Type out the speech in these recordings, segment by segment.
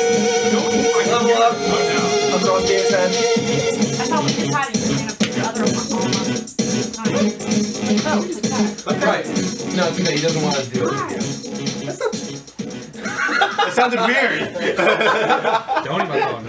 Level up. I'm throwing games head. I thought we did tie. You're gonna put the other one on. Oh, we did tie. Right. No, it's okay. He doesn't want to do it. That sounded weird. Don't eat my phone.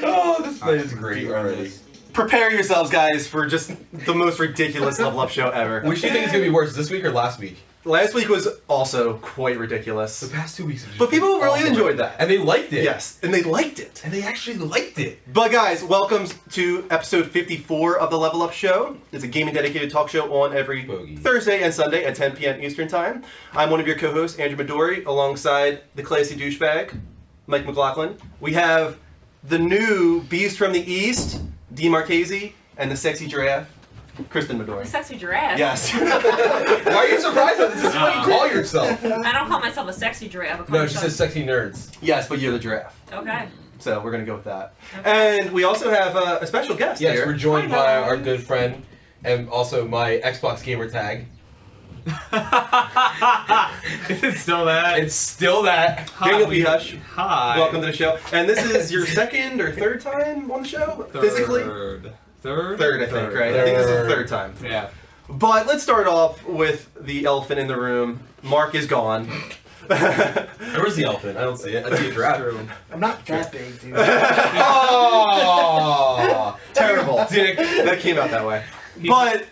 Oh, this play is great already. Prepare yourselves, guys, for just the most ridiculous level up show ever. Which do you think is going to be worse, this week or last week? Last week was also quite ridiculous. The past 2 weeks have just But people been really awesome. enjoyed that. And they liked it. Yes, and they liked it. And they actually liked it. But guys, welcome to episode 54 of the Level Up Show. It's a gaming dedicated talk show on every Bogey. Thursday and Sunday at 10 p.m. Eastern Time. I'm one of your co-hosts, Andrew Midori, alongside the classy douchebag, Mike McLaughlin. We have the new beast from the East, Marchese, and the sexy giraffe, Kristen Midori. Sexy giraffe? Yes. Why are you surprised that this is what you call yourself? I don't call myself a sexy giraffe. I call No, she myself- says sexy nerds. Yes, but you're the giraffe. Okay. So we're going to go with that. Okay. And we also have a special guest Yes, here. we're joined Hi, by guys. our good friend and also my Xbox gamer tag. Is it still that? It's still that. Daniel B. Hush. Hi. Welcome to the show. And this is your second or third time on the show, physically? Third, I think, right? I think this is the third time. Yeah. But let's start off with the elephant in the room. Mark is gone. Where's the elephant? I don't see it. I see a giraffe. I'm not that big, dude. Oh, Terrible. That came out that way. But,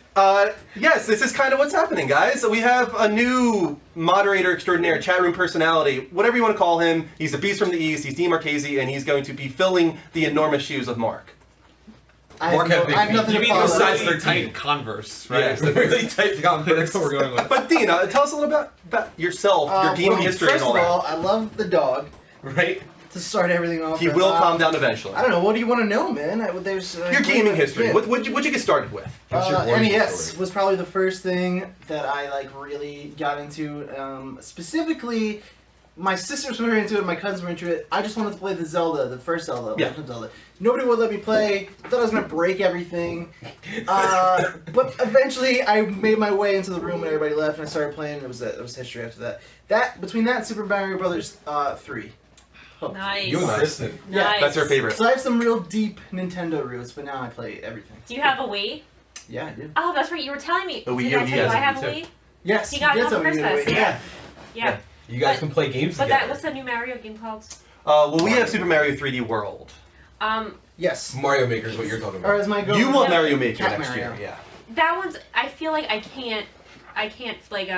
yes, this is kind of what's happening, guys. So we have a new moderator extraordinaire, chat room personality, whatever you want to call him. He's a beast from the East. He's Marchese, and he's going to be filling the enormous shoes of Mark. Mark had big I have feet. nothing You to mean follow. the size Really 13 tight. Converse, right? Yes, the really tight Converse. That's what we're going with. But Dina, tell us a little about yourself, your gaming Well, history, and first all of that. all, I love the dog. Right? To start everything off, He with. will calm down eventually. I don't know. What do you want to know, man? There's Your gaming history. Yeah. What'd you get started with? What's your origin NES story? was probably the first thing that I really got into. Specifically, my sisters were into it. My cousins were into it. I just wanted to play the Zelda, the first Zelda, Yeah. Legend of Zelda. Nobody would let me play. I thought I was gonna break everything. But eventually, I made my way into the room when everybody left, and I started playing. It was history after that. Between that and Super Mario Brothers 3. Hooked. Nice. You and Kristen. Yeah, Nice. That's our favorite. So I have some real deep Nintendo roots, but now I play everything. Do you have a Wii? Yeah, I do. Oh, that's right. You were telling me. A Wii Did U, I tell he you has I a have a Wii, Wii? Yes, He got it that's for what we do. Christmas. Yeah. Yeah. You guys can play games But together. what's the new Mario game called? Well, we have Super Mario 3D World. Yes. Mario Maker is what you're talking Or about. as my You want No. Mario Maker Cat next Mario. year, yeah. That one's. I feel like I can't like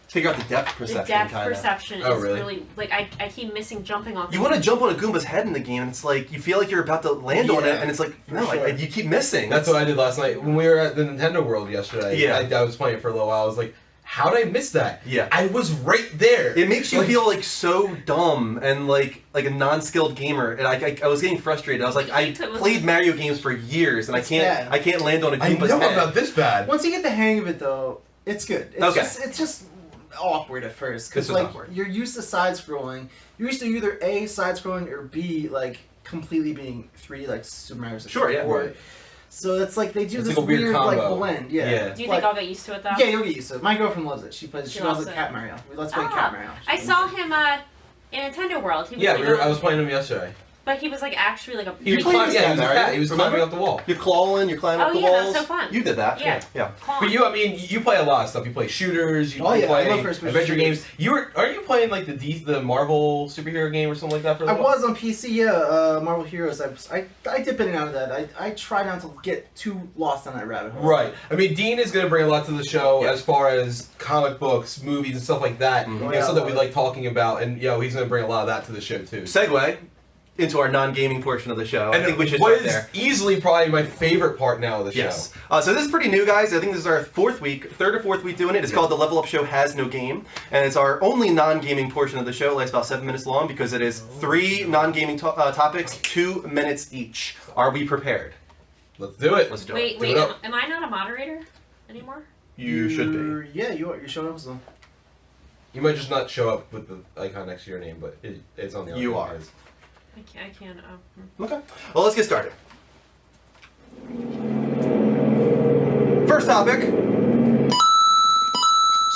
Figure out the depth the perception, depth kind of. perception Oh, is really? like I keep missing jumping off. You want to jump on a Goomba's head in the game, and it's like, you feel like you're about to land on it, Yeah, and it's like, no, for sure. you keep missing. That's what I did last night. When we were at the Nintendo World yesterday, Yeah. I was playing it for a little while. I was like, how did I miss that? Yeah. I was right there. It makes you Like- feel like so dumb and like a non-skilled gamer, and I was getting frustrated. I was like, I played Mario games for years, and It's bad. I can't land on a I Goomba's know head. I'm not this bad. Once you get the hang of it, though, it's good. Okay. It's just awkward at first This because is like awkward. you're used to side scrolling. You're used to either A, side scrolling, or B, like completely being 3D, like Super Mario 64. Sure, yeah. Right. So it's like they do It's this like a weird like combo. blend. Yeah. Yeah. Do you Like- think I'll get used to it though? Yeah, you'll get used to it. My girlfriend loves it. She She loves loves it. it. Cat Mario. Let's play Ah, Cat Mario. I saw him in Nintendo World. He was Yeah, like, I was playing him yesterday. but he was like actually like a. He was played climbing, this yeah, guy, he was a Mario. cat. He was Remember? climbing up the wall. You're clawing, you're climbing up Oh, the yeah, that walls. was so fun. You did that. Yeah. Yeah. Calm. But you, I mean, you play a lot of stuff. You play shooters. You Oh, yeah, I play love first-person adventure shooters. games. Aren't you playing like the Marvel superhero game or something like that for a I little while? was on PC, yeah, Marvel Heroes. I dip in and out of that. I try not to get too lost on that rabbit hole. Right. I mean, Dean is going to bring a lot to the show Yeah. as far as comic books, movies, and stuff like that. Mhm. You know, Yeah, stuff that I we love like talking about, and he's going to bring a lot of that to the show too. Segue into our non-gaming portion of the show. And I think we should what start is there. easily probably my favorite part now of the show. Yes. So this is pretty new, guys. I think this is our third or fourth week doing it. It's called The Level Up Show Has No Game. And it's our only non-gaming portion of the show. It lasts about 7 minutes long because it is 3 non-gaming topics, 2 minutes each. Are we prepared? Let's do it. Let's do Wait, it. wait. it up. Am I not a moderator anymore? You should be. Yeah, you are. You're showing up as them. You might just not show up with the icon next to your name, but it's on the You icon. are. I can't. Okay. Well, let's get started. topic.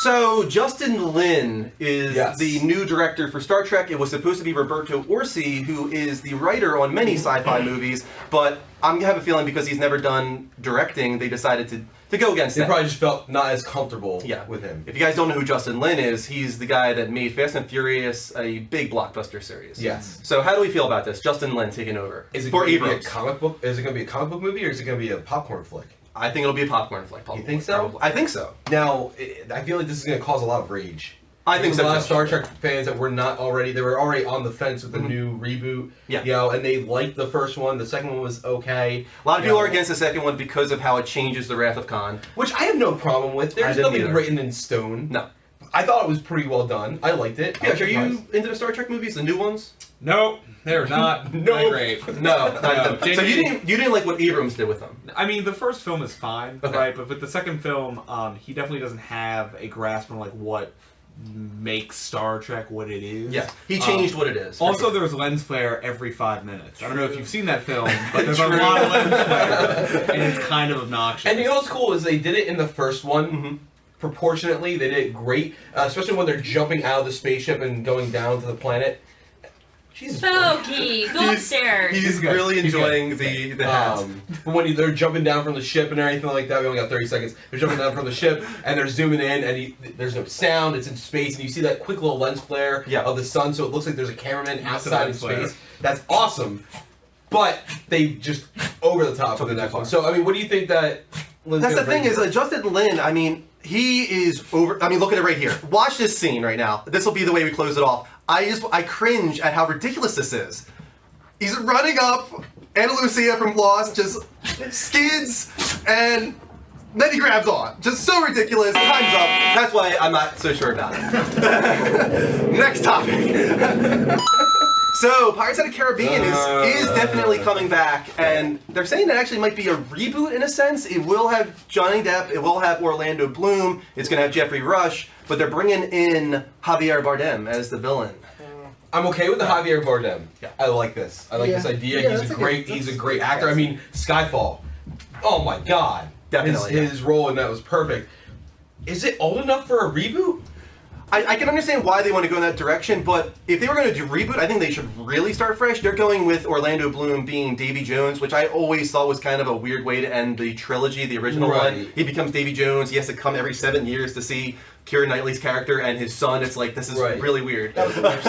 So, Justin Lin is Yes. the new director for Star Trek. It was supposed to be Roberto Orci, who is the writer on many sci-fi movies, but I have a feeling because he's never done directing, they decided to go against They that. probably just felt not as comfortable Yeah. with him. If you guys don't know who Justin Lin is, he's the guy that made Fast and Furious a big blockbuster series. Yes. So how do we feel about this? Justin Lin taking over. Is it for going to be a Abrams. comic book? Is it going to be a comic book movie or is it going to be a popcorn flick? I think it'll be a popcorn flick. You think so? Probably. I think so. Now, I feel like this is going to cause a lot of rage. I think There's so. a lot too. of Star Trek fans that they were already on the fence with the new reboot. Yeah. You know, and they liked the first one. The second one was okay. A lot of people are against the second one because of how it changes the Wrath of Khan. Which I have no problem with. I There's didn't nothing either. written in stone. No. I thought it was pretty well done. I liked it. I Yeah, was are you surprised. into the Star Trek movies, the new ones? Nope, they're not Nope. that great. No. not No, them. So you didn't like what Abrams did with them? I mean, the first film is fine, Okay. right? But with the second film, he definitely doesn't have a grasp on like what makes Star Trek what it is. Yeah, he changed what it is. for Also, sure. there's lens flare every 5 minutes. I don't know if you've seen that film, but there's True. a lot of lens flare, and it's kind of obnoxious. And you know what's cool is they did it in the first one. Mhm. Proportionately, they did it great, especially when they're jumping out of the spaceship and going down to the planet. Jesus. Spooky, go upstairs. He's good. really He's enjoying the hat. When they're jumping down from the ship and everything like that, we only got 30 seconds. They're jumping down from the ship and they're zooming in, and there's no sound. It's in space, and you see that quick little lens flare Yeah. of the sun, so it looks like there's a cameraman Massive outside in lens flare. space. That's awesome. But they just over the top Took with the it next too one. far. So I mean, what do you think that? Lynn's That's the gonna bring thing is, to it? Justin Lin, I mean, he is over. I mean, look at it right here. Watch this scene right now. This will be the way we close it off. I cringe at how ridiculous this is. He's running up, Anna Lucia from Lost just skids, and then he grabs on. Just so ridiculous. Time's up. That's why I'm not so sure about it. Next topic. So, Pirates of the Caribbean is definitely coming back, and they're saying that actually might be a reboot in a sense. It will have Johnny Depp, it will have Orlando Bloom, it's going to have Jeffrey Rush, but they're bringing in Javier Bardem as the villain. I'm okay with the Javier Bardem. Yeah. I like this. I like Yeah. this idea. Yeah, he's that's a a great. good- He's a that's- great actor. I mean, Skyfall. Oh my God. Definitely, His role in that was perfect. Is it old enough for a reboot? I can understand why they want to go in that direction, but if they were going to do reboot, I think they should really start fresh. They're going with Orlando Bloom being Davy Jones, which I always thought was kind of a weird way to end the trilogy, the original one. Right. He becomes Davy Jones. He has to come every 7 years to see Keira Knightley's character and his son. It's like, this is Right. really weird. That was the worst.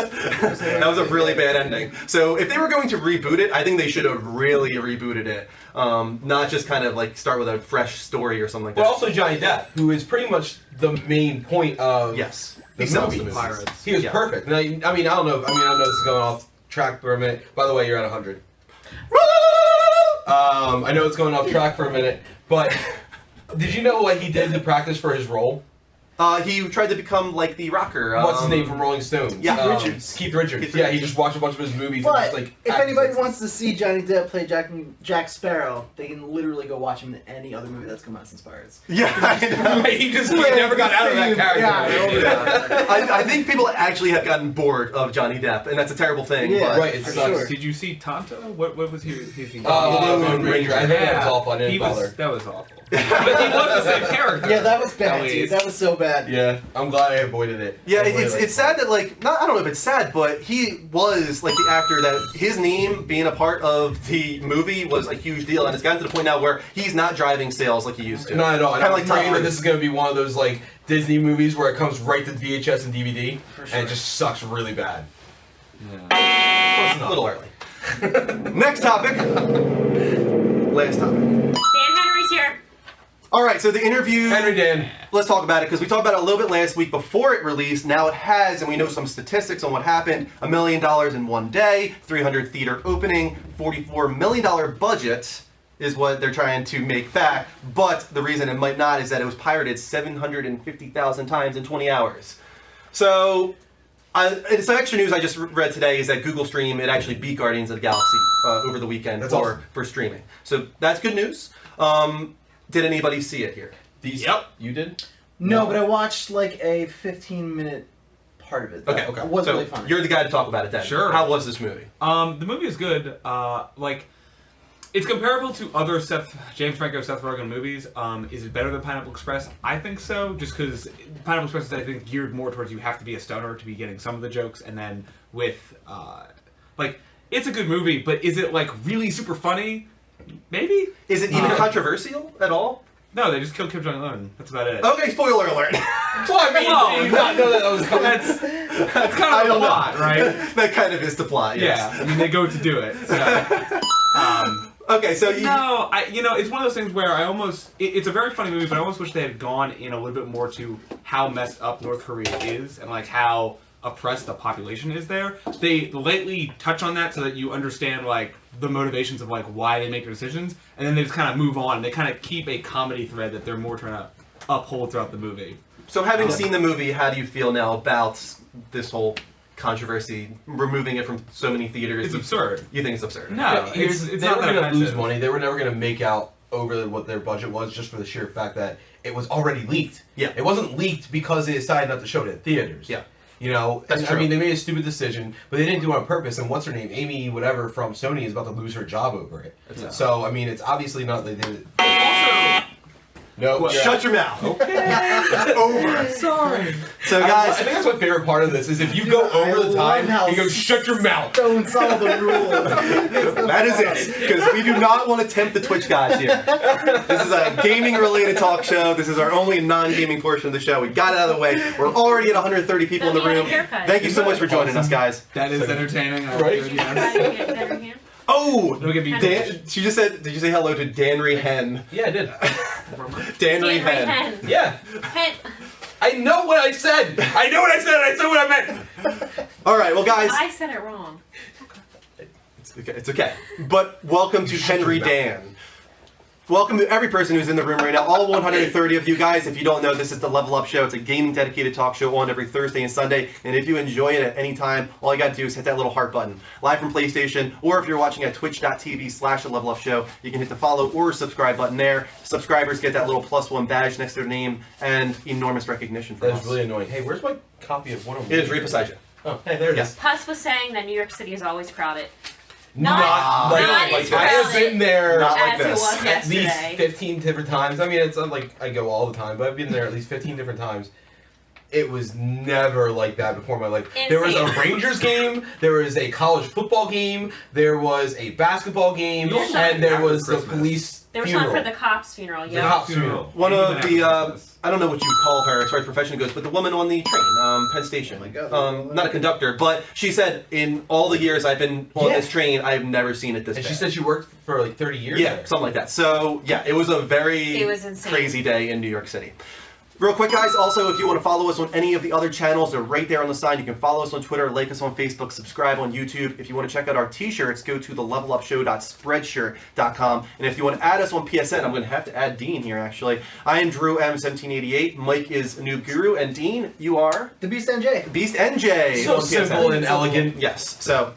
That was a really bad ending. So if they were going to reboot it, I think they should have really rebooted it. Not just kind of like start with a fresh story or something like that. But also Johnny Depp, who is pretty much the main point of yes. the He sells movie. the movies. Pirates. He was Yeah. perfect. Now, I mean, I don't know. I know this is going off track for a minute. By the way, you're at 100. I know it's going off track for a minute, but did you know what he did to practice for his role? He tried to become like the rocker. What's his name from Rolling Stone? Yeah. Richards. Keith Richards. Keith Yeah, he Richards. just watched a bunch of his movies But and just like. if acted anybody it. wants to see Johnny Depp play Jack Sparrow, they can literally go watch him in any other movie that's come out since Pirates. Yeah, I know. he never got out of that character. Yeah, I think people actually have gotten bored of Johnny Depp, and that's a terrible thing. Yeah. but Right, it For sucks. sure. Did you see Tonto? What was his Moon Ranger. I think that was awful. I didn't he bother. was, that was awful. But he was the same character. Yeah, that was At bad, dude. least. That was so bad. Yeah, I'm glad I avoided it. Yeah, I really it's liked it's sad that like not I don't know if it's sad, but he was like the actor that his name being a part of the movie was a huge deal, and it's gotten to the point now where he's not driving sales like he used to. Not at all. And Kind I'm of like Tom afraid that Cruise. this is going to be one of those like Disney movies where it comes right to VHS and DVD, For sure. and it just sucks really bad. a little early. Next topic. Last topic. Dan Henry's here. All right, so the interview. Henry Dan. Let's talk about it because we talked about it a little bit last week before it released. Now it has, and we know some statistics on what happened. $1 million in one day, 300 theater opening, $44 million budget is what they're trying to make back. But the reason it might not is that it was pirated 750,000 times in 20 hours. So, some extra news I just read today is that Google Stream, it actually beat Guardians of the Galaxy over the weekend That's for, awesome. for streaming. So that's good news. Did anybody see it here? Yep. You did? No, but I watched like a 15-minute part of it. Okay, It was so really fun. you're the guy to talk about it then. Sure. How was this movie? The movie is good. It's comparable to other James Franco, Seth Rogen movies. Is it better than Pineapple Express? I think so, just because Pineapple Express is, I think, geared more towards you have to be a stoner to be getting some of the jokes, and then with, it's a good movie, but is it, really super funny? Maybe? Is it even controversial at all? No, they just killed Kim Jong-un. That's about it. Okay, spoiler alert. Well, I mean, Well, you not know that was coming. That's kind of the plot, right? That kind of is the plot, yes. Yeah, I mean, they go to do it, so... Okay, so you... No, it's one of those things where I almost... It's a very funny movie, but I almost wish they had gone in a little bit more to how messed up North Korea is and, how oppressed the population is there. They lightly touch on that so that you understand, the motivations of, why they make their decisions, and then they just kind of move on. They kind of keep a comedy thread that they're more trying to uphold throughout the movie. So having seen the movie, how do you feel now about this whole controversy, removing it from so many theaters? It's absurd. You think it's absurd? No, they it's were not going that to lose offensive. money. They were never going to make out over what their budget was just for the sheer fact that it was already leaked. Yeah. It wasn't leaked because they decided not to show it in theaters. Yeah. That's true. I mean, they made a stupid decision, but they didn't do it on purpose. And what's her name? Amy whatever from Sony is about to lose her job over it. Yeah. So, I mean, it's obviously not they did it. Also... No, Shut your mouth. Okay. Over. Sorry. So I guys, think that's my favorite part of this is if you go over the time, you go shut your mouth. Don't solve the rules. that is it. Because we do not want to tempt the Twitch gods here. This is a gaming-related talk show. This is our only non-gaming portion of the show. We got it out of the way. We're already at 130 people in the room. Thank you so much for joining us, guys. That is entertaining. I Right? will give it yes. Oh, Don't get me Dan, she just said. Did you say hello to Danry Hen? Yeah, I did. Danry Hen. Yeah. Hen. I know what I said. I know what I said. And I said what I meant. All right, well, guys, I said it wrong. it's okay. But welcome to Henry Dan. Welcome to every person who's in the room right now, all 130 of you guys. If you don't know, this is the Level Up Show. It's a gaming-dedicated talk show on every Thursday and Sunday. And if you enjoy it at any time, all you got to do is hit that little heart button. Live from PlayStation, or if you're watching at twitch.tv/levelup show, you can hit the follow or subscribe button there. Subscribers get that little +1 badge next to their name and enormous recognition from That is us. really annoying. Hey, where's my copy of what I'm It is right beside you. Oh, hey, there it Yes. is. Puss was saying that New York City is always crowded. Not not like as I have been there Not like as it this. was at least yesterday. 15 different times. I mean, it's not like I go all the time, but I've been there at least 15 different times. It was never like that before in my life. There was a Insane. Rangers game, there was a college football game, there was a basketball game, You also and there had was the Christmas. police There was funeral. one for the cops' funeral, The yeah. cops funeral. One Even of after the, Christmas. I don't know what you call her as far as profession goes, but the woman on the train, Penn Station. Oh my God. Not a conductor, but she said in all the years I've been on Yeah. this train, I've never seen it this And bad. she said she worked for like 30 years Yeah, there. something like that. So, yeah, it was a very It was insane. crazy day in New York City. Real quick, guys, also, if you want to follow us on any of the other channels, they're right there on the side. You can follow us on Twitter, like us on Facebook, subscribe on YouTube. If you want to check out our t-shirts, go to thelevelupshow.spreadshirt.com. And if you want to add us on PSN, I'm going to have to add Dean here, actually. I am Drew M1788. Mike is Noob Guru. And Dean, you are The Beast NJ. Beast NJ. So on PSN. simple and elegant. Yes, so...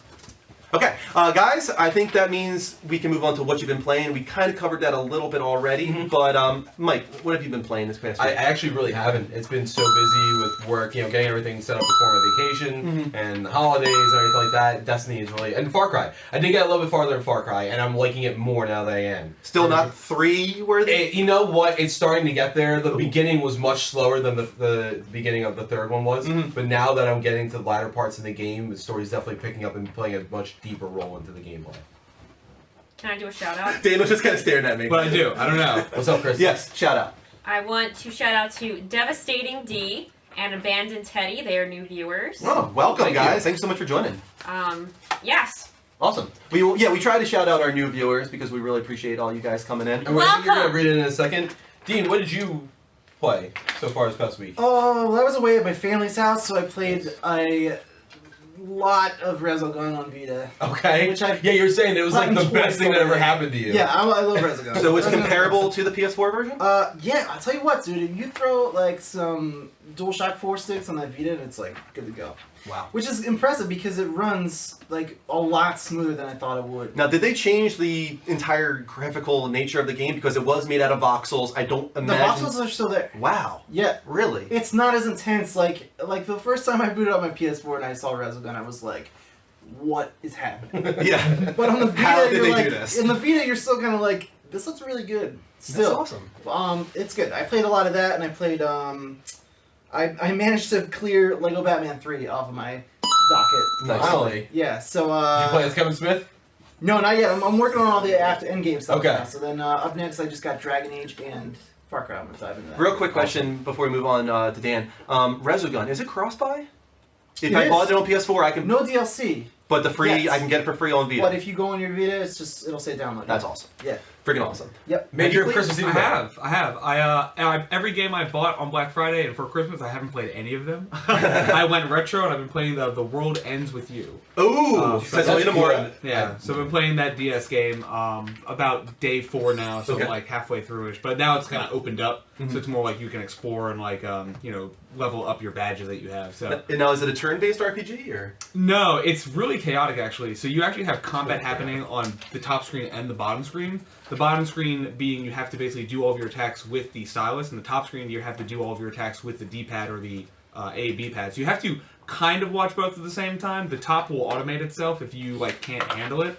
Okay, guys, I think that means we can move on to what you've been playing. We kind of covered that a little bit already, but Mike, what have you been playing this past I week? actually really haven't. It's been so busy with work, getting everything set up before my vacation and holidays and everything like that. Destiny is really... And Far Cry. I did get a little bit farther in Far Cry, and I'm liking it more now than I am. Still not 3 worthy? You know what? It's starting to get there. The beginning was much slower than the beginning of the third one was. But now that I'm getting to the latter parts of the game, the story's definitely picking up and playing a much deeper role into the gameplay. Can I do a shout out? Dane was just kind of staring at me. But I do. I don't know. What's up, Chris? Yes, shout out. I want to shout out to Devastating D and Abandoned Teddy. They are new viewers. Oh, welcome, Thank you. guys. Thanks so much for joining. Yes. Awesome. We try to shout out our new viewers because we really appreciate all you guys coming in. And I think you're going Welcome. to read it in a second. Dean, what did you play so far this past week? Oh, well, I was away at my family's house, so I played a lot of Resogun on Vita. Okay. Which I- yeah, you're saying it was like the Platinum best twice thing that ever already. happened to you. Yeah, I love Resogun. So it's Resogun- comparable to the PS4 version? Yeah, I'll tell you what, dude. If you throw like some DualShock 4 sticks on that Vita, and it's like good to go. Wow. Which is impressive because it runs like a lot smoother than I thought it would. Now, did they change the entire graphical nature of the game because it was made out of voxels? I don't The imagine. voxels are still there. Wow. Yeah, Really? it's not as intense. Like the first time I booted up my PS4 and I saw Resogun, I was like, what is happening. Yeah. But on the Vita, How did you're they like, do this? in the Vita, you're still kind of like, this looks really good. Still, That's awesome. It's good. I played a lot of that, and I played I managed to clear Lego Batman 3 off of my docket. Nice. Finally. Yeah. So Did you play as Kevin Smith? no, not yet. I'm working on all the after endgame stuff Okay. now. So then up next, I just got Dragon Age and Far Cry. I'm gonna dive into that. Real quick question before we move on to Dan. Resogun, is it cross-buy? If It I is. bought it on PS4, I can. No DLC, But the free, Yes. I can get it for free on Vita. but if you go on your Vita, it'll say download. That's awesome. Yeah. Freaking awesome. Major Please. Christmas Eve. I event. have. I every game I bought on Black Friday and for Christmas, I haven't played any of them. I went retro and I've been playing the World Ends with You. Ooh, So that's that's Namora. Yeah, so I've been playing that DS game about day 4 now, so Okay. I'm like halfway through-ish. But now it's kind of opened up, Mhm. so it's more like you can explore and like level up your badges that you have. So And now, is it a turn-based RPG or? no, it's really chaotic actually. So you actually have combat happening on the top screen and the bottom screen. The bottom screen being you have to basically do all of your attacks with the stylus, and the top screen you have to do all of your attacks with the D-pad or the A, B pad. So you have to kind of watch both at the same time. The top will automate itself if you like can't handle it.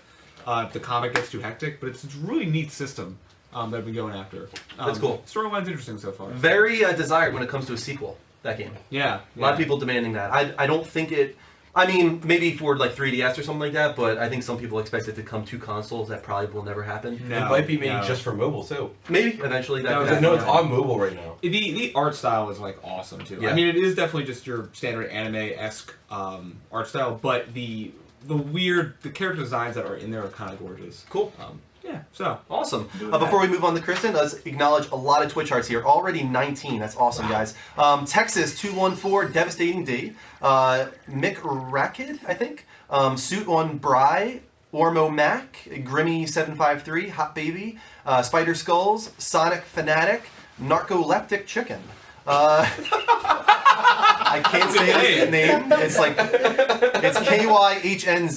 If the combat gets too hectic, but it's a really neat system that I've been going after. That's cool. Storyline's interesting so far. Very desired when it comes to a sequel. That game. Yeah. A lot of people demanding that. I don't think it. I mean, maybe for like 3DS or something like that, but I think some people expect it to come to consoles. That probably will never happen. No, It might be made no. just for mobile too. Maybe eventually that. No, could Because I know it's happen. on mobile right now. The art style is like awesome too. Yeah. I mean, it is definitely just your standard anime-esque art style, but the character designs that are in there are kind of gorgeous. Cool. Yeah. So Awesome. Doing that. Before we move on to Kristen, let's acknowledge a lot of Twitch hearts here. Already 19. That's awesome, guys. Texas 214, Devastating D. Mick Rackid, I think. Suit on Bry. Ormo Mac. Grimmy 753. Hot Baby. Spider Skulls. Sonic Fanatic. Narcoleptic Chicken. I can't say his name. It's like it's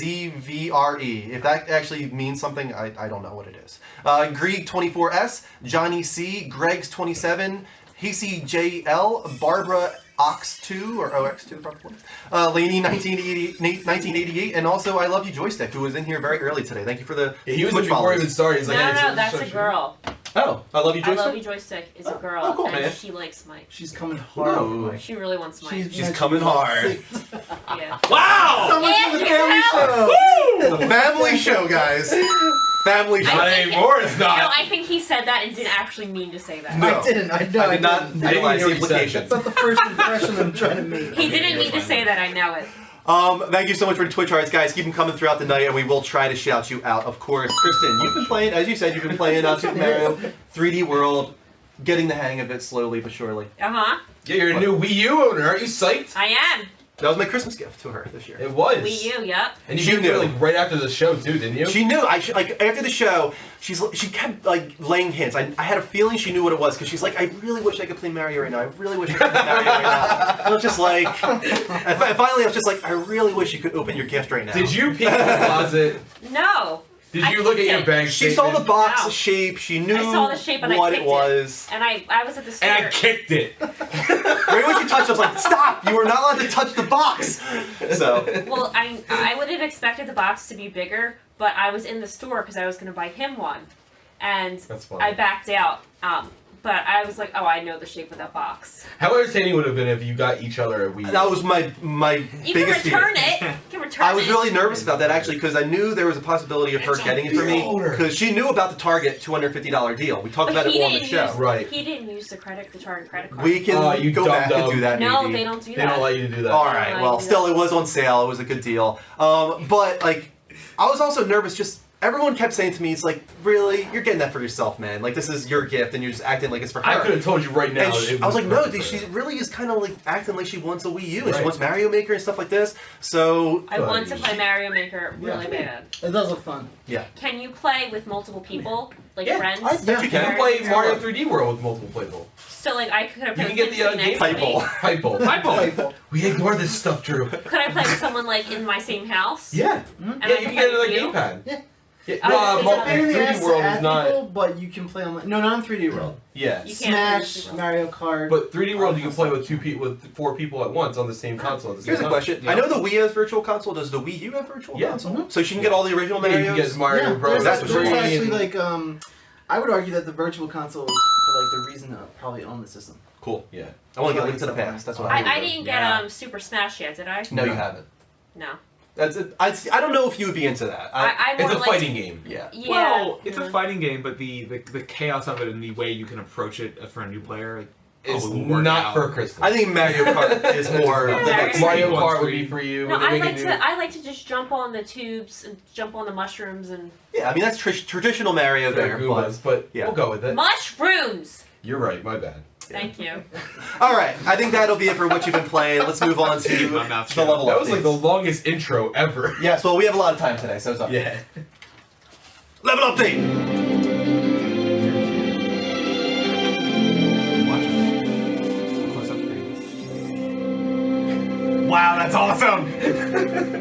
KYHNZVRE. If that actually means something, I don't know what it is. Greeg 24S, Johnny C, Greg's 27, Hasey JL, Barbara Ox2 or OX2 probably. Laney 1988, and also I Love You Joystick, who was in here very early today. Thank you for the He was Twitch before follows. he even started. He's like, hey, No, that's a girl. Oh, I Love You I Joystick. Love You Joystick is a girl, oh, cool, and man. she likes Mike. She's coming hard. Whoa. on Mike. She really wants Mike. She's coming hard. Yeah. wow. Someone Yeah, to the you family know. show. The family show, guys. Family show. Not anymore, it's No, not. I think he said that and didn't actually mean to say that. No. I didn't. I know. I did not didn't. realize the hear what you said. implications. That's not the first impression I'm trying to make. He didn't mean to say that, I know it. Thank you so much for the Twitch hearts, guys. Keep them coming throughout the night, and we will try to shout you out, of course. Kristen, you've been playing, as you said, you've been playing Super Mario 3D World, getting the hang of it slowly but surely. Uh-huh. Yeah, you're a new Wii U owner. Aren't you psyched? I am. That was my Christmas gift to her this year. It was. Wii U, yep. And you She gave it knew. like right after the show too, didn't you? She knew. Like after the show, she kept like laying hints. I had a feeling she knew what it was because she's like, I really wish I could play Mario right now. I really wish I could play Mario right now. I was just like, and finally I was just like, I really wish you could open your gift right now. Did you peek in the closet? No. Did I you look at your did. bank She statement? saw the box No. shape. She knew I saw the shape and I what kicked it was. And I was at the store. And I kicked it. Right when she touched, I was like, "Stop! You were not allowed to touch the box." So Well, I would have expected the box to be bigger, but I was in the store because I was going to buy him one. And That's funny. I backed out. But I was like, oh, I know the shape of that box. How entertaining would it have been if you got each other a Wii U? that was my You biggest can return fear. it. You can return I was it. really nervous about that actually because I knew there was a possibility of her It's a getting it for me beholder. because she knew about the Target $250 deal. We talked But about he it on the didn't show. use- Right. He didn't use the Target credit card. We can you go back and dum-dum. do that. No, maybe. they don't do They that. don't allow you to do that. All Yeah, right. I Well, do still, that. it was on sale. It was a good deal. But like, I was also nervous. Just everyone kept saying to me, "It's like, really, you're getting that for yourself, man. Like, this is your gift, and you're just acting like it's for her." I could have told you right now. And it I was like, no, perfect for she her. really is kind of like acting like she wants a Wii U and she Right. wants Mario Maker and stuff like this. So I want to play Mario Maker really bad. It does look fun. Can you play with multiple people, like Yeah, friends? I- yeah. you You can can. play Mario 3D World with multiple people. So like I could have You played can with get the kids game next to me. Pipe bowl. Playful. We ignore this stuff, Drew. Could I play with someone like in my same house? Yeah. And Yeah, I you could can play get another with you? gamepad. Yeah, Oh, no, it's Mul- not- Pain in the 3D ass to World add is not. people, but you can play online. No, not in 3D World. Yeah. You can't Smash, do Mario Kart. But 3D World, you can play with with 4 people at once on the same console. At the same Here's a time. question. I know the Wii has virtual console. Does the Wii U have virtual Yeah. console? So she can get all the original Yeah, Marios? you can get Mario yeah, Bros. that's there's what Three actually and- like I would argue that the virtual console is like the reason to probably own the system. Cool. Yeah. I want to get Link to the Past. That's what I I want. didn't Yeah. get Super Smash yet, did I? No, you haven't. No. That's it. I don't know if you would be into that. I It's more a like fighting game. Yeah. Yeah. Well, it's yeah. a fighting game, but the chaos of it and the way you can approach it for a new player, like, It's probably will work not out. for Kristen. I think Mario Kart is more the Yeah, next Mario thing. Kart would be for you. No, when they I make a like new- to. I like to just jump on the tubes and jump on the mushrooms and Yeah, I mean that's traditional Mario there. Goombas, but yeah. we'll go with it. mushrooms. You're right. My bad. Thank you. All right, I think that'll be it for what you've been playing. Let's move on Keep my to mouth the shut. level That was like the updates. longest intro ever. Yes, well we have a lot of time today, so it's up. Yeah. Level update. Watch it. Close up screen. Wow, that's awesome.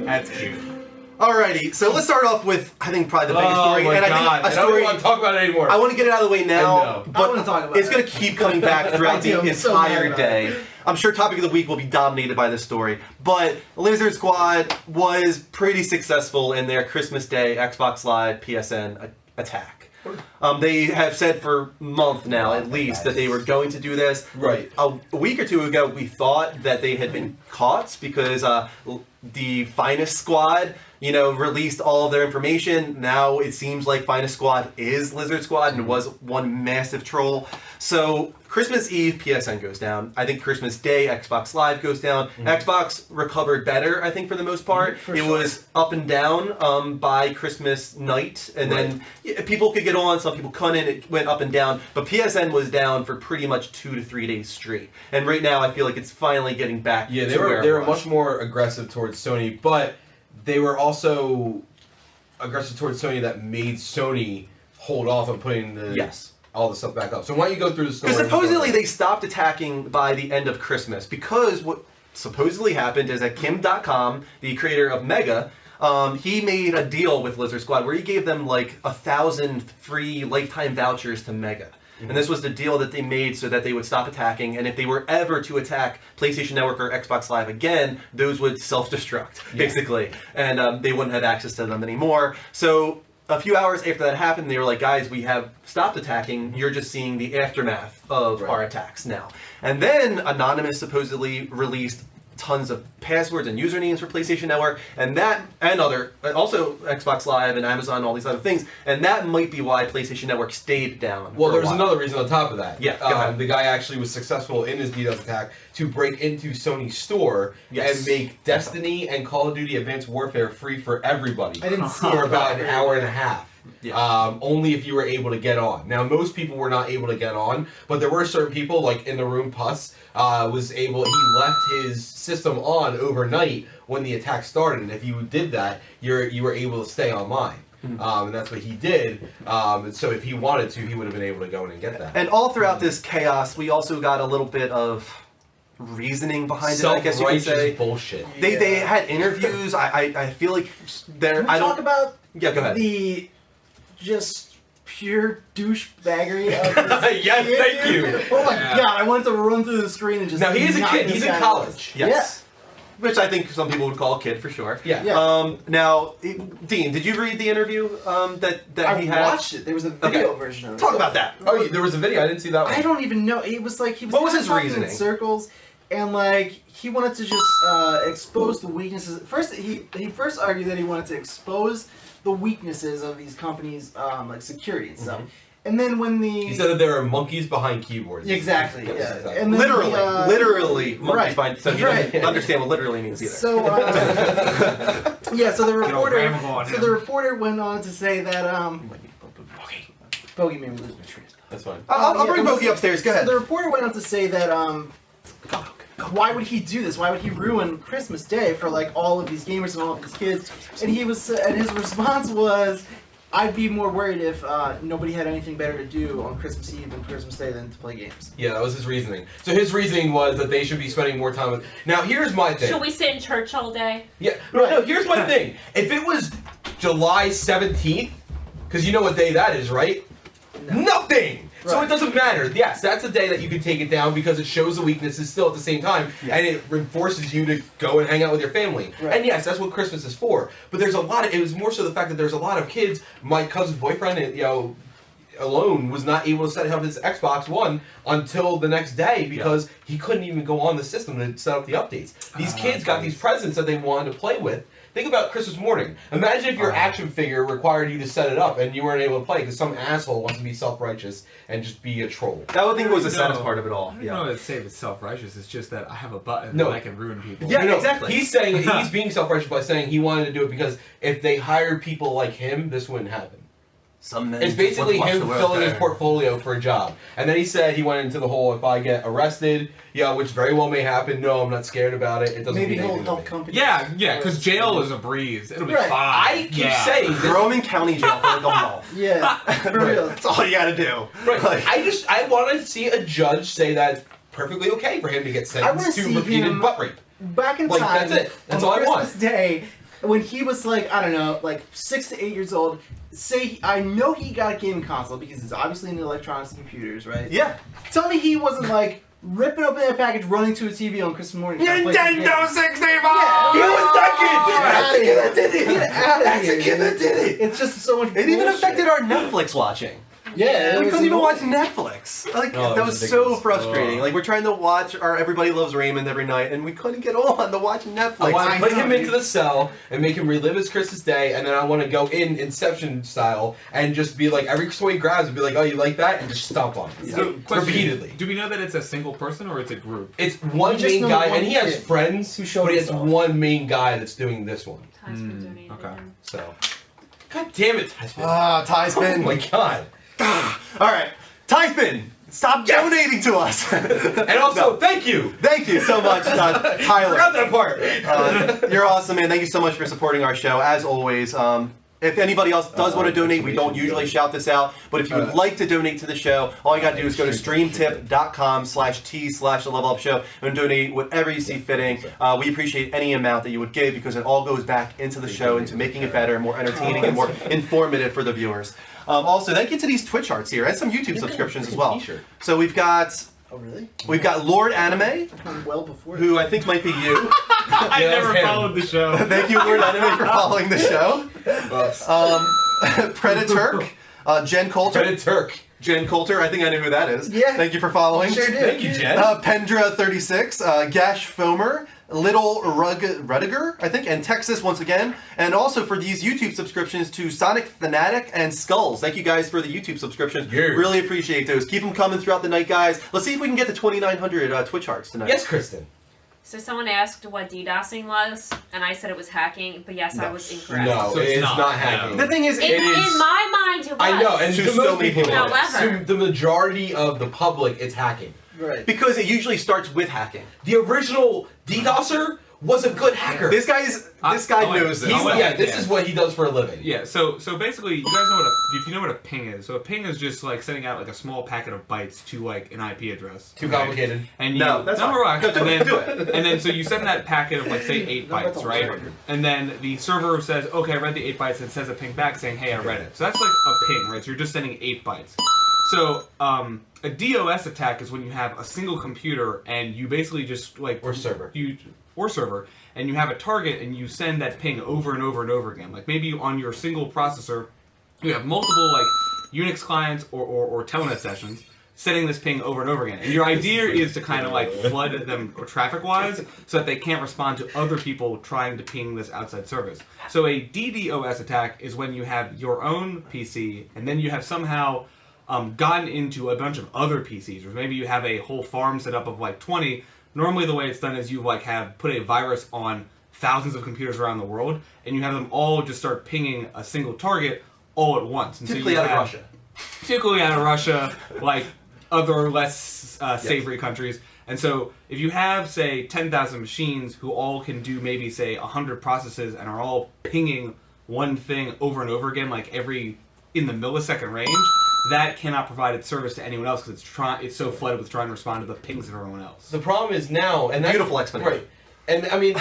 That's cute. Alrighty, so let's start off with I think probably the biggest Oh story, my and I god! think a I don't story. want to talk about it anymore. I want to get it out of the way now, I know. I but wanna talk about it's it. going to keep coming back throughout I do, the I'm so mad entire about day. it. I'm sure topic of the week will be dominated by this story, but Lizard Squad was pretty successful in their Christmas Day Xbox Live PSN attack. They have said for a month now, at least, that they were going to do this. Right. A week or two ago, we thought that they had been caught because the Finest Squad, released all of their information. Now it seems like Finest Squad is Lizard Squad and was one massive troll. So Christmas Eve, PSN goes down. I think Christmas Day, Xbox Live goes down. Xbox recovered better, I think, for the most part. For it sure. was up and down by Christmas night, and then people could get on, some people couldn't. It went up and down, but PSN was down for pretty much 2 to 3 days straight. And right now, I feel like it's finally getting back. Yeah, to where they it were was. much more aggressive towards Sony, but they were also aggressive towards Sony that made Sony hold off on putting all the stuff back up. So why don't you go through the story? Because supposedly they stopped attacking by the end of Christmas because what supposedly happened is that Kim.com, the creator of Mega, he made a deal with Lizard Squad where he gave them like 1,000 free lifetime vouchers to Mega. And this was the deal that they made so that they would stop attacking, and if they were ever to attack PlayStation Network or Xbox Live again, those would self-destruct, basically, and they wouldn't have access to them anymore. So a few hours after that happened, they were like, guys, we have stopped attacking. You're just seeing the aftermath of our attacks now. And then Anonymous supposedly released tons of passwords and usernames for PlayStation Network, and also Xbox Live and Amazon and all these other things, and that might be why PlayStation Network stayed down. Well, for a there's while. another reason on top of that. Yeah, go ahead. The guy actually was successful in his DDoS attack to break into Sony's store and make Destiny and Call of Duty Advanced Warfare free for everybody I didn't see for it. about an hour and a half. Yeah. Only if you were able to get on. Now, most people were not able to get on, but there were certain people, like in the room, Puss, was able, he left his system on overnight when the attack started, and if you did that, you were able to stay online. And that's what he did. And so if he wanted to, he would have been able to go in and get that. And all throughout this chaos, we also got a little bit of reasoning behind it, I guess you could say. Self-righteous bullshit. They had interviews. I feel like Can we talk about Yeah, go ahead. the just pure douchebaggery of this Yes, kid thank here? you. Oh my Yeah. god, I wanted to run through the screen and just Now, he is a knock kid. this He's in guy college. Yes. Which I think some people would call a kid for sure. Yeah. Yeah. Now, Dean, did you read the interview that I he had? watched it. There was a video version of it. Talk about that. Oh, there was a video. I didn't see that one. I don't even know. It was like he was. What was kinda his talking reasoning? In circles, and like he wanted to just expose the weaknesses. First, he first argued that he wanted to expose the weaknesses of these companies, like security and stuff. And then when He said that there are monkeys behind keyboards. exactly, Yes, yeah, exactly. and then Literally, monkeys right, find. So he right. doesn't understand what literally means either. So yeah, so the Get a reporter, ramble on him. the reporter went on to say that Bogey made me lose my train. That's fine. I'll Yeah, bring well, Bogey upstairs. Go So ahead. the reporter went on to say that why would he do this? Why would he ruin Christmas Day for like all of these gamers and all of these kids? And his response was, I'd be more worried if nobody had anything better to do on Christmas Eve and Christmas Day than to play games. Yeah, that was his reasoning. So his reasoning was that they should be spending more time with. Now, here's my thing. Should we sit in church all day? Yeah, no, here's my thing. If it was July 17th, Because you know what day that is, right? No. Nothing! So Right. it doesn't matter. Yes, that's a day that you can take it down because it shows the weaknesses still at the same time, and it forces you to go and hang out with your family. Right. And yes, that's what Christmas is for. But there's a lot of, it was more so the fact that there's a lot of kids, my cousin's boyfriend, alone was not able to set up his Xbox One until the next day because he couldn't even go on the system to set up the updates. These kids got these presents that they wanted to play with. Think about Christmas morning. Imagine if your action figure required you to set it up and you weren't able to play because some asshole wants to be self-righteous and just be a troll. That would think was the saddest part of it all. I don't know if it's self-righteous. It's just that I have a button No. that I can ruin people. Yeah, exactly. He's saying he's being self-righteous by saying he wanted to do it because if they hired people like him, this wouldn't happen. Some men It's basically watch him the world filling his burn. portfolio for a job. And then he said he went into the whole, if I get arrested, which very well may happen, no, I'm not scared about it. It doesn't Maybe mean he'll anything to help me. companies. Yeah, because jail is a breeze. It'll be Right. fine. I keep saying this. Throw him in county jail for like a month. Yeah, for real. That's all you gotta do. Right. Like, I want to see a judge say that it's perfectly okay for him to get I wanna sentenced to see repeated him- butt rape. Back in Like, time, that's it. That's on all I want. Christmas Day, when he was like, I don't know, like 6 to 8 years old, say, I know he got a gaming console because he's obviously into electronics and computers, right? yeah. Tell me he wasn't like ripping open that package, running to a TV on Christmas morning. trying to play some games. 65! Yeah, He was that kid! Get That's the kid that did it! Get out of That's here, the kid that dude. did it! It's just so much It even bullshit. affected our Netflix watching. Yeah, We it couldn't even was watch Netflix. Like Oh, it that was was so ridiculous. frustrating. Like we're trying to watch our Everybody Loves Raymond every night, and we couldn't get on to watch Netflix. I want I to put know, him dude. into the cell and make him relive his Christmas Day, and then I want to go in Inception style and just be like, every toy he grabs and be like, oh, you like that? And just stomp on it. So, question, Repeatedly. Do we know that it's a single person or it's a group? It's one You just main know guy, one and he has kid friends, who showed but he has himself. one main guy that's doing this one. Ty's been donated. okay. So, God damn it, Tyson. Ty Oh Spin. my God. All right, Ty Spin, stop donating to us. And also, thank you. thank you so much, Forgot Tyler. that part. You're awesome, man. Thank you so much for supporting our show, as always. If anybody else does want to donate, we don't usually shout this out, but if you would like to donate to the show, all you got to do is go to streamtip.com/T/the Level Up Show and donate whatever you see fitting. We appreciate any amount that you would give because it all goes back into the show, into making it better, more entertaining, and more informative for the viewers. Also, thank you to these Twitch arts here and some YouTube subscriptions as well. So we've got Oh, really? Lord Anime, Well before. who I think might be you. I Yeah, never him. followed the show. Thank you, Lord Anime, for following the show. Predaturk, Jen Coulter. Predaturk. Jen Coulter, I think I know who that is. Yeah. Thank you for following. Sure did. Thank you, Jen. Pendra36, Gash Foamer, Little Rudiger, I think, and Texas once again. And also for these YouTube subscriptions to Sonic Fanatic and Skulls. Thank you guys for the YouTube subscriptions. Yeah. Really appreciate those. Keep them coming throughout the night, guys. Let's see if we can get to 2,900 Twitch hearts tonight. Yes, Kristen. So someone asked what DDoSing was, and I said it was hacking, but yes, I No. was incorrect. No, So it it's is not, not no. hacking. The thing is, In, It is- in my mind, it was. I know, and To to so most many people, people. However. to the majority of the public, it's hacking. Right. because it usually starts with hacking. The original DDoSer was a good hacker. This guy knows this. This is what he does for a living. Yeah, so basically, you guys know if you know what a ping is. So a ping is just like sending out like a small packet of bytes to like an IP address. Too okay? complicated. And you, No, that's fine. relax. No, do and it, then, do it. And then so you send that packet of like say 8 No, that's bytes, all right? right. And then the server says, okay, I read the 8 bytes, and sends a ping back saying, hey, I read it. So that's like a ping, right? So you're just sending 8 bytes. So a DOS attack is when you have a single computer and you basically just like Or server. And you have a target and you send that ping over and over and over again. Like maybe on your single processor, you have multiple like Unix clients or telnet sessions sending this ping over and over again. And your idea is to kind of like flood them traffic-wise so that they can't respond to other people trying to ping this outside service. So a DDoS attack is when you have your own PC and then you have somehow gotten into a bunch of other PCs, or maybe you have a whole farm set up of like 20. Normally the way it's done is you like have put a virus on thousands of computers around the world, and you have them all just start pinging a single target all at once. And Typically so you out of have- Russia. Typically out of Russia, like other less savory countries. And so if you have, say, 10,000 machines who all can do maybe, say, 100 processes and are all pinging one thing over and over again, like in the millisecond range, that cannot provide its service to anyone else because it's so flooded with trying to respond to the pings of everyone else. The problem is now, and that's Beautiful explanation. Right. And I mean,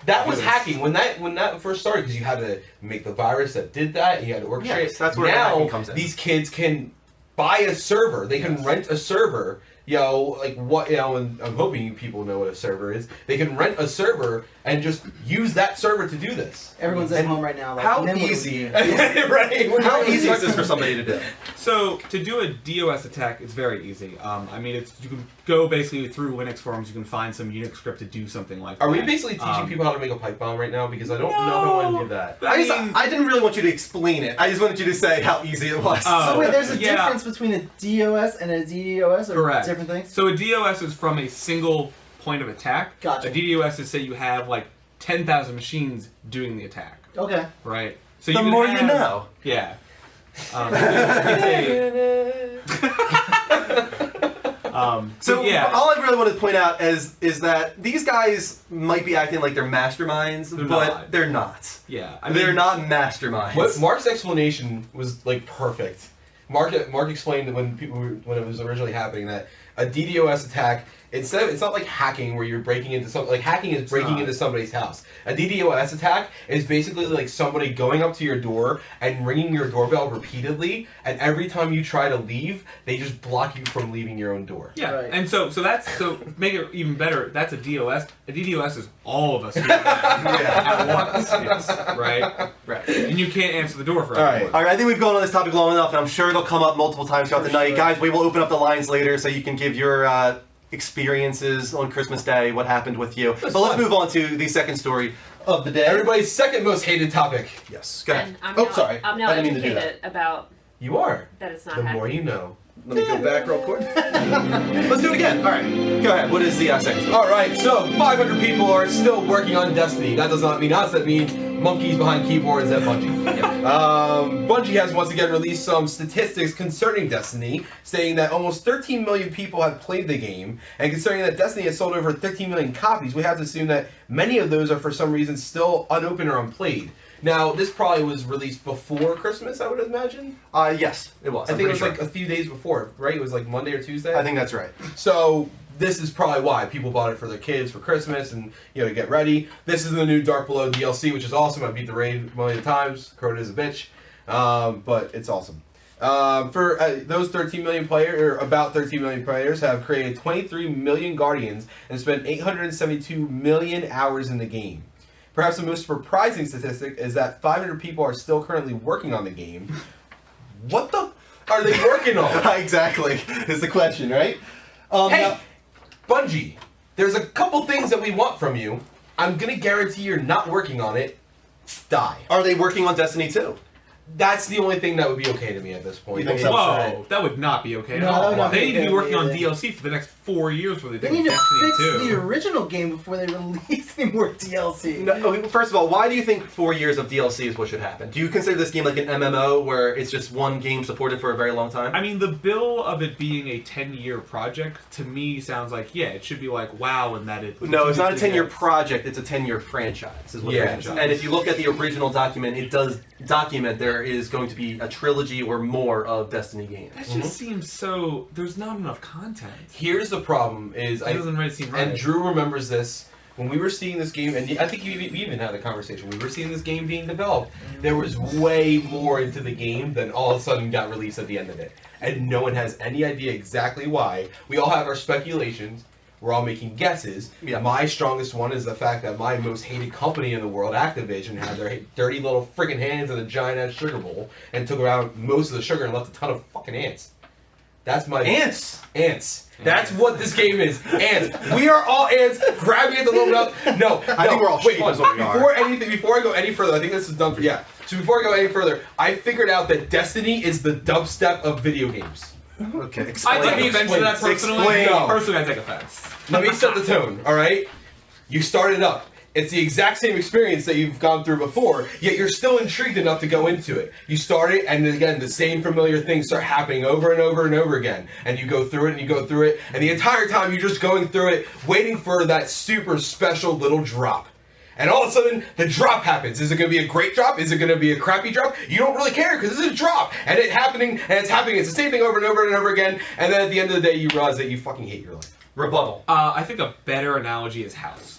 that was hacking when that first started because you had to make the virus that did that. And you had to orchestrate. Yes, that's where now hacking comes in. these kids can buy a server. They can rent a server. And I'm hoping people know what a server is. They can rent a server and just use that server to do this. Everyone's at home right now. Like, How then what do we easy? do? Right? How easy is this for somebody to do? So to do a DOS attack, it's very easy. I mean, you can go basically through Linux forums. You can find some Unix script to do something like that. Are we basically teaching people how to make a pipe bomb right now? Because I don't know if I want to do that. I didn't really want you to explain it. I just wanted you to say how easy it was. So wait, there's a difference between a DOS and a DDoS, or Correct. different things? So a DOS is from a single point of attack. Gotcha. A DDoS is, say you have like 10,000 machines doing the attack, Okay. right? So The you more have, you know. Yeah. So yeah. all I really want to point out is that these guys might be acting like they're masterminds, They're but not. they're not. Yeah. They're not masterminds. What Mark's explanation was like perfect. Mark explained when it was originally happening that a DDoS attack, it's not like hacking where you're breaking into something. Like hacking is breaking into somebody's house. A DDoS attack is basically like somebody going up to your door and ringing your doorbell repeatedly, and every time you try to leave, they just block you from leaving your own door. Yeah, Right. and so make it even better. That's a DOS. A DDoS is all of us doing that at once, yes, right? Right. And you can't answer the door for All right. everyone. All right, I think we've gone on this topic long enough, and I'm sure it'll come up multiple times throughout For the night. sure. Guys, we will open up the lines later so you can give your experiences on Christmas Day, what happened with you. But let's move on to the second story of the day. Everybody's second most hated topic. Yes, go ahead. And I'm Oh, now, sorry. I'm now I didn't mean to do educated about You are. that it's not The happening. more you know. Let me go back real quick. Let's do it again. All right, go ahead. What is the second story? All right, so 500 people are still working on Destiny. That does not mean us. That means monkeys behind keyboards at Bungie. Bungie has once again released some statistics concerning Destiny, saying that almost 13 million people have played the game, and considering that Destiny has sold over 13 million copies, we have to assume that many of those are for some reason still unopened or unplayed. Now, this probably was released before Christmas, I would imagine. Yes, it was. I I'm think it pretty was sure. like a few days before, right? It was like Monday or Tuesday. I think that's right. So this is probably why people bought it for their kids for Christmas and to get ready. This is the new Dark Below DLC, which is awesome. I beat the raid a million times. Crota is a bitch, but it's awesome. For those 13 million players, or about 13 million players, have created 23 million Guardians and spent 872 million hours in the game. Perhaps the most surprising statistic is that 500 people are still currently working on the game. What the are they working on? Exactly, is the question, right? Hey, now- Bungie, there's a couple things that we want from you. I'm gonna guarantee you're not working on it. Die. Are they working on Destiny 2? That's the only thing that would be okay to me at this point. You think I mean, so? Whoa, that would not be okay at No, that all. would not They be need to be okay working on either. DLC for the next 4 years where they They do need to Destiny fix 2. the original game before they release any more DLC. No, okay, first of all, why do you think 4 years of DLC is what should happen? Do you consider this game like an MMO where it's just one game supported for a very long time? I mean, the bill of it being a 10-year project, to me, sounds like, yeah, it should be like WoW in that it... No, it's not a 10-year gets- project, it's a 10-year franchise, is what Yeah, it is. And if you look at the original document, it does document there is going to be a trilogy or more of Destiny games. That just seems so... There's not enough content. here's the problem: is It doesn't really seem right. and Drew remembers this. When we were seeing this game, and I think we even had a conversation. We were seeing this game being developed. There was way more into the game than all of a sudden got released at the end of it, and no one has any idea exactly why. We all have our speculations. We're all making guesses. Yeah. My strongest one is the fact that my most hated company in the world, Activision, had their dirty little freaking hands in a giant ass sugar bowl and took around most of the sugar and left a ton of fucking ants. That's my Ants! Ants. That's what this game is. Ants. We are all ants grabbing at the little mouth. No, I think we're all wait, sheep is what we are. Before I go any further, I think this is done for So before I go any further, I figured out that Destiny is the dubstep of video games. Okay, I explain. take offense to that personally. Explain. No. Personally, I take offense. Let me set the tone, alright? You start it up. It's the exact same experience that you've gone through before, yet you're still intrigued enough to go into it. You start it, and then again, the same familiar things start happening over and over and over again. And you go through it, and you go through it, and the entire time you're just going through it, waiting for that super special little drop. And all of a sudden, the drop happens. Is it going to be a great drop? Is it going to be a crappy drop? You don't really care because it's a drop. And it's happening, and it's happening. It's the same thing over and over and over again. And then at the end of the day, you realize that you fucking hate your life. Rebuttal. I think a better analogy is House.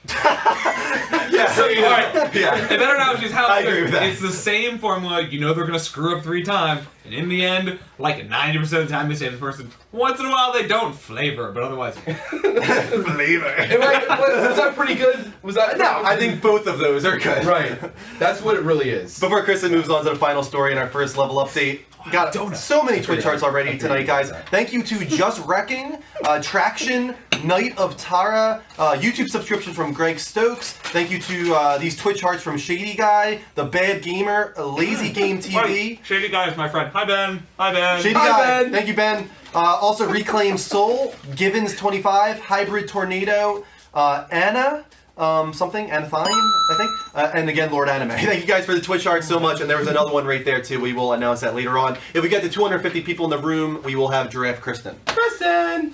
Yeah. So, you know, Yeah. a better analogy is how I agree with that. it's the same formula. You know they're going to screw up 3 times, and in the end, like 90% of the time they save the person. Once in a while they don't flavor, but otherwise. Flavor. Was that pretty good? Was that? No, I think both of those are good. Right. That's what it really is. Before Kristen moves on to the final story in our first level update, got so many Twitch charts already tonight, guys. Thank you to Just Wrecking, Traction, Knight of Tara, YouTube subscription from Greg Stokes. Thank you to these Twitch charts from Shady Guy, The Bad Gamer, Lazy Game TV. Shady Guy is my friend. Hi, Ben. Hi, Ben. Shady Hi, Guy. Ben. Thank you, Ben. Also, Reclaim Soul, Givens25, Hybrid Tornado, Anna. Anathine, I think, and again, Lord Anime. Thank you guys for the Twitch art so much, and there was another one right there too. We will announce that later on. If we get to 250 people in the room, we will have Giraffe Kristen. Kristen!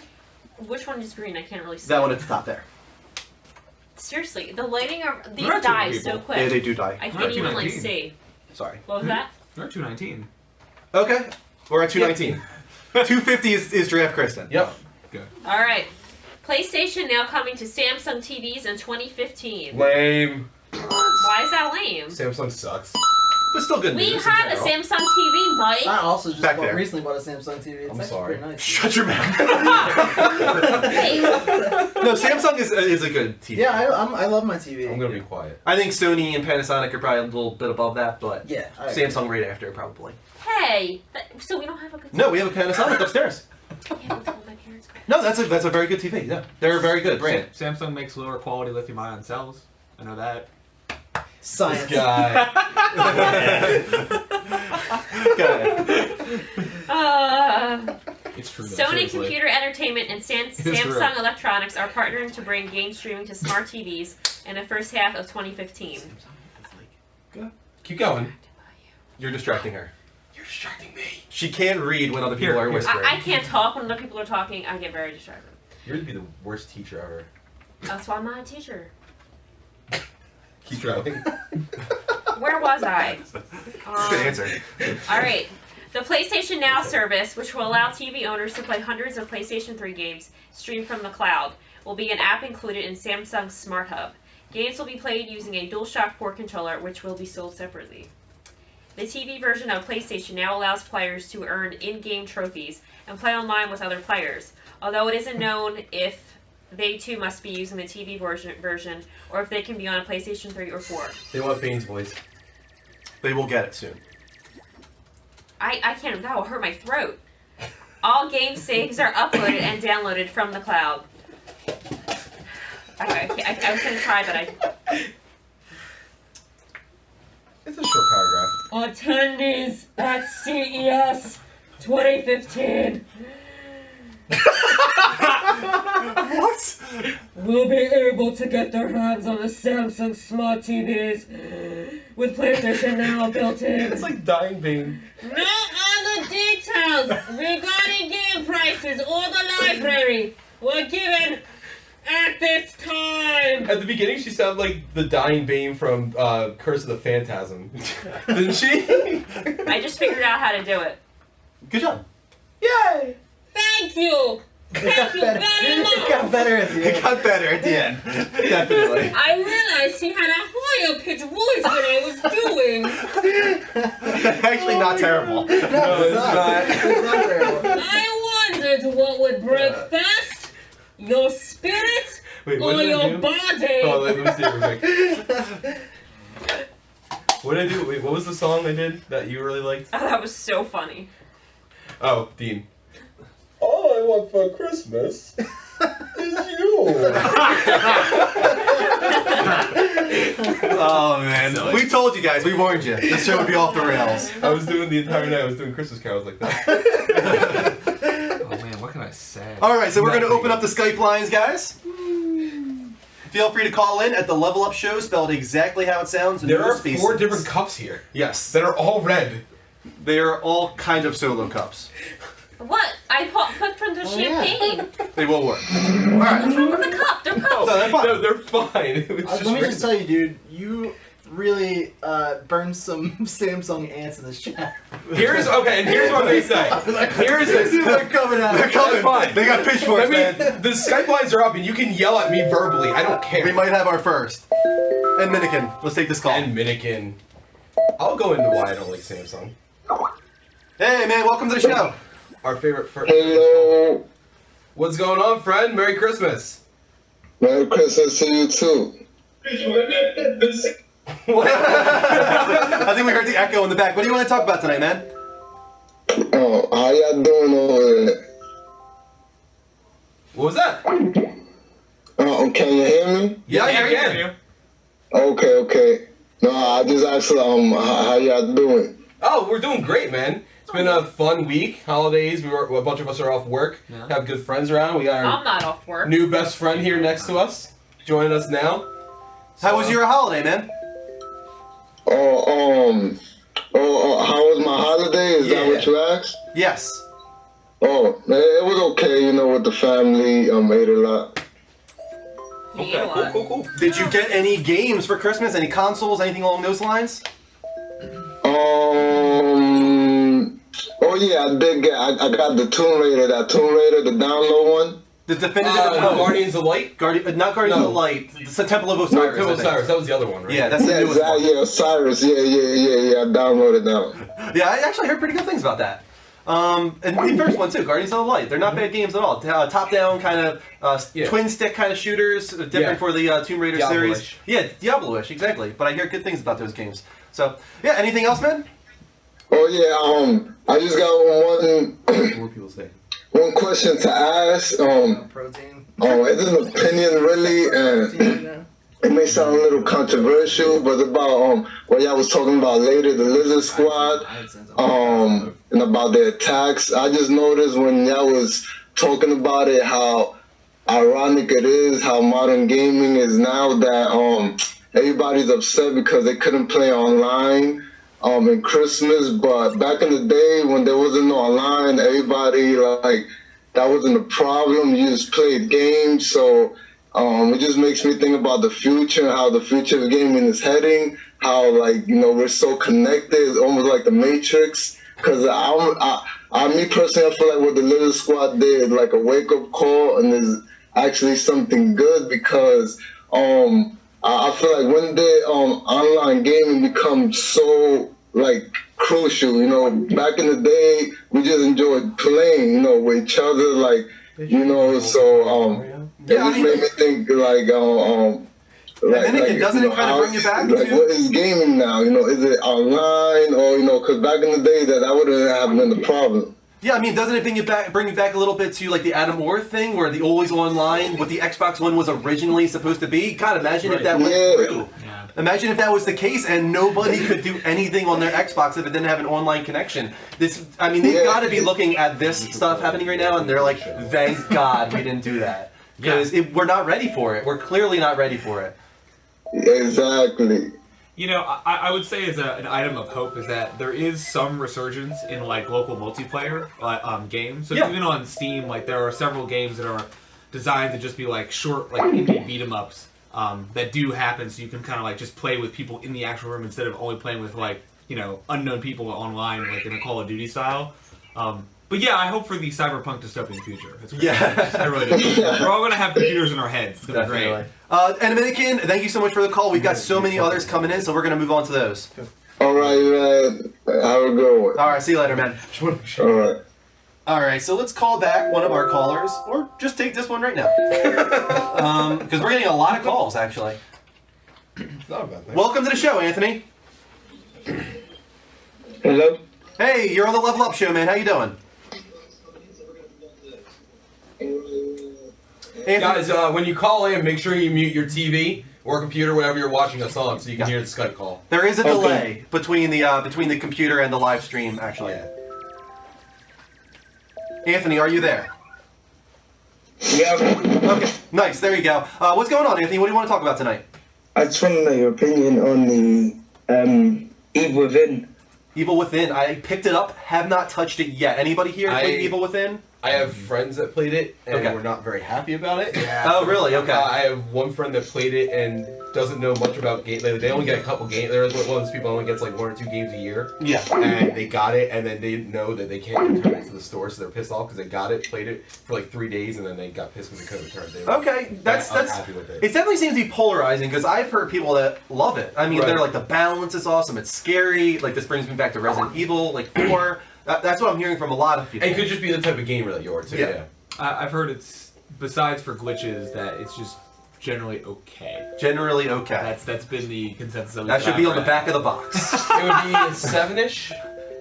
Which one is green? I can't really see. That one at the top there. Seriously, the lighting of these There are die two so people. quick. Yeah, they do die. I can't even like 219. see. Sorry. What was that? They're 219. Okay, we're at 219. 250 is Giraffe Kristen. Yep. All right. PlayStation now coming to Samsung TVs in 2015. Lame. Why is that lame? Samsung sucks. But still good We news. in had a general. Samsung TV, Mike. I also just Back there. recently bought a Samsung TV. It's I'm actually sorry. pretty nice. Shut your mouth. Hey. No, Samsung is a good TV. Yeah, I love my TV. I'm gonna be quiet. I think Sony and Panasonic are probably a little bit above that, but Yeah, I agree. Samsung right after probably. Hey. So we don't have a good. No, we have a Panasonic upstairs. Yeah, that's what my parents got. No, that's a very good TV. Yeah, they're a very good brand. Samsung makes lower quality lithium-ion cells. I know that. Science. This guy. It's true. though, Sony seriously. Computer Entertainment and It is true. Samsung Electronics are partnering to bring game streaming to smart TVs in the first half of 2015. Keep going. You're distracting her. You're distracting me. She can't read when other people Here, are here. whispering. I can't talk when other people are talking. I get very distracted. You're gonna be the worst teacher ever. That's why I'm not a teacher. Keep going. Where was I? Good answer. All right. The PlayStation Now service, which will allow TV owners to play hundreds of PlayStation 3 games streamed from the cloud, will be an app included in Samsung's Smart Hub. Games will be played using a DualShock 4 controller, which will be sold separately. The TV version of PlayStation Now allows players to earn in-game trophies and play online with other players, although it isn't known if they too must be using the TV version or if they can be on a PlayStation 3 or 4. They want Bane's voice. They will get it soon. I can't, that will hurt my throat. All game saves are uploaded and downloaded from the cloud. I was going to try, but I... It's a short paragraph. Attendees at CES 2015 What? will be able to get their hands on the Samsung Smart TVs with PlayStation Now built in. It's like dying Bane. No other details regarding game prices or the library were given at this time. At the beginning, she sounded like the dying Bane from Curse of the Phantasm. Didn't she? I just figured out how to do it. Good job. Yay! Thank you. Thank you very It got much. better at the It end. got better at the end. Definitely. I realized he had a higher pitched voice than I was doing. Actually, not terrible. No, it's not. It's not terrible. I wondered what would break first, your spirit Wait, what or did I your do? body. Oh, let me see it real quick. What did I do? Wait, what was the song I did that you really liked? Oh, that was so funny. Oh, Dean. All I want for Christmas is you. Oh man, we told you guys. We warned you. This show would be off the rails. I was doing the entire night. I was doing Christmas carols like that. Oh man, what can I say? All right, so we're going to open up the Skype lines, guys. Feel free to call in at the Level Up Show, spelled exactly how it sounds. There no are spaces. 4 different cups here Yes, that are all red. they are all kind of solo cups. What? I put from the champagne. They will work. All right. What's wrong with the cup? They're cups. No, they're fine. No, they're fine. It was Let me random. just tell you, dude. really burn some Samsung ants in this chat. Here's what they say. Here's this. They're coming out. They're coming. That's fine. They got pitchforks, I mean, man. the Skype lines are up, and you can yell at me verbally. I don't care. We might have our first. And Minikin, let's take this call. And Minikin. I'll go into why I don't like Samsung. Hey, man, welcome to the show. Our favorite first. Hello. What's going on, friend? Merry Christmas. Merry Christmas to you too. What? I think we heard the echo in the back. What do you want to talk about tonight, man? Oh, how y'all doing over there? What was that? Can you hear me? Yeah, I Yeah, can. yeah. Okay. No, I just asked how y'all doing? Oh, we're doing great, man. It's been a fun week. Holidays. A bunch of us are off work. Yeah. Have good friends around. We got our I'm not off work. new best friend here next to us, joining us now. How was your holiday, man? How was my holiday? Is that what you asked? Yes. Oh, man, it was okay, with the family. Ate a lot. You ate a lot. Cool. Did you get any games for Christmas? Any consoles? Anything along those lines? Oh yeah, I did get. I got the Tomb Raider, the download one. The definitive Guardians of Light? Not Guardians No. of the Light. It's the Temple of No, Osiris. Temple I of think. Cyrus. That was the other one, right? Yeah, that's the Yeah, newest one. yeah, Cyrus. Yeah. I downloaded that one. Yeah, I actually heard pretty good things about that. And the first one too, Guardians of the Light. They're not bad games at all. Top-down kind of Yeah. twin stick kind of shooters, different Yeah. for the Tomb Raider Diablo-ish. series. Yeah, Diablo-ish, exactly. But I hear good things about those games. So yeah, anything else, man? Oh yeah. I just got More people say. one question to ask. Protein. It's an opinion really, and it may sound a little controversial, but about what y'all was talking about later, the Lizard Squad, and about their attacks. I just noticed when y'all was talking about it, how ironic it is, how modern gaming is now that everybody's upset because they couldn't play online in Christmas, but back in the day when there wasn't no online, everybody that wasn't a problem. You just played games, so it just makes me think about the future, how the future of gaming is heading, how we're so connected, it's almost like the Matrix. Because me personally, I feel like what the Lizard Squad did, like a wake up call, and is actually something good because I feel like when the online gaming becomes so crucial, back in the day we just enjoyed playing, with each other, so it just made me think doesn't it kind of bring you back to what is gaming now? Is it online or because back in the day that wouldn't have been the problem. Yeah, I mean, doesn't it bring you back a little bit to the Adam Orth thing, where the always online, what the Xbox One was originally supposed to be? God, imagine if that went through. Yeah. Imagine if that was the case and nobody could do anything on their Xbox if it didn't have an online connection. They've got to be looking at this stuff happening right now, and they're like, thank God we didn't do that. Because we're not ready for it. We're clearly not ready for it. Exactly. I would say as an item of hope is that there is some resurgence in local multiplayer games. So even on Steam, there are several games that are designed to just be short indie beat 'em ups that do happen. So you can kind of just play with people in the actual room instead of only playing with unknown people online in a Call of Duty style. But yeah, I hope for the cyberpunk dystopian future. It's great. Yeah. I really do. We're all gonna have computers in our heads. It's gonna be great. And Dominican, thank you so much for the call. We've got so many others coming in, so we're gonna move on to those. All right, man. Have a good one. All right, see you later, man. All right. All right, so let's call back one of our callers, or just take this one right now, because we're getting a lot of calls actually. Not a bad thing. Welcome to the show, Anthony. Hello. Hey, you're on the Level Up Show, man. How you doing? Anthony, Guys, when you call in, make sure you mute your TV or computer, whatever you're watching us on, so you can hear the Skype call. there is a Okay. delay between the computer and the live stream, actually. Yeah. Anthony, are you there? Yeah. Okay, nice. There you go. What's going on, Anthony? What do you want to talk about tonight? I just want to know your opinion on the Evil Within. Evil Within. I picked it up. Have not touched it yet. Anybody here played Evil Within? I have friends that played it and Okay. were not very happy about it. Oh, really? Okay. I have one friend that played it and doesn't know much about games. They only get a couple games. They're one of those people who only gets like 1 or 2 games a year. Yeah. And they got it, and then they didn't know that they can't return it to the store, so they're pissed off because they got it, played it for like 3 days, and then they got pissed because they couldn't return it. They were Okay, that's unhappy with it. it. Definitely seems to be polarizing because I've heard people that love it. I mean, Right. they're like the balance is awesome. It's scary. Like this brings me back to Resident Evil, like 4. That's what I'm hearing from a lot of people. It could just be the type of gamer that you're too. Yeah. Yeah. I've heard it's, besides for glitches, that it's just generally okay. Generally okay. That's been the consensus. That should be on the back of the box. It would be a 7-ish.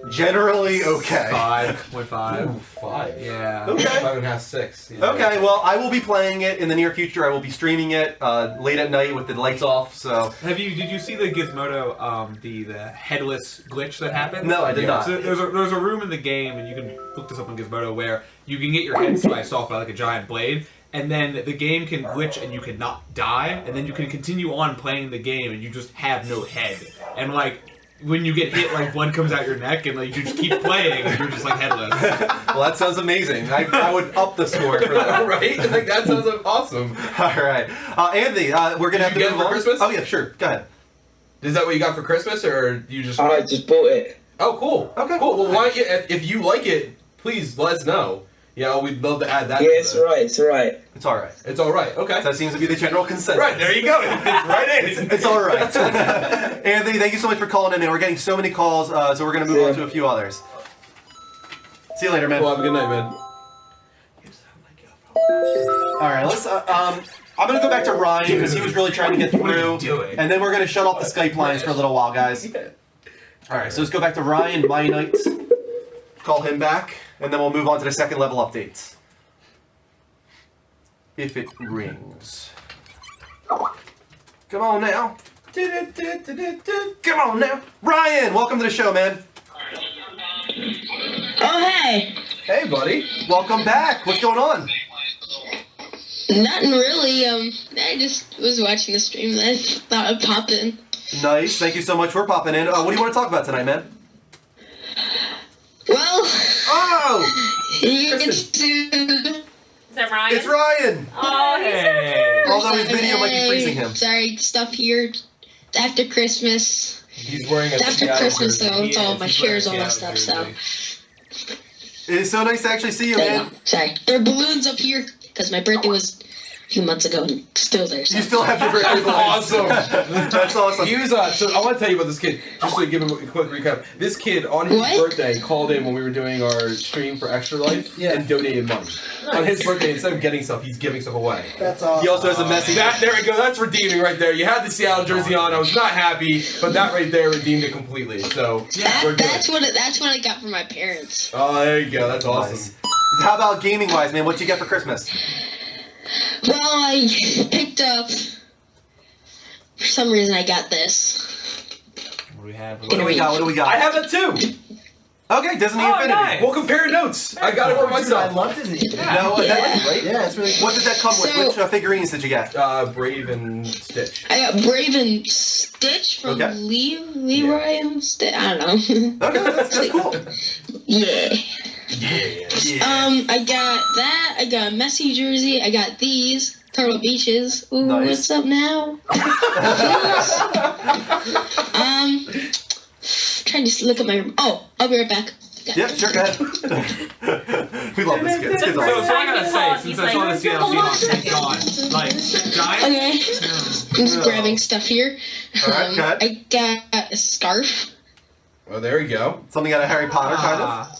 Generally okay. 5.5. Ooh, 5. Yeah. Okay. 5.5, 6. Yeah. Okay, well, I will be playing it in the near future. I will be streaming it late at night with the lights off. So Did you see the Gizmodo, the headless glitch that happened? no, I did not. So there's a room in the game, and you can look this up on Gizmodo, where you can get your head sliced off by like a giant blade, and then the game can glitch and you can not die, and then you can continue on playing the game and you just have no head. And like when you get hit, like blood comes out your neck, and like you just keep playing and you're just like headless. Well, that sounds amazing. I would up the score for that. Right? Like that sounds awesome. All right, Anthony, we're gonna have to Did you get move it for on. Christmas? Oh yeah, sure. Go ahead. Is that what you got for Christmas, or you just? I just bought it. Oh, cool. Okay. Cool. Well, why don't you, if you like it, please let us know. Yeah, we'd love to add that. Yeah, to it's the- right. It's right. It's all right. It's all right. Okay. That seems to be the general consensus. Right there you go. It's right in. It's all right. Anthony, thank you so much for calling in. And we're getting so many calls, so we're gonna move on to a few others. See you later, man. Well, have a good night, man. All right, let's. I'm gonna go back to Ryan because he was really trying to get through, doing? and then we're gonna shut off the Skype lines for a little while, guys. All right, so let's go back to Ryan, My Knights. Call him back, and then we'll move on to the second level updates. If it rings. Come on now. Come on now. Ryan, welcome to the show, man. Oh, hey. Hey, buddy. Welcome back. What's going on? Nothing really. I just was watching the stream and I thought I'd pop in. Nice. Thank you so much for popping in. What do you want to talk about tonight, man? Well, Oh! you get Kristen. to... Is that Ryan? It's Ryan! Oh, he's so Hey. cute. Although his video might be freezing him. Sorry, stuff here after Christmas. He's wearing a After Seattle Christmas, jersey. though, it's all my He's wearing hair's all a messed up, so. Seattle It is so nice to actually see you, There you man. go. Sorry. There are balloons up here because my birthday was a few months ago and still there. So. You still have your birthday balloons. Awesome. That's awesome. He was, so I want to tell you about this kid, just to give him a quick recap. This kid, on his What? birthday, called in when we were doing our stream for Extra Life Yeah. and donated money. On his birthday, instead of getting stuff, he's giving stuff away. That's awesome. He also has a message. There we go. That's redeeming right there. You had the Seattle jersey on. I was not happy, but that right there redeemed it completely. So we're good. That's what I got from my parents. Oh, there you go. That's awesome. Nice. How about gaming wise, man? What'd you get for Christmas? Well, I picked up. For some reason, I got this. What do we have? What do we got? What do we got? I have it too. Okay, Disney Oh, Infinity. nice. We'll compare notes. I got it for Dude, I myself. love Disney. No, Yeah. that, right? Yeah, it's really What did that come with? So- Which figurines did you get? Brave and Stitch. I got Brave and Stitch from Okay. Leroy and Stitch. I don't know. Okay, that's cool. Yeah. Yeah. Yeah. I got that. I got a Messi jersey. I got these Turtle Beaches. Ooh, Nice. what's up now? Trying to look at my. Oh, I'll be right back. Yeah, sure, go ahead. We love this kid. This kid's So, awesome. so I gotta say, He's since I saw like, the Seattle hold on a Seahawks second. gone, like, Giants? Okay. I'm just No. grabbing stuff here. All right, go ahead. I got a scarf. Well, there you go. Something out of Harry Potter, kind of? Ah,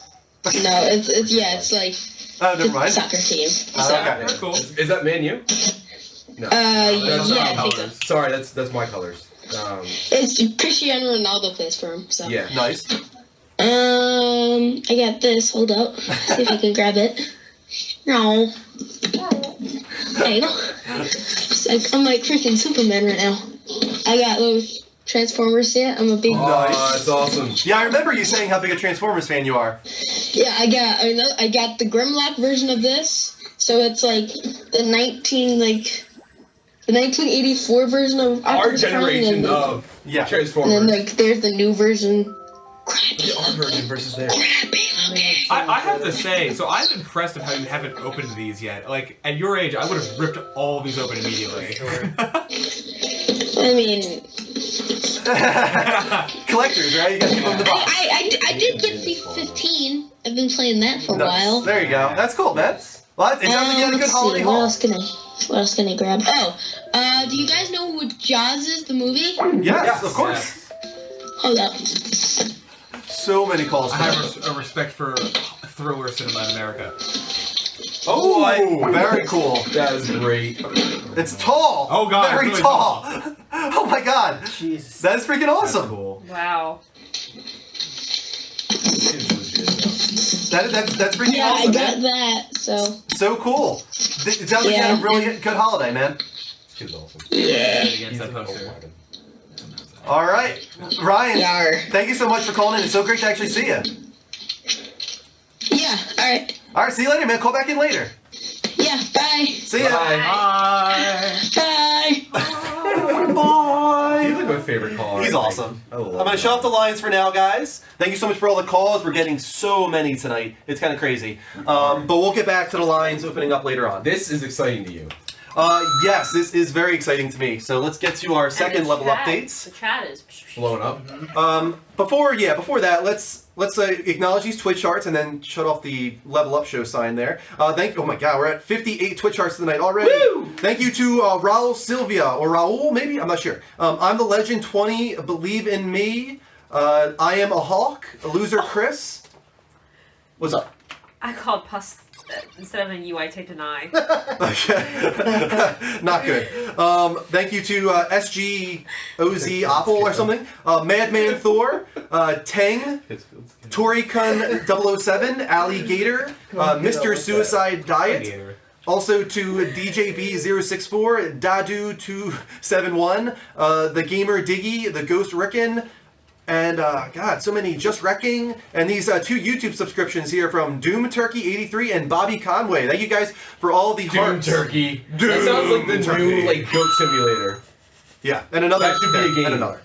No, it's like Oh, never the mind. soccer team. Oh, So, okay. that's cool. Is that Man U? No. That's yeah, not I think so. colors. Sorry, that's my colors. It's Cristiano Ronaldo plays for him. So. Yeah. Nice. I got this. Hold up. See if I can grab it. No. There you go. I'm like freaking Superman right now. I got those Transformers set. I'm a big. Oh, that's awesome. Yeah, I remember you saying how big a Transformers fan you are. Yeah, I got the Grimlock version of this. So it's like the 1984 version of Our Optimus Prime, generation and then, of Yeah. and Transformers. then like there's the new version. Crappy. Our version versus theirs. Crappy looking. I have to say, so I'm impressed of how you haven't opened these yet. Like, at your age, I would have ripped all of these open immediately. I mean, Collectors, right? You gotta give them the box. I did get FIFA 15. I've been playing that for a Nice. while. There you go. That's cool, man. Well, it sounds like you had a good Let's holiday see, haul. what else can I grab? Oh, do you guys know what Jaws is, the movie? Yes, of course. Hold up. So many calls. I have a respect for thriller cinema in America. Oh, very cool. That is great. It's tall. Oh, God, very it's really tall. Oh my God, Jesus. that is freaking That's awesome. cool. Wow. It's legit, That's freaking Yeah, awesome, I got man. that, so. So cool. It sounds like you had a really good holiday, man. This kid's awesome. Yeah. Against that poster. All right, Ryan. Yar. Thank you so much for calling in. It's so great to actually see you. Yeah, alright. All right, see you later, man. Call back in later. Yeah, bye. See ya. Bye. Bye. Bye. He's like my favorite caller. He's I think. awesome. I love I'm going to shut off the lines for now, guys. Thank you so much for all the calls. We're getting so many tonight. It's kind of crazy. But we'll get back to the lines opening up later on. This is exciting to you. Yes, this is very exciting to me. So let's get to our second level updates. The chat is Blowing up. Before that, let's acknowledge these Twitch charts and then shut off the level up show sign there. Oh my God, we're at 58 Twitch charts tonight already. Woo! Thank you to Raul Sylvia or Raul, maybe I'm not sure. I'm the Legend 20. Believe in me. I am a Hawk. A loser, Chris. What's up? I called pus instead of a U. I typed an I. Okay. Not good. Thank you to SGOZ Apple or something. Madman Thor, Tang, Torikun 007, Alligator, Mr. Suicide Diet. Also to DJB064, Dadu271, The Gamer Diggy, The Ghost Ricken, and God, so many just wrecking, and these two YouTube subscriptions here from Doom Turkey 83 and Bobby Conway. Thank you guys for all the Doom hearts. Turkey. Doom That sounds like the Turkey. new like goat simulator. Yeah, and another. That should be a game. And another.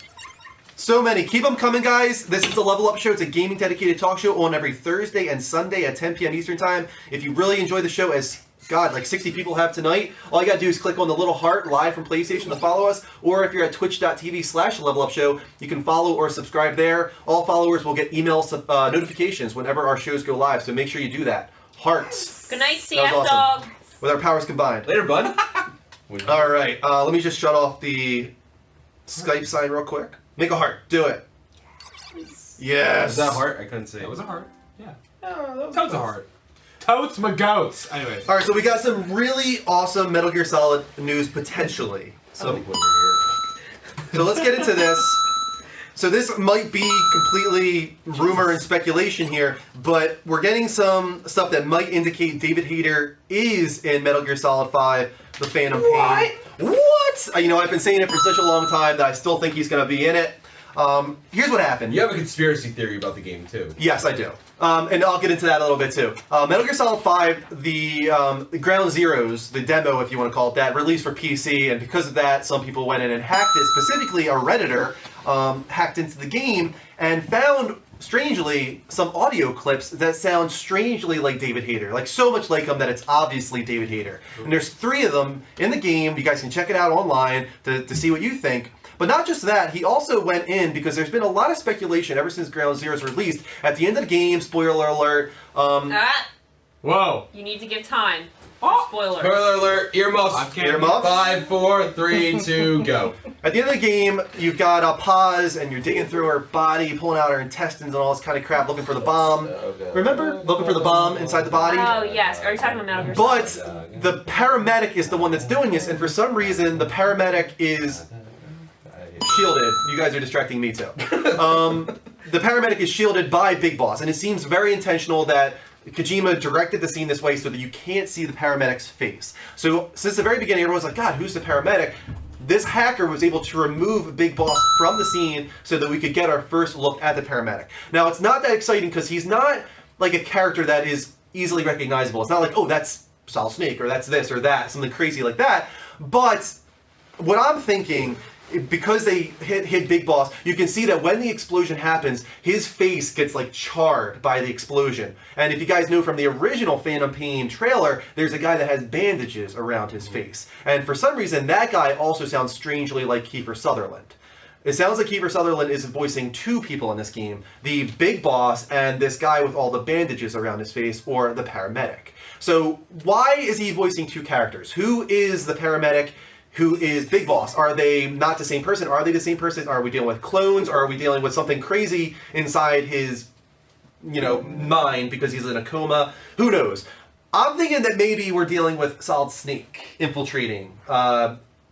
So many. Keep them coming, guys. This is the Level Up Show. It's a gaming dedicated talk show on every Thursday and Sunday at 10 p.m. Eastern Time. If you really enjoy the show, as God, like 60 people have tonight, all you gotta do is click on the little heart live from PlayStation to follow us, or if you're at twitch.tv/levelupshow, you can follow or subscribe there. All followers will get email notifications whenever our shows go live, so make sure you do that. Hearts. Good night, That was CF awesome. Dog. With our powers combined. Later, bud. All right, let me just shut off the Skype sign real quick. Make a heart. Do it. Yes. Is that a heart? I couldn't see. That was a heart. Yeah. Oh, that was Totes a heart. Totes my goats. Anyways. All right, so we got some really awesome Metal Gear Solid news potentially. I So, don't think when you're so let's get into this. So this might be completely rumor and speculation here, but we're getting some stuff that might indicate David Hayter is in Metal Gear Solid 5: The Phantom Pain. What? You know, I've been saying it for such a long time that I still think he's going to be in it. Here's what happened. You have a conspiracy theory about the game too. Yes, I do. And I'll get into that a little bit too. Metal Gear Solid 5, the Ground Zeroes, the demo, if you want to call it that, released for PC, and because of that, some people went in and hacked it. Specifically, a Redditor hacked into the game and found, strangely, some audio clips that sound strangely like David Hayter. Like, so much like him that it's obviously David Hayter. And there's 3 of them in the game. You guys can check it out online to see what you think. But not just that, he also went in, because there's been a lot of speculation ever since Ground Zeroes released. At the end of the game, spoiler alert, Whoa. You need to give time. Oh. Spoiler. Spoiler alert, earmuffs. I can't- Earmuffs? 5, 4, 3, 2, go. At the end of the game, you've got a pause, and you're digging through her body, pulling out her intestines and all this kind of crap, looking for the bomb. Remember? Looking for the bomb inside the body? Oh, yes. Are you talking about Metal Gear But Solid? the paramedic is the one that's doing this, and for some reason, the paramedic is shielded. You guys are distracting me too. The paramedic is shielded by Big Boss, and it seems very intentional that Kojima directed the scene this way so that you can't see the paramedic's face. So since the very beginning, everyone's like, God, who's the paramedic? This hacker was able to remove Big Boss from the scene so that we could get our first look at the paramedic. Now, it's not that exciting because he's not like a character that is easily recognizable. It's not like, oh, that's Solid Snake, or that's this or that, something crazy like that. But what I'm thinking because they hit Big Boss, you can see that when the explosion happens, his face gets like charred by the explosion. And if you guys know from the original Phantom Pain trailer, there's a guy that has bandages around his face. And for some reason, that guy also sounds strangely like Kiefer Sutherland. It sounds like Kiefer Sutherland is voicing two people in this game, the Big Boss and this guy with all the bandages around his face, or the paramedic. So why is he voicing two characters? Who is the paramedic? Who is Big Boss? Are they not the same person? Are they the same person? Are we dealing with clones? Or are we dealing with something crazy inside his, mind because he's in a coma? Who knows? I'm thinking that maybe we're dealing with Solid Snake infiltrating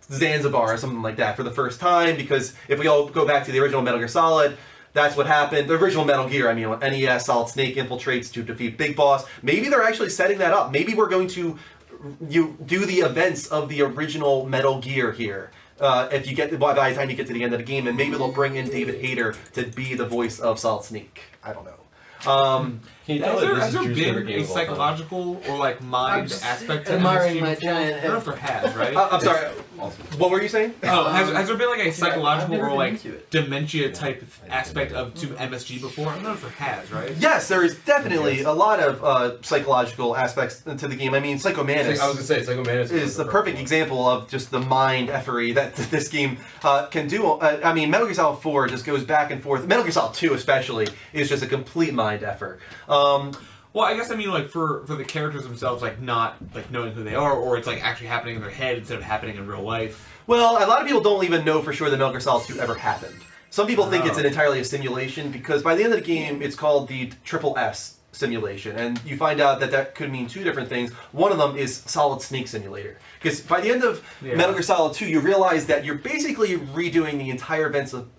Zanzibar or something like that for the first time, because if we all go back to the original Metal Gear Solid, that's what happened. The original Metal Gear, I mean, NES, Solid Snake infiltrates to defeat Big Boss. Maybe they're actually setting that up. Maybe we're going to do the events of the original Metal Gear here. If you get by the time you get to the end of the game, and maybe they'll bring in David Hayter to be the voice of Solid Snake. I don't know. Can you tell that Has this there is Drew's favorite been game a of all time? psychological or like mind aspect to admiring MSG my before? giant I don't know if there has, right? I'm sorry. What were you saying? Oh, has there been like a psychological never or been like into it. dementia type aspect to MSG before? I don't know if there has, right? Yes, there is definitely a lot of psychological aspects to the game. I mean, Psycho Mantis I was gonna say Psycho Mantis is the perfect example of just the mind effery that this game can do. I mean, Metal Gear Solid 4 just goes back and forth. Metal Gear Solid 2 especially is just a complete mind effort. Well, I guess I mean like for the characters themselves, like not like knowing who they are, or it's like actually happening in their head instead of happening in real life. Well, a lot of people don't even know for sure that Metal Gear Solid 2 ever happened. Some people think it's entirely a simulation because by the end of the game, it's called the Triple S simulation, and you find out that could mean two different things. One of them is Solid Snake Simulator, because by the end of Metal Gear Solid 2, you realize that you're basically redoing the entire events of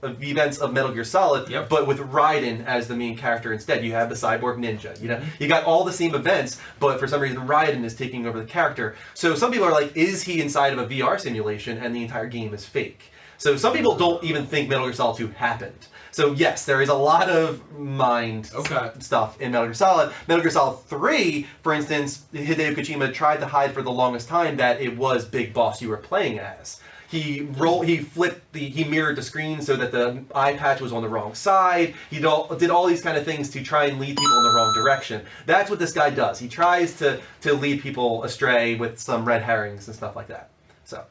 Metal Gear Solid, but with Raiden as the main character instead. You have the cyborg ninja. You got all the same events, but for some reason Raiden is taking over the character. So some people are like, is he inside of a VR simulation and the entire game is fake? So some people don't even think Metal Gear Solid 2 happened. So yes, there is a lot of mind stuff in Metal Gear Solid. Metal Gear Solid 3, for instance, Hideo Kojima tried to hide for the longest time that it was Big Boss you were playing as. He mirrored the screen so that the eye patch was on the wrong side. He did all these kind of things to try and lead people in the wrong direction. That's what this guy does. He tries to lead people astray with some red herrings and stuff like that. So,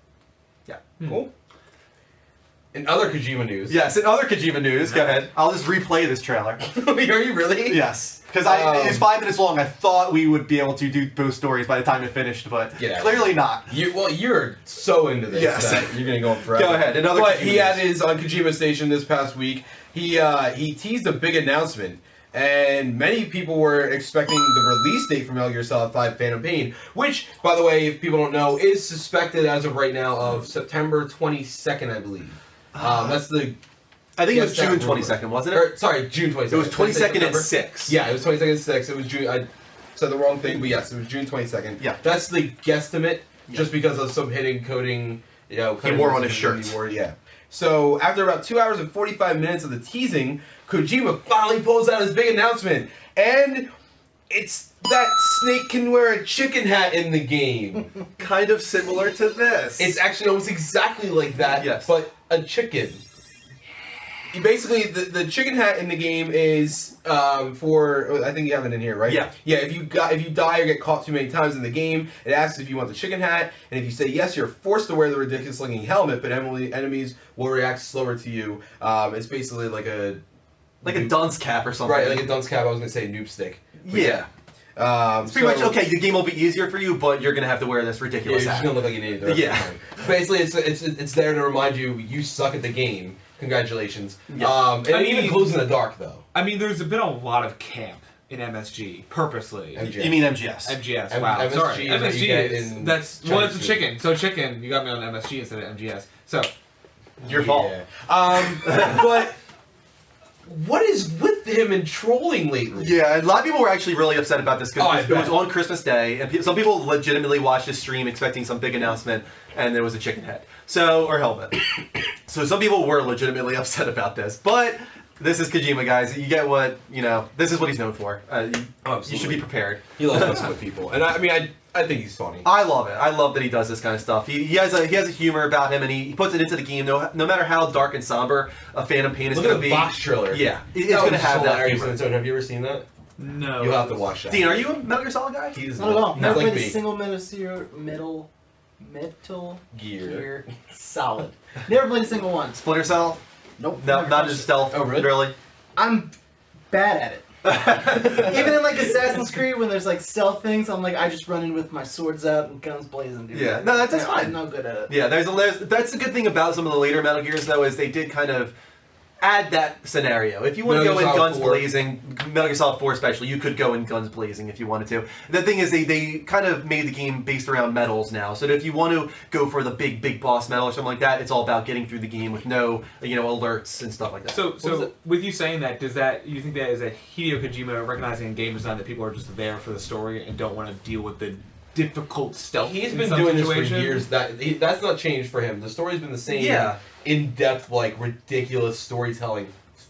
yeah. Cool. In other Kojima news. Yes, in other Kojima news, go ahead. I'll just replay this trailer. Are you really? Yes. Because it's 5 minutes long. I thought we would be able to do both stories by the time it finished, but clearly not. You're so into this that you're going to go on forever. Go ahead. But he had his on Kojima Station this past week. He teased a big announcement. And many people were expecting the release date for Metal Gear Solid 5 Phantom Pain, which, by the way, if people don't know, is suspected as of right now of September 22nd, I believe. That's the... I think it was June 22nd, wasn't it? Or, sorry, June 22nd. It was 22nd at 6. Yeah, it was 22nd at 6. It was June... I said the wrong thing, but yes, it was June 22nd. Yeah. That's the guesstimate, just because of some hidden coding, he wore on his shirt. Yeah. So, after about 2 hours and 45 minutes of the teasing, Kojima finally pulls out his big announcement. And it's that Snake can wear a chicken hat in the game. Kind of similar to this. It's actually almost exactly like that, but a chicken. Basically, the chicken hat in the game is for... I think you have it in here, right? Yeah. Yeah, if you die or get caught too many times in the game, it asks if you want the chicken hat, and if you say yes, you're forced to wear the ridiculous-looking helmet, but enemies will react slower to you. It's basically like a... Like a dunce cap or something. Right, like a dunce cap. I was going to say noob stick. Yeah. It's pretty much, okay, the game will be easier for you, but you're going to have to wear this ridiculous hat. You're just going to look like an idiot. Yeah. Basically, it's there to remind you suck at the game. Congratulations. Yeah. And it even glows in the dark, though. I mean, there's been a lot of camp in MSG, purposely. MGS. You mean MGS? MGS, wow. MSG sorry. MSG that's a chicken. So chicken, you got me on MSG instead of MGS. So, your fault. But... what is with him and trolling lately? Yeah, a lot of people were actually really upset about this because it was on Christmas Day, and some people legitimately watched his stream expecting some big announcement, and there was a chicken head, or helmet. So some people were legitimately upset about this, but this is Kojima, guys. You get this is what he's known for. You should be prepared. He loves messing with people, and I I think he's funny. I love it. I love that he does this kind of stuff. He has a humor about him, and he puts it into the game. No matter how dark and somber a Phantom Pain is Look going at to the be. box trailer. Yeah, it's That going to was have that hilarious humor. on its own. Have you ever seen that? No. You'll have to watch that. Dean, are you a Metal Gear Solid guy? He's Not at all. he's Never like played a me. single Metal Gear. Gear Solid. Never played a single one. Splinter Cell? Nope. No, never not touched as it. stealth. Oh, really? Really? I'm bad at it. Even in like Assassin's Creed, when there's like stealth things, I'm like, I just run in with my swords out and guns blazing. Dude. Yeah, no, that's fine. I'm not good at it. Yeah, that's the good thing about some of the later Metal Gears, though, is they did kind of add that scenario. If you want to Metal go in Gear Solid guns 4. blazing, Metal Gear Solid 4 especially, you could go in guns blazing if you wanted to. The thing is, they kind of made the game based around medals now, so that if you want to go for the big boss medal or something like that, it's all about getting through the game with no, alerts and stuff like that. So with you saying that, you think that is a Hideo Kojima recognizing in game design that people are just there for the story and don't want to deal with the difficult stealth? He's in been some doing this for situations? years. That's not changed for him. The story's been the same. Yeah. In-depth, like ridiculous storytelling.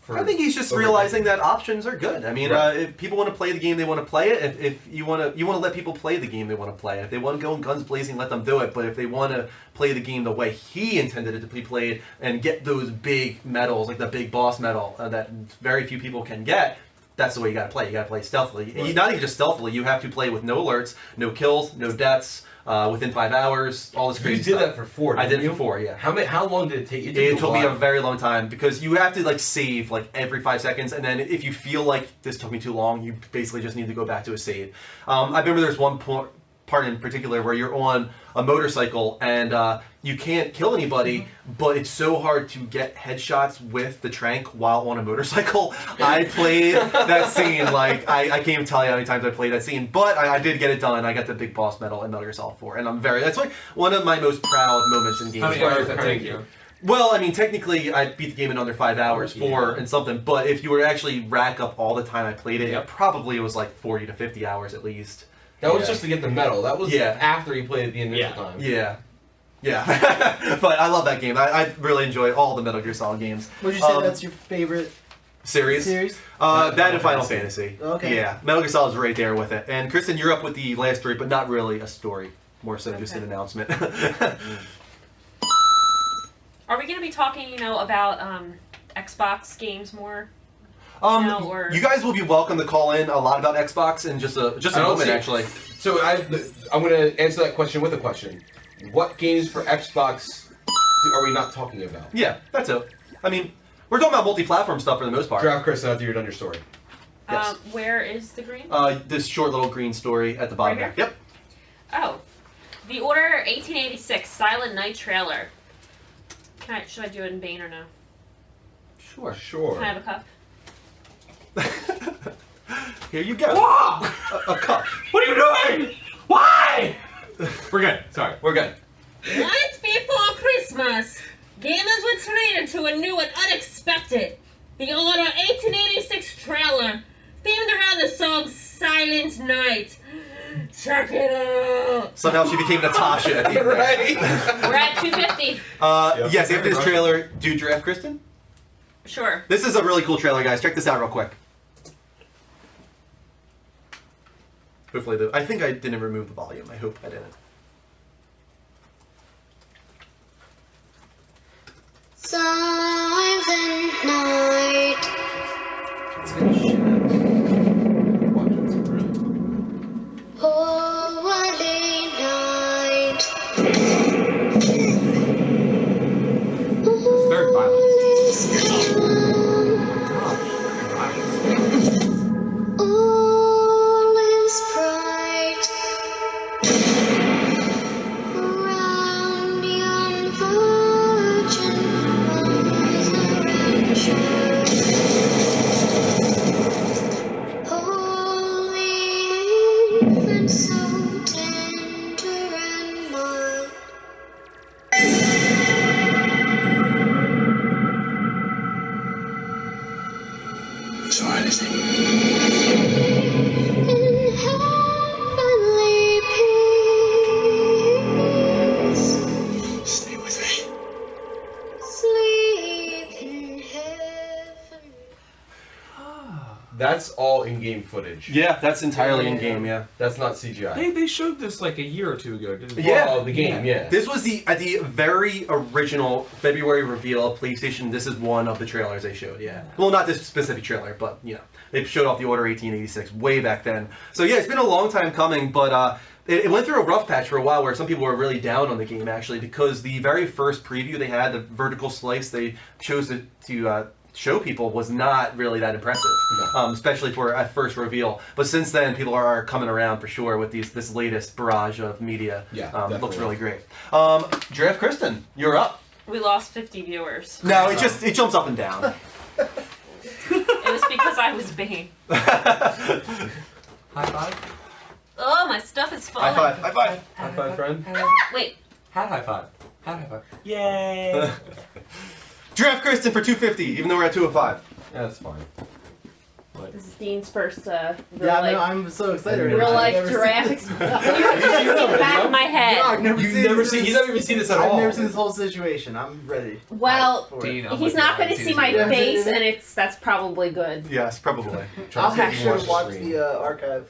I think he's just over realizing decades. that options are good. I mean, Right. if people want to play the game, they want to play it. If you want to let people play the game, they want to play it. If they want to go in guns blazing, let them do it. But if they want to play the game the way he intended it to be played and get those big medals, like the big boss medal that very few people can get, that's the way you got to play. You got to play stealthily. Right. Not even just stealthily. You have to play with no alerts, no kills, no deaths, within 5 hours. All this You crazy did stuff. that for 4. I did didn't it you? for 4. Yeah. How long did it take you? It took me a very long time because you have to like save like every 5 seconds, and then if you feel like this took me too long, you basically just need to go back to a save. I remember there's one part in particular where you're on a motorcycle and you can't kill anybody, but it's so hard to get headshots with the trank while on a motorcycle. I played that scene like I can't even tell you how many times I played that scene, but I did get it done. I got the big boss medal in Metal Gear Solid 4, and that's like one of my most proud moments in games. How many hours did that take you? Well, I mean, technically, I beat the game in under 5 hours, 4 and something. But if you were to actually rack up all the time I played it, Yep. it probably was like 40 to 50 hours at least. That was just to get the medal. That was Yeah. after he played it the initial time. Yeah. Yeah. But I love that game. I really enjoy all the Metal Gear Solid games. Would you say that's your favorite Series? series? That and Final Fantasy. Okay. Yeah. Metal Gear Solid's right there with it. And Kristen, you're up with the last 3, but not really a story. More so just an announcement. Are we going to be talking, about Xbox games more? Or... You guys will be welcome to call in a lot about Xbox in just a moment, actually. So I'm going to answer that question with a question. What games for Xbox are we not talking about? Yeah, that's it. I mean, we're talking about multi-platform stuff for the most part. Draft Chris after you're done your story. Yes. Where is the green? This short little green story at the bottom Right there. here? Yep. Oh. The Order 1886 Silent Night trailer. Should I do it in Bane or no? Sure. Sure. Can I have a cup? Here you go. A cup. What are you doing? Why? We're good. Sorry. We're good. Right before Christmas, gamers were treated to a new and unexpected The Order 1886 trailer, themed around the song Silent Night. Check it out! Somehow she became Natasha at the end. Right. We're at 250. Yes, after this trailer, do Draft Kristen? Sure. This is a really cool trailer, guys. Check this out real quick. Hopefully, I think I didn't remove the volume. I hope I didn't. Silent night. It's good shit. Holy night. It's very violent. All is bright around yon virgin That's all in-game footage. Yeah, that's entirely in game. Yeah. That's not CGI. They showed this like a year or two ago, didn't they? Yeah. Well, the game, yeah. This was the very original February reveal of PlayStation. This is one of the trailers they showed. Yeah. Well, not this specific trailer, but you know, they showed off the Order 1886 way back then. So yeah, it's been a long time coming, but it went through a rough patch for a while where some people were really down on the game actually because the very first preview they had, the vertical slice they chose to show people was not really that impressive, especially for a first reveal. But since then, people are coming around for sure with this latest barrage of media. Yeah, looks really great. Draft Kristen, you're up. We lost 50 viewers. No, it jumps up and down. It was because I was Bane. High five. Oh, my stuff is falling. High five. High five. High five, friend. Wait. Hat high five. Hat high five. Yay! Draft Kristen for 250, even though we're at 205. Yeah, that's fine. This is Dean's first real Yeah, life, no, I'm so excited. real I've life never seen giraffe this. experience. In the back of my No, head. I've never You've seen never this. seen. He's never even seen this at I've all. never seen this whole situation. I'm ready. Well, for it. Dean, I'm he's with you. not I going to haven't see seen my this yet. face, and that's probably good. Yes, probably. Try to Okay. I see should more have watched stream. the archive.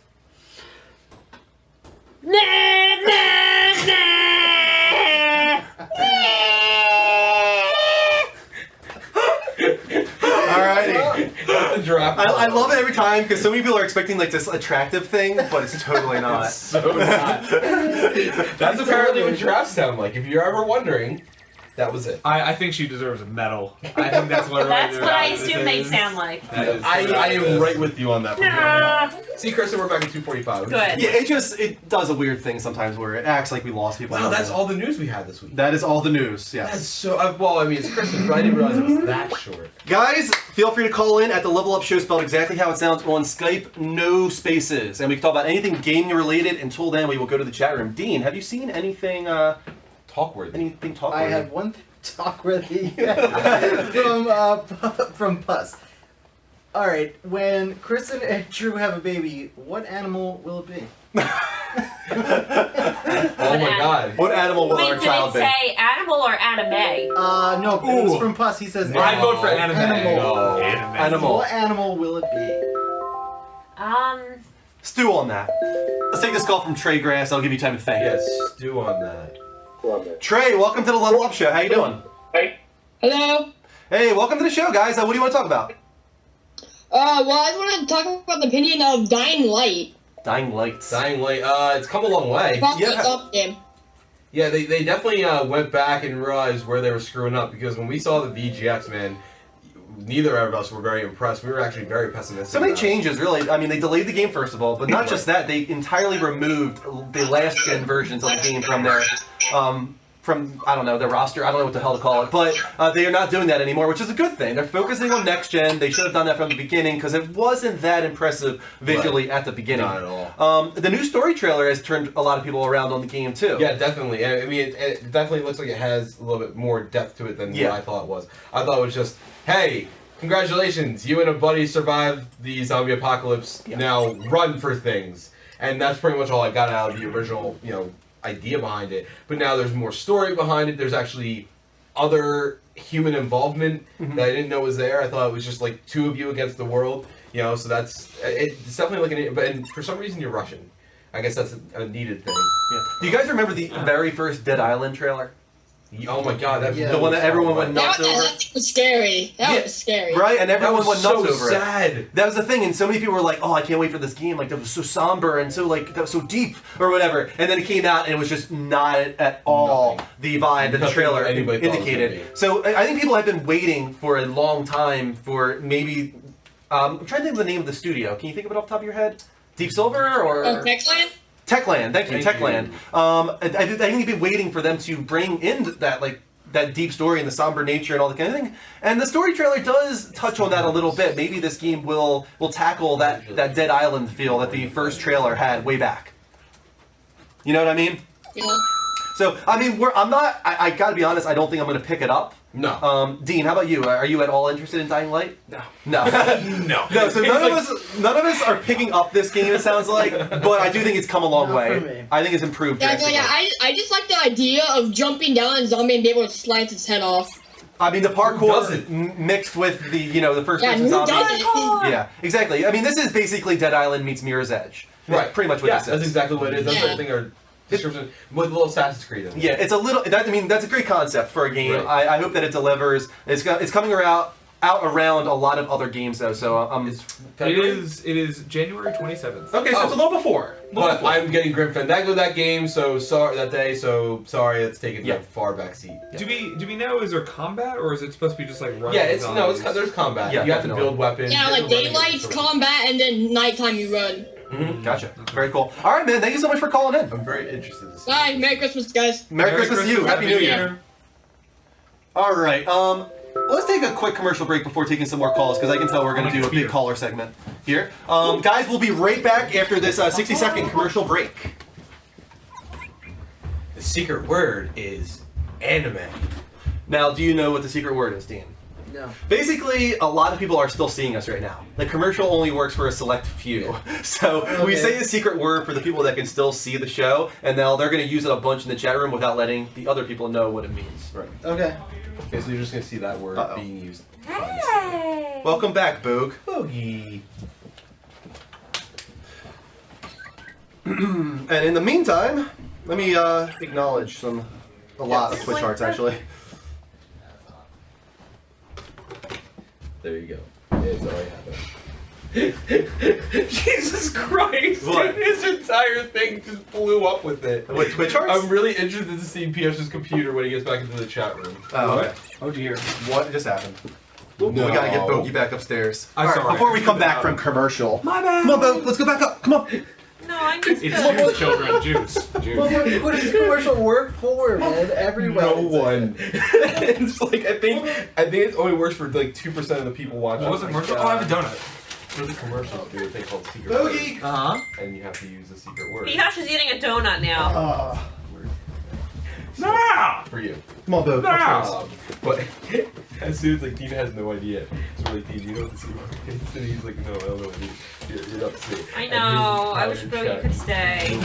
Alrighty. That's the draft. I love it every time because so many people are expecting like this attractive thing, but it's totally not. It's so not. That's apparently what drafts sound like. If you're ever wondering, that was it. I think she deserves a medal. I think that's what. That's what I this assume they is. sound like. That is I am right with you on that. Nah. See, Kristen, we're back at 245. Good. Yeah, it does a weird thing sometimes where it acts like we lost people. Wow, that's all the news we had this week. That is all the news. Yes. That's so. Well, I mean, it's Christmas, but I didn't realize it was that short. Guys, feel free to call in at the Level Up Show spelled exactly how it sounds on Skype, no spaces. And we can talk about anything gaming related. Until then, we will go to the chat room. Dean, have you seen anything Talk worthy. anything talk I worthy? have one talk worthy from Puss. All right, when Kristen and Drew have a baby, what animal will it be? Oh my God. What animal will Wait, our did child it be? say animal or anime? No, it was Ooh. from Puss. He says I vote for anime. Animal. No. Animal. What animal will it be? Stew on that. Let's take this call from Trey Grass. I'll give you time to think. Yes, stew on that. Trey, welcome to the Level Up Show. How you doing? Hello. Hey, welcome to the show, guys. What do you want to talk about? Well, I want to talk about the opinion of Dying Light. Dying Lights. Dying Light. It's come a long way. About Yeah. the up game. Yeah, they definitely went back and realized where they were screwing up because when we saw the VGX, man, neither of us were very impressed. We were actually very pessimistic. So many about it. changes, really. I mean, they delayed the game, first of all, but not just that. They entirely removed the last-gen versions of the game from their, I don't know, their roster. I don't know what the hell to call it. But they are not doing that anymore, which is a good thing. They're focusing on next-gen. They should have done that from the beginning because it wasn't that impressive visually at the beginning. Not at all. The new story trailer has turned a lot of people around on the game, too. Yeah, definitely. I mean, it definitely looks like it has a little bit more depth to it than what I thought it was. I thought it was just, hey, congratulations, you and a buddy survived the zombie apocalypse. Yeah. Now run for things. And that's pretty much all I got out of the original, idea behind it. But now there's more story behind it. There's actually other human involvement that I didn't know was there. I thought it was just like two of you against the world. So it's definitely looking. But for some reason you're Russian. I guess that's a needed thing. Yeah. Do you guys remember the very first Dead Island trailer? Oh my God, that Yeah. The one that everyone went nuts over? That was scary. That was scary. Right? And That everyone was went nuts so over it. sad. That was the thing, and so many people were like, "Oh, I can't wait for this game! Like that was so somber and so that was so deep or whatever." And then it came out, and it was just not at all Nothing. the vibe that the Nothing trailer anybody thought it was indicated. gonna be. So I think people have been waiting for a long time for maybe. I'm trying to think of the name of the studio. Can you think of it off the top of your head? Deep Silver or Techland? Techland? Thank you, Thank Techland. I think you've been waiting for them to bring in that deep story and the somber nature and all that kind of thing. And the story trailer does touch on that a little bit. Maybe this game will tackle that Dead Island feel that the first trailer had way back. You know what I mean? Yeah. So, I mean, I gotta be honest, I don't think I'm gonna pick it up. No. Dean, how about you? Are you at all interested in Dying Light? No. No. No. No, so none of us are picking up this game, it sounds like, but I do think it's come a long Not way. for me. I think it's improved Yeah, drastically. I just like the idea of jumping down on a zombie and be able to slice its head off. I mean, the parkour doesn't? mixed with the the first Yeah, person who zombie. doesn't? Yeah, exactly. I mean, this is basically Dead Island meets Mirror's Edge. That's Right. pretty much what Yeah, this that's is. exactly what it is. That's Yeah. what I think our description with a little Assassin's Creed in it. Yeah, it's a little. I mean, that's a great concept for a game. Right. I hope that it delivers. It's coming out around a lot of other games though. So It is January 27th. okay, so it's a little before. But I'm getting Grim Fandango that game, so sorry that day. So sorry, it's taking Yeah. the far back seat. Do we know, is there combat or is it supposed to be just like running? Yeah, it's zombies? there's combat. Yeah, you have to definitely. build weapons. Yeah, like you have to run daylight's against combat, and then nighttime you run. Mhm. Gotcha. Very cool. All right, man. Thank you so much for calling in. I'm very interested to see. Bye, Merry Christmas, guys. Merry Christmas to you. Happy New Year. All right. Let's take a quick commercial break before taking some more calls because I can tell we're going to do a big caller segment here. Guys, we'll be right back after this 60-second commercial break. The secret word is anime. Now, do you know what the secret word is, Dean? No. Basically, a lot of people are still seeing us right now. The commercial only works for a select few. So we say a secret word for the people that can still see the show, and now they're going to use it a bunch in the chat room without letting the other people know what it means. Right. Okay. Okay, so you're just gonna see that word Uh-oh. being used. Hey. Welcome back, Boog. Boogie. And in the meantime, let me acknowledge a lot of Twitch hearts, actually. There you go. It's already happened. Jesus Christ! What? Dude, his entire thing just blew up with it. With Twitch hearts? I'm really interested to see PS's computer when he gets back into the chat room. Oh, okay. Oh dear. What just happened? No. We gotta get Bogey back upstairs. I'm All right, sorry. before we come back from commercial. My bad. Come on, Bo, let's go back up. Come on. No, I missed It's it. juice, children. Juice. Well, Juice. what does this commercial work for, man? Everywhere. No one. It's like I think it only works for like 2% of the people watching. What was it? Commercial? Oh, I have a donut. For the commercial, do a thing called secret Bogey! word, Uh huh. and you have to use a secret word. Mihash is eating a donut now. So, No! for you. Come on, Bo. upstairs. But as soon as like Dean has no idea, so like Dean, you know what the secret word is? And he's like, no, I don't know what it is. You're up to see it. I And know. I his wish entire Bogey chat- could stay.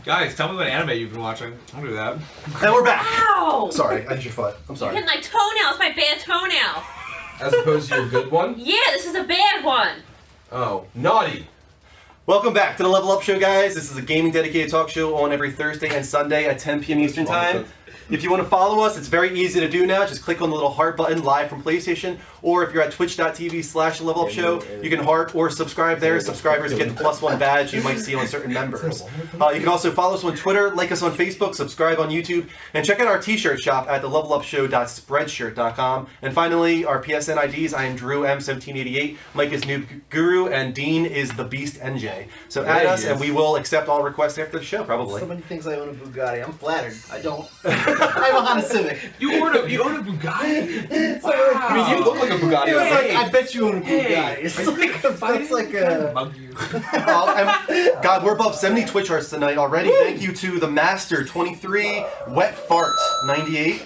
Guys, tell me what anime you've been watching. I'll do that. And we're back. Ow! Sorry, I hit your foot. I'm You sorry. hit my toenail. It's my bad toenail. As opposed to your good one? Yeah, this is a bad one. Oh, naughty. Welcome back to the Level Up Show, guys. This is a gaming dedicated talk show on every Thursday and Sunday at 10 p.m. Eastern Time. If you want to follow us, it's very easy to do now. Just click on the little heart button live from PlayStation, or if you're at twitch.tv/levelupshow, you can heart or subscribe there. Subscribers get the +1 badge you might see on certain members. You can also follow us on Twitter, like us on Facebook, subscribe on YouTube, and check out our t-shirt shop at thelevelupshow.spreadshirt.com. And finally, our PSN IDs. I am Drew M1788, Mike is Noob Guru, and Dean is the Beast NJ. So add us, and we will accept all requests after the show, probably. So many things I own a Bugatti. I'm flattered. I don't. I have a Honda Civic. You own a Bugatti? So, I mean, you look like a Bugatti. It was on like, the I bet you own a Bugatti. Hey. It's like a. Mug you. God, we're above 70 Twitch hearts tonight already. Thank you to the Master 23, Wet Fart 98,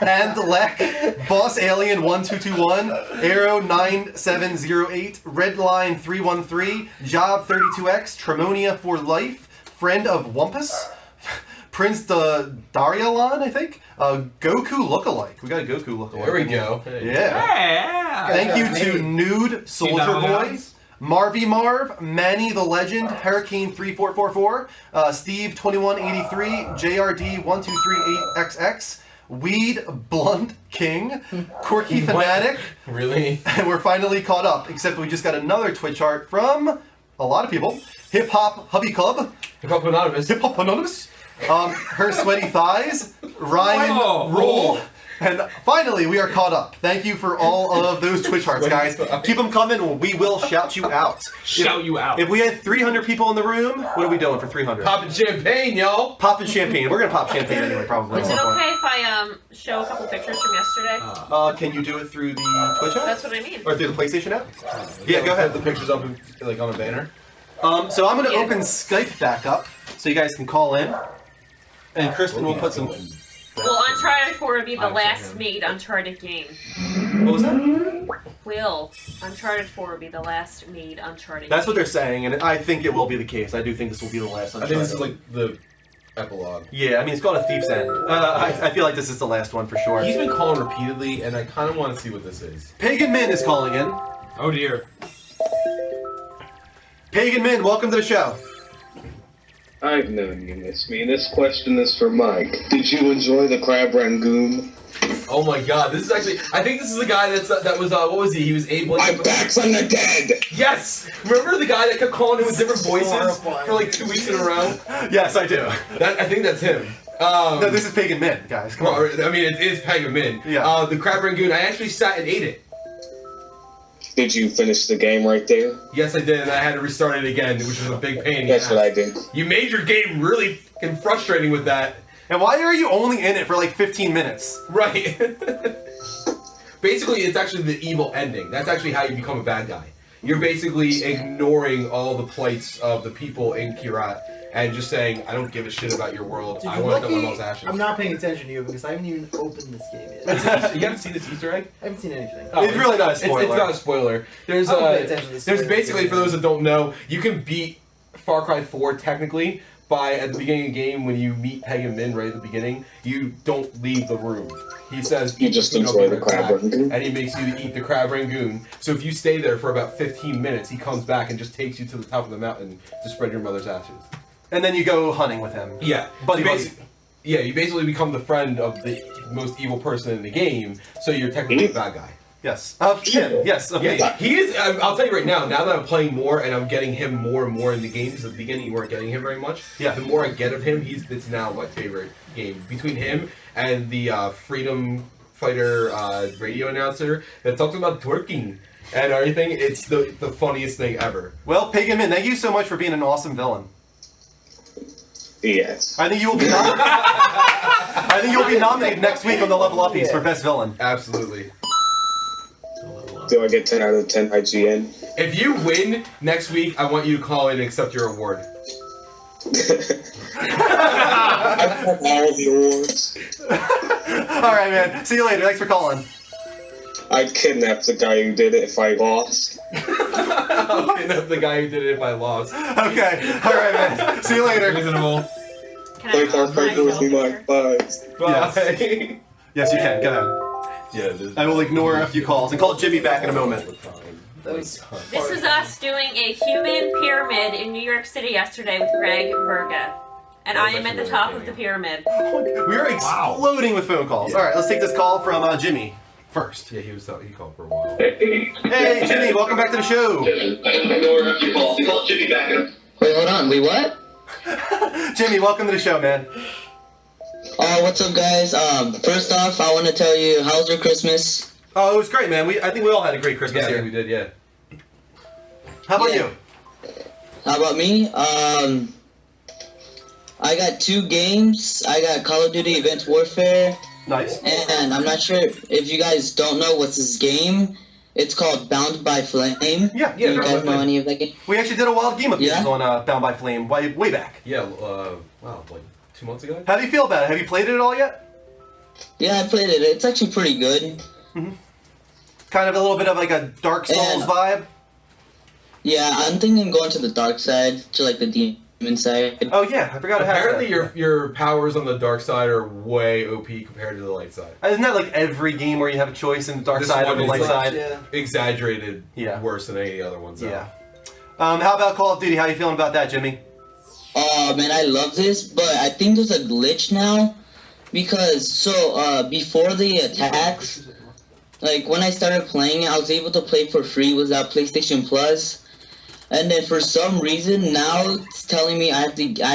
and Lek, Boss Alien 1221, Arrow 9708, Redline 313, Job 32X, Tremonia for Life, Friend of Wumpus, Prince Darialon, I think, Goku Lookalike. We got a Goku Lookalike. There we go. Yeah. Yeah. Thank you to Nude Soldier that Boy, one? Marvy Marv, Manny the Legend, Hurricane 3444, Steve 2183, JRD 1238XX, Weed Blunt King, Quirky Fanatic, Really? and we're finally caught up. Except we just got another Twitch art from a lot of people. Hip Hop Hubby Club, Hip Hop Anonymous. Hip Hop Anonymous, Her Sweaty Thighs, Ryan Oh. Roll. And finally, we are caught up. Thank you for all of those Twitch hearts, guys. Keep them coming. We will shout you out. Shout you out. If we had 300 people in the room, what are we doing for 300? Popping champagne, y'all. Popping champagne. We're going to pop champagne anyway, probably. Is at it some point. okay if I show a couple pictures from yesterday? Can you do it through the Twitch app? That's what I mean. Or through the PlayStation app? Yeah, go ahead. Put the pictures up like on a banner. So I'm going to Yeah. open Skype back up so you guys can call in. And Kristen will put some... Well, Uncharted 4 would be the I'm last sorry. made Uncharted game. What was that? Will Uncharted 4 would be the last made Uncharted That's what game. they're saying, and I think it will be the case. I do think this will be the last I Uncharted. think this is like the epilogue. Yeah, I mean, it's called A Thief's End. I feel like this is the last one for sure. He's been calling repeatedly, and I kind of want to see what this is. Pagan Min is calling in. Oh dear. Pagan Min, welcome to the show. I've known you miss me. This question is for Mike. Did you enjoy the crab rangoon? Oh my god, this is actually, I think this is the guy that was, what was he? He was able My back's on the dead! Yes! Remember the guy that kept calling him with different voices Horrifying. for like 2 weeks in a row? Yes, I do. I think that's him. No, this is Pagan Min, guys. Come on. I mean, it is Pagan Min. Yeah. The crab rangoon, I actually sat and ate it. Did you finish the game right there? Yes, I did, and I had to restart it again, which was a big pain in the That's ass. what I did. You made your game really fucking frustrating with that. And why are you only in it for like 15 minutes? Right. Basically, it's actually the evil ending. That's actually how you become a bad guy. You're basically ignoring all the plights of the people in Kirat and just saying, I don't give a shit about your world. Dude, I you're want to dump lucky my mom's ashes. I'm not paying attention to you because I haven't even opened this game yet. You haven't seen this Easter egg? I haven't seen anything. Oh, It's really not a spoiler. It's not a spoiler. There's I don't pay attention to this there's spoiler basically, game. for those that don't know, you can beat Far Cry 4 technically by, at the beginning of the game, when you meet Pagan Min right at the beginning, you don't leave the room. He says, You "Eat just food, I'll enjoy be the right crab back," rangoon? and he makes you eat the crab rangoon. So if you stay there for about 15 minutes, he comes back and just takes you to the top of the mountain to spread your mother's ashes. And then you go hunting with him. Yeah, Buddy you buddy. you basically become the friend of the most evil person in the game, so you're technically a bad guy. Yes. Of him. Yes, of me. Yeah, he is. I'll tell you right now. Now that I'm playing more and I'm getting him more and more in the game, because at the beginning you weren't getting him very much. Yeah. The more I get of him, it's now my favorite game. Between him and the Freedom Fighter radio announcer that talks about twerking and everything, it's the funniest thing ever. Well, Pagan Min, thank you so much for being an awesome villain. Yes. I think you will be I think you'll be nominated next week on the Level Uppies for Best Villain. Absolutely. Do I get 10 out of 10 IGN? If you win next week, I want you to call in and accept your award. I've got all the awards. Alright, man. See you later. Thanks for calling. I'd kidnap the guy who did it if I lost. Okay, that's the guy who did it if I lost. Okay. Alright, man. See you later. Reasonable. Can Like our my fighter with me, filter? Mike. Bye. Bye. Yes, you can. Go ahead. Yeah, I will ignore a few calls and call Jimmy back in a moment. That was This is us doing a human pyramid in New York City yesterday with Greg Berga. And I am at the top of the pyramid. We are exploding with phone calls. Yeah. Alright, let's take this call from Jimmy first. Yeah, he called for a while. Hey, Jimmy, welcome back to the show. Wait, hold on. Wait, what? Jimmy, welcome to the show, man. What's up, guys? First off, I want to tell you, how's your Christmas? Oh, it was great, man. I think we all had a great Christmas Yeah, I here. think we did, yeah. How about Yeah. you? How about me? I got 2 games. I got Call of Duty Advanced Warfare, Nice. and I'm not sure if you guys don't know what's this game. It's called Bound by Flame. Yeah, Do you Bound by guys know Flame. any of that game? We actually did a wild game appearance Yeah? on Bound by Flame way back. Yeah, wow, like 2 months ago? How do you feel about it? Have you played it at all yet? Yeah, I played it. It's actually pretty good. Kind of a little bit of like a Dark Souls Yeah. vibe. Yeah, I'm thinking of going to the dark side, to like the demon side. Oh yeah, I forgot it has Apparently that. your powers on the dark side are way OP compared to the light side. Isn't that like every game where you have a choice in the dark This side or one the is light like- side? yeah. Exaggerated Yeah. worse than any other ones. Yeah. How about Call of Duty? How you feeling about that, Jimmy? Oh man, I love this, but I think there's a glitch now because before the attacks, like when I started playing it, I was able to play for free without PlayStation Plus, and then for some reason now it's telling me I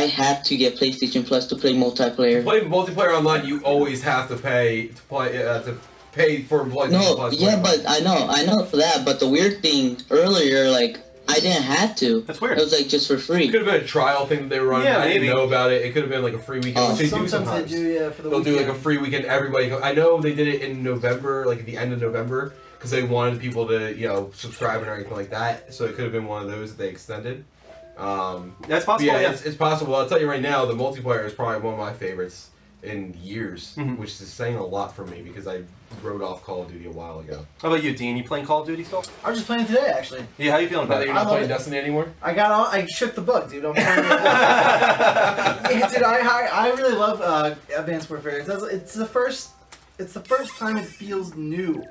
have to get PlayStation Plus to play multiplayer. To play multiplayer online, you always have to pay to pay for PlayStation No, Plus. yeah, but I know for that. But the weird thing earlier, like I didn't have to. That's weird. It was like just for It free. could have been a trial thing that they were running. Yeah, I didn't maybe. know about it. It could have been like a free weekend, Oh. which they do Sometimes sometimes. they do, yeah, for the They'll do like a weekend. free weekend. Everybody, I know they did it in November, like at the end of November, because they wanted people to subscribe and everything like that. So it could have been one of those that they extended. That's But possible. yeah, Yeah. it's possible. I'll tell you right now, the multiplayer is probably one of my favorites in years, Mhm. which is saying a lot for me because I wrote off Call of Duty a while ago. How about you, Dean? You playing Call of Duty still? I was just playing today, actually. Yeah, how you feeling Now about that it? you're I not love playing it. Destiny anymore? I shook the book, dude. I'm playing it. Yeah, dude, I really love Advanced Warfare. It's the first time it feels new.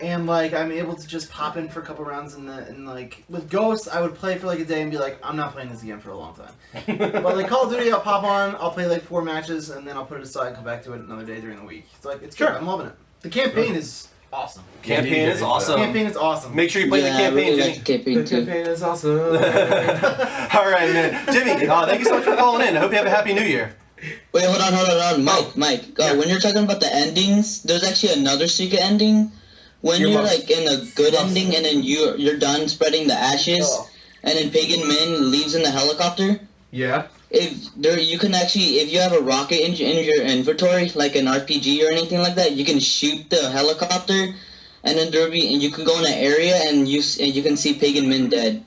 And like I'm able to just pop in for a couple rounds and like with Ghost I would play for like a day and be like, I'm not playing this again for a long time. But like Call of Duty I'll pop on, I'll play like 4 matches and then I'll put it aside and come back to it another day during the week. It's like it's Sure. good. I'm loving it. The campaign is awesome. Campaign is awesome. Campaign is awesome. Make sure you play the Yeah, I campaign, really Jimmy. like the campaign The too. campaign is awesome. All right, man. Jimmy, thank you so much for calling in. I hope you have a happy New Year. Wait, hold on. Mike. Yeah. When you're talking about the endings, there's actually another secret ending. When you're like in a good ending and then you're done spreading the ashes, and then Pagan Min leaves in the helicopter. Yeah. You can actually, if you have a rocket in your inventory, like an RPG or anything like that, you can shoot the helicopter, and then and you can go in an area and you can see Pagan Min dead.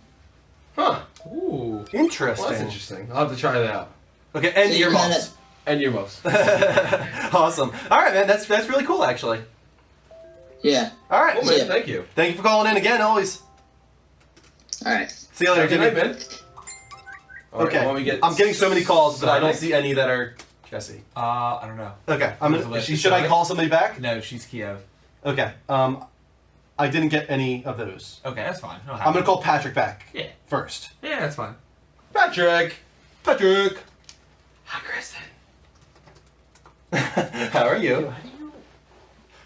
Huh. Ooh. Interesting. Well, that's interesting. I'll have to try that out. Okay, and So your you kinda- mouse. And your most. Awesome. All right, man. That's really cool, actually. Yeah. All right. Cool, man. Yeah. Thank you. Thank you for calling in again. Always. All right. See you later, Good night, Jimmy. man. All right, Okay. when we get I'm getting so many calls, but I don't Sonic? see any that are Jesse. I don't know. Okay. Is it Should I Sonic? call somebody back? No, she's Kiev. Okay. I didn't get any of those. Okay, that's fine. No, I'm gonna call Patrick back. Yeah. First. Yeah, that's fine. Patrick. Patrick. Hi, Kristen. How are you?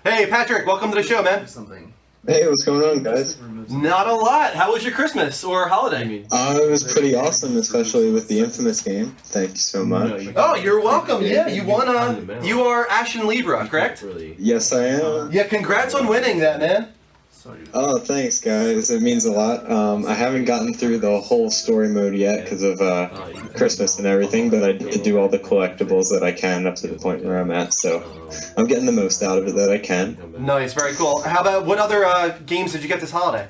Hey, Patrick. Welcome to the show, man. Something. Hey, what's going on, guys? Not a lot. How was your Christmas or holiday? It was pretty awesome, especially with the Infamous game. Thank you so much. Oh, you're welcome. Yeah, you won. You are Ashen Libra, correct? Really. Yes, I am. Yeah. Congrats on winning that, man. Oh, thanks, guys. It means a lot. I haven't gotten through the whole story mode yet because of Christmas and everything, but I did do all the collectibles that I can up to the point where I'm at, so I'm getting the most out of it that I can. Nice. Very cool. How about what other games did you get this holiday?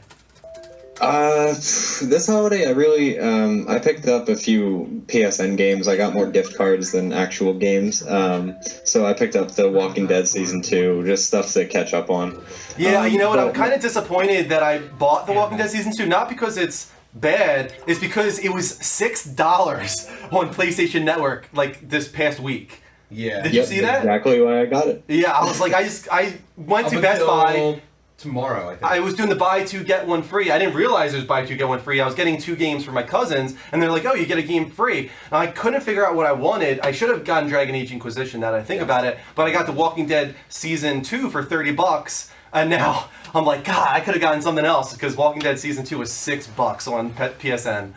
This holiday, I picked up a few PSN games. I got more gift cards than actual games. So I picked up The Walking Dead Season 2, just stuff to catch up on. Yeah, you know what? I'm but- kind of disappointed that I bought The Walking Dead Season 2, not because it's bad, it's because it was $6 on PlayStation Network, like, this past week. Yeah. Did you see that? Exactly why I got it. Yeah, I was like, I went to Up Best until Buy. tomorrow, I think. I was doing the buy 2, get 1 free. I didn't realize there was buy 2, get 1 free. I was getting 2 games for my cousins, and they're like, oh, you get a game free. And I couldn't figure out what I wanted. I should have gotten Dragon Age Inquisition, now that I think about it, but I got The Walking Dead Season 2 for $30, and now I'm like, God, I could have gotten something else, because Walking Dead Season 2 was $6 on PSN.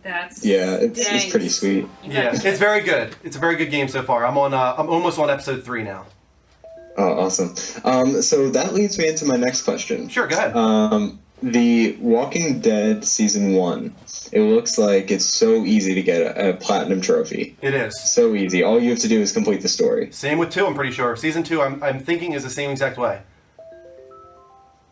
That's Yeah, it's dang. pretty sweet. Yeah, it's very good. It's a very good game so far. I'm almost on episode 3 now. Oh, awesome. So that leads me into my next question. Sure, go ahead. The Walking Dead Season 1, it looks like it's so easy to get a platinum trophy. It is. So easy. All you have to do is complete the story. Same with 2, I'm pretty sure. Season 2, I'm thinking is the same exact way.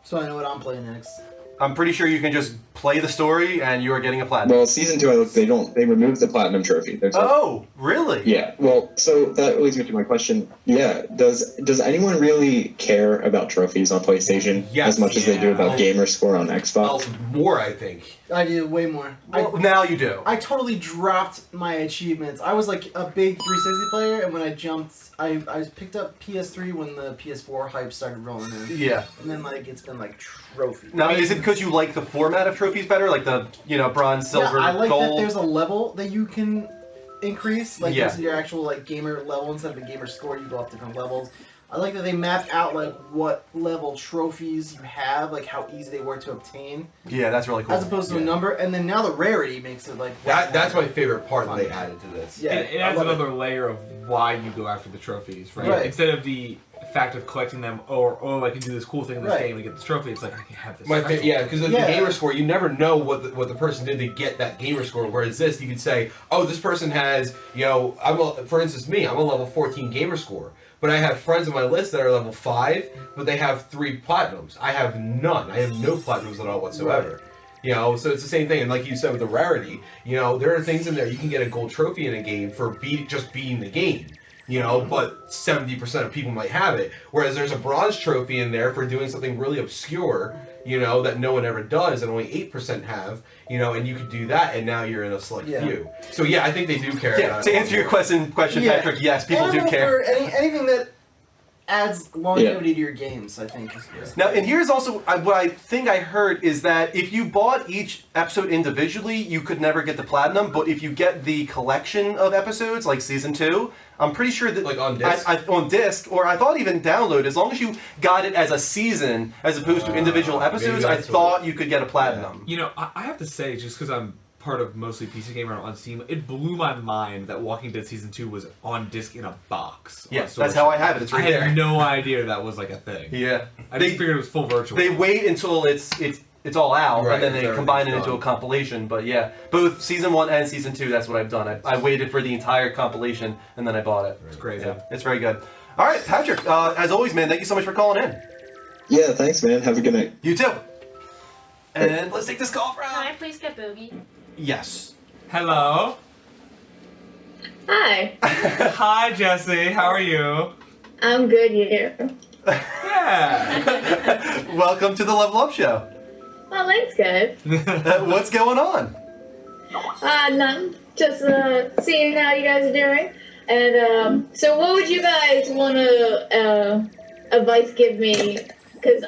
So I know what I'm playing next. I'm pretty sure you can just play the story and you are getting a platinum. Well, Season 2, I looked, they removed the platinum trophy. There's Oh, really? Yeah, well, so that leads me to my question. Yeah, does anyone really care about trophies on PlayStation Yes, as much as they do about gamer score on Xbox? More, I think. I do way more. Well, now you do. I totally dropped my achievements. I was like a big 360 player, and when I jumped, I picked up PS3 when the PS4 hype started rolling in. Yeah. And then like it's been like trophy. Now, is it because you like the format of trophies better, like the bronze, silver, yeah, I like gold? that there's a level that you can increase, like Yeah. this is your actual like gamer level instead of a gamer score. You go up different levels. I like that they mapped out like what level trophies you have, like how easy they were to obtain, Yeah, that's really cool. as opposed to a number. And then now the rarity makes it like That's my favorite part that they added to this. Yeah, it I adds love another layer of why you go after the trophies, right? Right. Instead of the fact of collecting them, or I can do this cool thing in this Right. game and get this trophy. It's like I can have this. Yeah, because the Yeah. gamer score, you never know what the person did to get that gamer score. Whereas this, you could say, oh, this person has, for instance, me, I'm a level 14 gamer score, but I have friends on my list that are level 5, but they have 3 platinums. I have none. I have no platinums at all whatsoever. So it's the same thing. And like you said with the rarity, there are things in there you can get a gold trophy in a game for just beating the game. You know, but 70% of people might have it. Whereas there's a bronze trophy in there for doing something really obscure, you know, that no one ever does and only 8% have, you know, and you could do that and now you're in a select few. So yeah, I think they do care about it. To answer your question, Patrick, yes, people do care. Anything that adds longevity to your games, I think. Now, and here's also what I think I heard is that if you bought each episode individually, you could never get the platinum. But if you get the collection of episodes, like season 2, I'm pretty sure that like on disc, on disc, or I thought even download, as long as you got it as a season as opposed to individual episodes, I thought you could get a platinum. You know, I have to say, just because I'm part of mostly PC Gamer on Steam, it blew my mind that Walking Dead Season 2 was on disc in a box. Yeah, that's how I have it. It's right there. I had no idea that was like a thing. Yeah. I just figured it was full virtual. They wait until it's all out, right, and then they combine it into a compilation. But yeah, both Season 1 and Season 2, that's what I've done. I waited for the entire compilation, and then I bought it. It's crazy. Yeah, it's very good. All right, Patrick, as always, man, thank you so much for calling in. Yeah, thanks, man. Have a good night. You too. And let's take this call from... Can I please get Boogie? Yes. Hello. Hi. Hi, Jesse. How are you? I'm good, you. Yeah. Welcome to the Level Up Show. Oh, thanks, guys. What's going on? None. Just seeing how you guys are doing. And so what would you guys want to advice give me? Because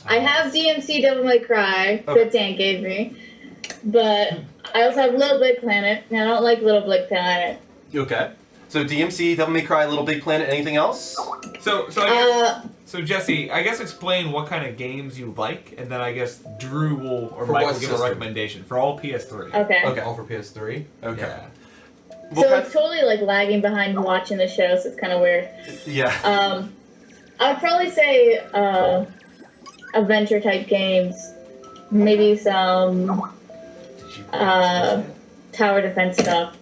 I have DMC Devil May Cry that Dan gave me, but I also have Little Big Planet, and I don't like Little Big Planet. Okay. So DMC, Devil May Cry, Little Big Planet, anything else? So Jesse, I guess explain what kind of games you like, and then I guess Drew Mike will give a recommendation for all PS3. Okay. All for PS3? Okay. Yeah. So it's totally like lagging behind watching the show, so it's kind of weird. Yeah. I'd probably say adventure type games, maybe some tower defense stuff.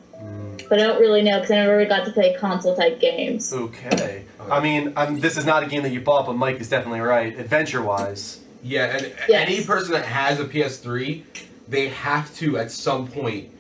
But I don't really know because I never really got to play console type games. Okay. I mean, this is not a game that you bought, but Mike is definitely right, adventure-wise. Yeah, and any person that has a PS3, they have to at some point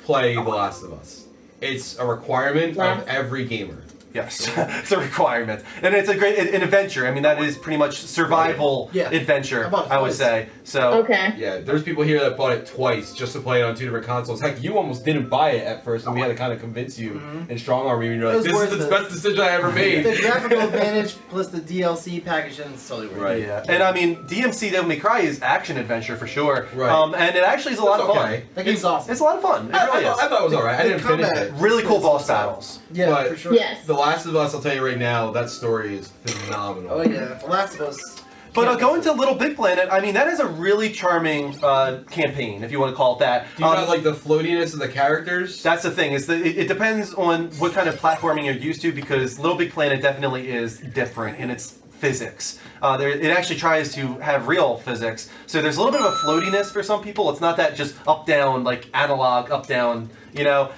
play The Last of Us. It's a requirement of every gamer. Yes, it's a requirement, and it's an adventure. I mean, that is pretty much survival adventure, I would say. So yeah, there's people here that bought it twice just to play it on 2 different consoles. Heck, you almost didn't buy it at first, and we had to kind of convince you and strong arm you. And you're like, this is the best decision I ever made. The graphical advantage plus the DLC package, and it's totally worth it. Right. Yeah. And I mean, DMC Devil May Cry is action adventure for sure. Right. And it actually is a lot of fun. That game's awesome. It's a lot of fun. It really is. I thought it was alright. I didn't finish it. Really cool boss battles. Yeah, but for sure. Yes. The Last of Us, I'll tell you right now, that story is phenomenal. Oh yeah, The Last of Us. But going to Little Big Planet, I mean, that is a really charming campaign, if you want to call it that. Do you not like the floatiness of the characters? That's the thing. Is that it depends on what kind of platforming you're used to, because Little Big Planet definitely is different in its physics. It actually tries to have real physics. So there's a little bit of a floatiness for some people. It's not that just up-down, like analog, up-down, you know.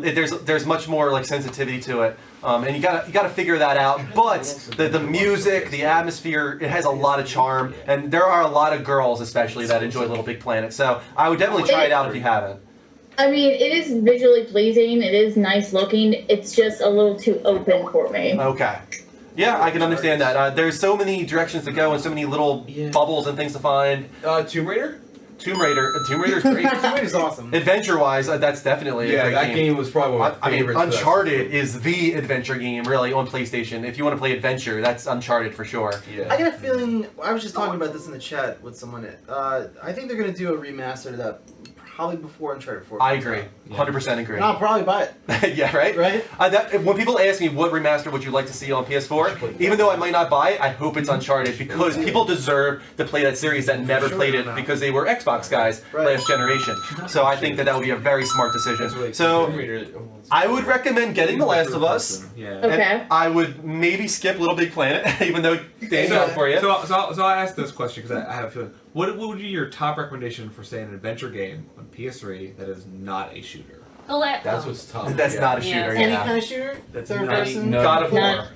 There's much more like sensitivity to it. And you gotta figure that out. But the music, the atmosphere, it has a lot of charm, and there are a lot of girls especially that enjoy Little Big Planet. So I would definitely try it out if you haven't. I mean, it is visually pleasing. It is nice looking. It's just a little too open for me. Okay. Yeah, I can understand that. There's so many directions to go and so many little bubbles and things to find. Tomb Raider? Tomb Raider's great. Tomb Raider's awesome. Adventure-wise, that's definitely a great that game was probably one of my favorites. I mean, Uncharted is the adventure game, really, on PlayStation. If you want to play adventure, that's Uncharted for sure. Yeah. I got a feeling, I was just talking about this in the chat with someone, I think they're going to do a remaster to that probably before Uncharted 4. I agree. 100% agree. And I'll probably buy it. Yeah, right? Right? When people ask me what remaster would you like to see on PS4, even though I might not buy it, I hope it's Uncharted, because people deserve to play that series that never played it because they were Xbox guys last generation. So I think that would be a very smart decision. So I would recommend getting The Last of Us. Okay. I would maybe skip Little Big Planet, even though Dane's out for you. So I asked this question because I have a feeling. What would be your top recommendation for, say, an adventure game on PS3 that is not a shooter? That's what's tough. That's not a shooter, Any kind of shooter? That's Third person? God of War.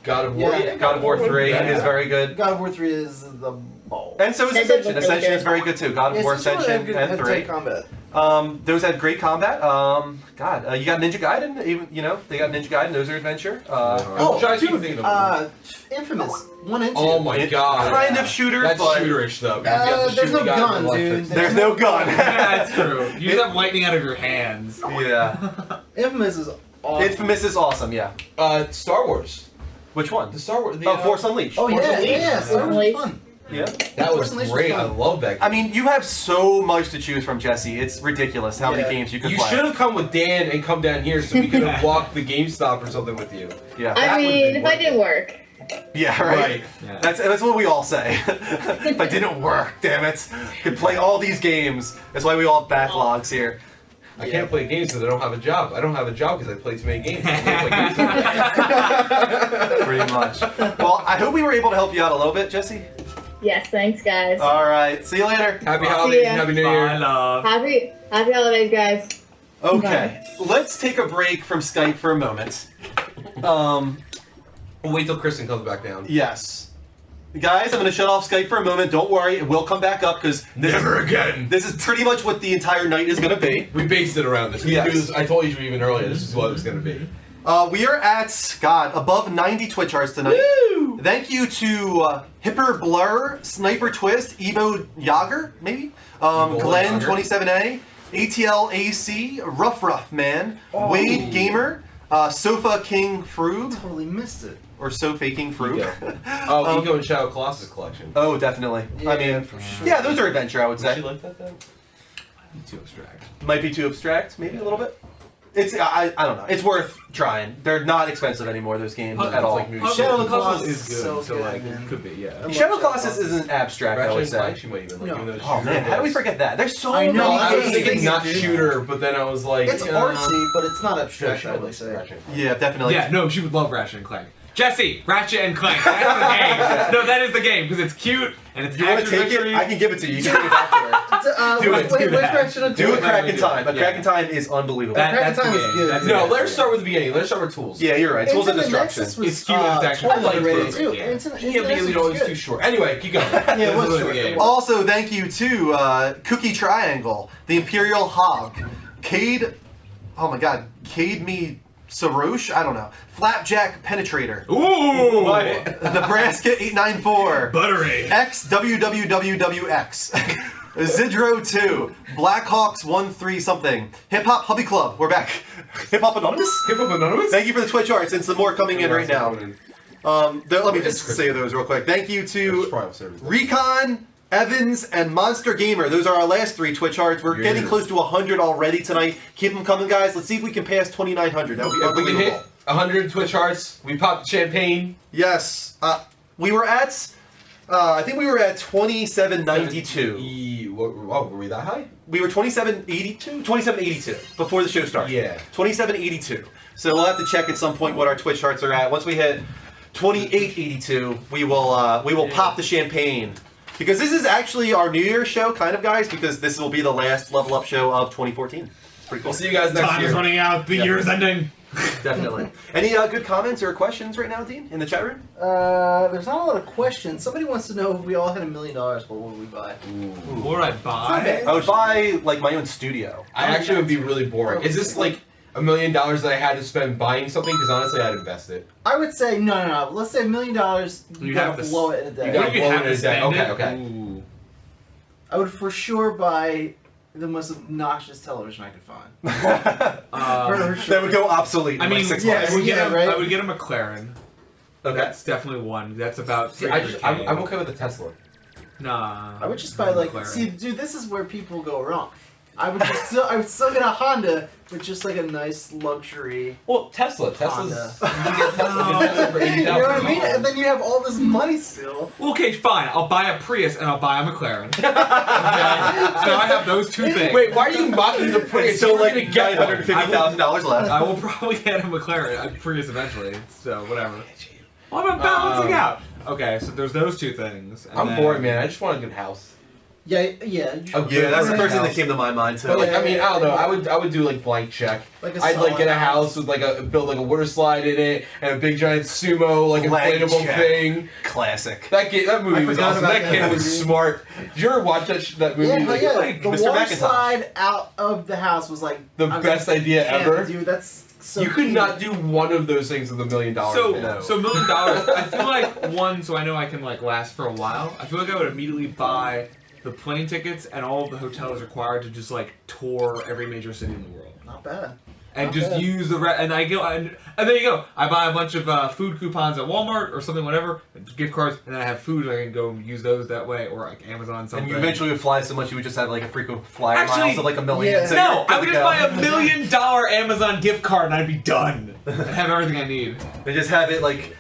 God of War. Yeah. God of War 3 is very good. God of War 3 is the ball. And so is Ascension. Ascension is very good too. God of War Ascension and 3. Combat. Those had great combat. You got Ninja Gaiden. Even they got Ninja Gaiden. Those are adventure. Infamous 1 and 2. Oh my god. Kind of shooter, That's but shooterish though. There's no gun, dude. There's no gun. Yeah, that's true. You just have lightning out of your hands. Yeah. Infamous is awesome. Infamous is awesome. Yeah. Star Wars. Which one? The Star Wars. Force Unleashed. Oh Force yeah, Unleashed. yeah. Star Wars was fun. Yeah. That was Force Unleashed great. was I fun. love that game. I mean, you have so much to choose from, Jesse. It's ridiculous how many games you can You play. should have come with Dan and come down here so we could have walked the GameStop or something with you. Yeah. I mean, if I didn't work. Yeah, right. Yeah. That's what we all say. If I didn't work, damn it, could play all these games. That's why we all have backlogs here. I can't play games because I don't have a job. I don't have a job because I play too many games. I can't play games. Pretty much. Well, I hope we were able to help you out a little bit, Jesse. Yes, thanks, guys. All right. See you later. Happy holidays ya. and Happy New Bye, Year. love. Happy holidays, guys. Okay. Let's take a break from Skype for a moment. We'll wait till Kristen comes back down. Yes. Guys, I'm going to shut off Skype for a moment. Don't worry. It will come back up because Never again. this is pretty much what the entire night is going to be. We based it around this. Yes. I told you even earlier this is what it was going to be. We are at, above 90 Twitch hearts tonight. Woo! Thank you to Hipper Blur, Sniper Twist, Evo Yager, maybe? Glenn, Yager. 27A, ATL AC, Rough Man, Wade Gamer, Sofa King Froob, Totally missed it. or Sofa King Froob. Oh, Eco and Shadow Colossus collection. Oh, definitely. Yeah, I mean, for sure. yeah, those are adventure, I would Would say. you like that though? Too abstract. Might be too abstract, maybe a little bit. I don't know. It's worth trying. They're not expensive anymore, those games, at all. Like movie Shadow the of the puzzle Colossus is good, so so good, like man. it could be, yeah. Shadow Colossus isn't abstract, I would Ratchet and Clank, say. she might even like, No. even though it's Oh man, how do we shooter-based. forget that? There's so I know, many I was games. thinking not Dude. shooter, but then I was like, It's artsy, but it's not abstract, I would say. Yeah, definitely. Yeah, no, she would love Ratchet and Clank. Jesse, Ratchet and Clank. That's the game. No, that is the game because it's cute and it's You want to action take it? adventure-y. I can give it to you. You can give it back to her. Do it, do Which that. direction to Do a it? Crack in Time. A Yeah. Crack in Time is unbelievable. Crack in That's Time the is game. good. That's No, the let her start with the beginning. Let's start with tools. Yeah, you're right. Tools of Into the Destruction. Nexus was, It's cute and it's action. I like underrated those. too. Yeah. Into Yeah, the because Nexus you know was it's good. too short. Anyway, keep going. Yeah, it was This is short. the game. Also, thank you to Cookie Triangle, the Imperial Hog, Cade, oh my god, Cade Me Saroche? I don't know. Flapjack Penetrator, Ooh! Nebraska 894, Buttery. XWWWWX, Zidro 2, Blackhawks 13 something, Hip Hop Hubby Club, we're back. Hip Hop Anonymous? Hip Hop Anonymous? Thank you for the Twitch arts and some more coming in right now. Let me just say those real quick. Thank you to Recon, Evans, and Monster Gamer. Those are our last 3 Twitch hearts. We're getting close to 100 already tonight. Keep them coming, guys. Let's see if we can pass 2,900. That would be If we can hit unbelievable. 100 Twitch hearts, we popped the champagne. Yes. We were at, I think we were at 2792. Were we that high? We were 2782 before the show started. Yeah. 2782. So we'll have to check at some point what our Twitch hearts are at. Once we hit 2882, we will pop the champagne. Because this is actually our New Year's show, kind of, guys, because this will be the last Level Up show of 2014. It's pretty cool. We'll see you guys next Time year. is running out. The year's ending. Definitely. Any good comments or questions right now, Dean, in the chat room? There's not a lot of questions. Somebody wants to know if we all had $1 million, what would we buy? What would I buy? I would buy, like, my own studio. I actually would be really boring. Is this like $1 million that I had to spend buying something? Because honestly, I'd invest it. I would say, no. Let's say $1 million, you have gotta to blow it in a day. you gotta What if you blow have it to in a day. spend Okay, it? okay. Ooh. I would for sure buy the most obnoxious television I could find. For sure. That would go obsolete in I mean, like 6 yeah, months. I would get yeah, a, right? I would get a McLaren. Okay. That's definitely one. That's about See, 300K. I'm okay with a Tesla. Nah. I would just buy like, McLaren. see, dude, this is where people go wrong. I would still get a Honda with just like a nice luxury. Well, Tesla's. Honda. You can get Tesla for You know what I mean? $80,000. And then you have all this money still. Well, okay, fine. I'll buy a Prius and I'll buy a McLaren. Okay? So I have those 2 things. Wait, why are you mocking the Prius? It's still You're like gonna get one. $950,000 left. I will probably get a McLaren, a Prius eventually. So whatever. Well, I'm balancing out. Okay, so there's those 2 things. And I'm then- bored, man. I just want a good house. Yeah. Yeah, that's the first thing that came to my mind too. But like, Yeah, I mean, yeah, I don't know. I would do like blank check. Like a I'd like get a solid house with like build like a water slide in it and a big giant sumo like Blank inflatable check. thing. Classic. That movie I was forgot awesome. about That that kid movie. was smart. Did you ever watch that movie? Yeah, Like, yeah. like The Mr. water McIntosh. slide out of the house was like the I was best like, idea damn, ever. dude. That's so. You could cute. not do one of those things with $1 million. So no. $1 million. I feel like one, so I know I can like last for a while. I feel like I would immediately buy the plane tickets and all of the hotels required to just like tour every major city in the world. Not bad. And Not just bad. use the and I go and there you go. I buy a bunch of food coupons at Walmart or something, whatever, gift cards, and then I have food. I can go use those that way, or like Amazon something. And you eventually would fly so much you would just have like a frequent flyer Actually, miles of like $1 million. yeah. So No, you're good I would to just go. buy $1 million Amazon gift card and I'd be done. I'd have everything I need. They just have it like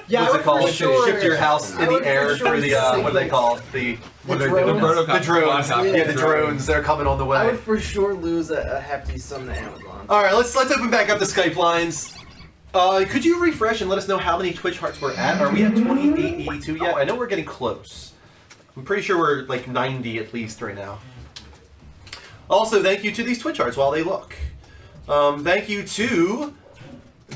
Yeah, what's I it would called? for sure. Ship to your house I in would the for air sure through the say, what are they like, called? The what are they drones. doing? The The drones. protocol. Yeah, the drones. They're coming on the I way. would for sure lose a hefty sum to Amazon. All right, let's open back up the Skype lines. Could you refresh and let us know how many Twitch hearts we're at? Are we at 2882 yet? I know we're getting close. I'm pretty sure we're like 90 at least right now. Also, thank you to these Twitch hearts while they look. Thank you to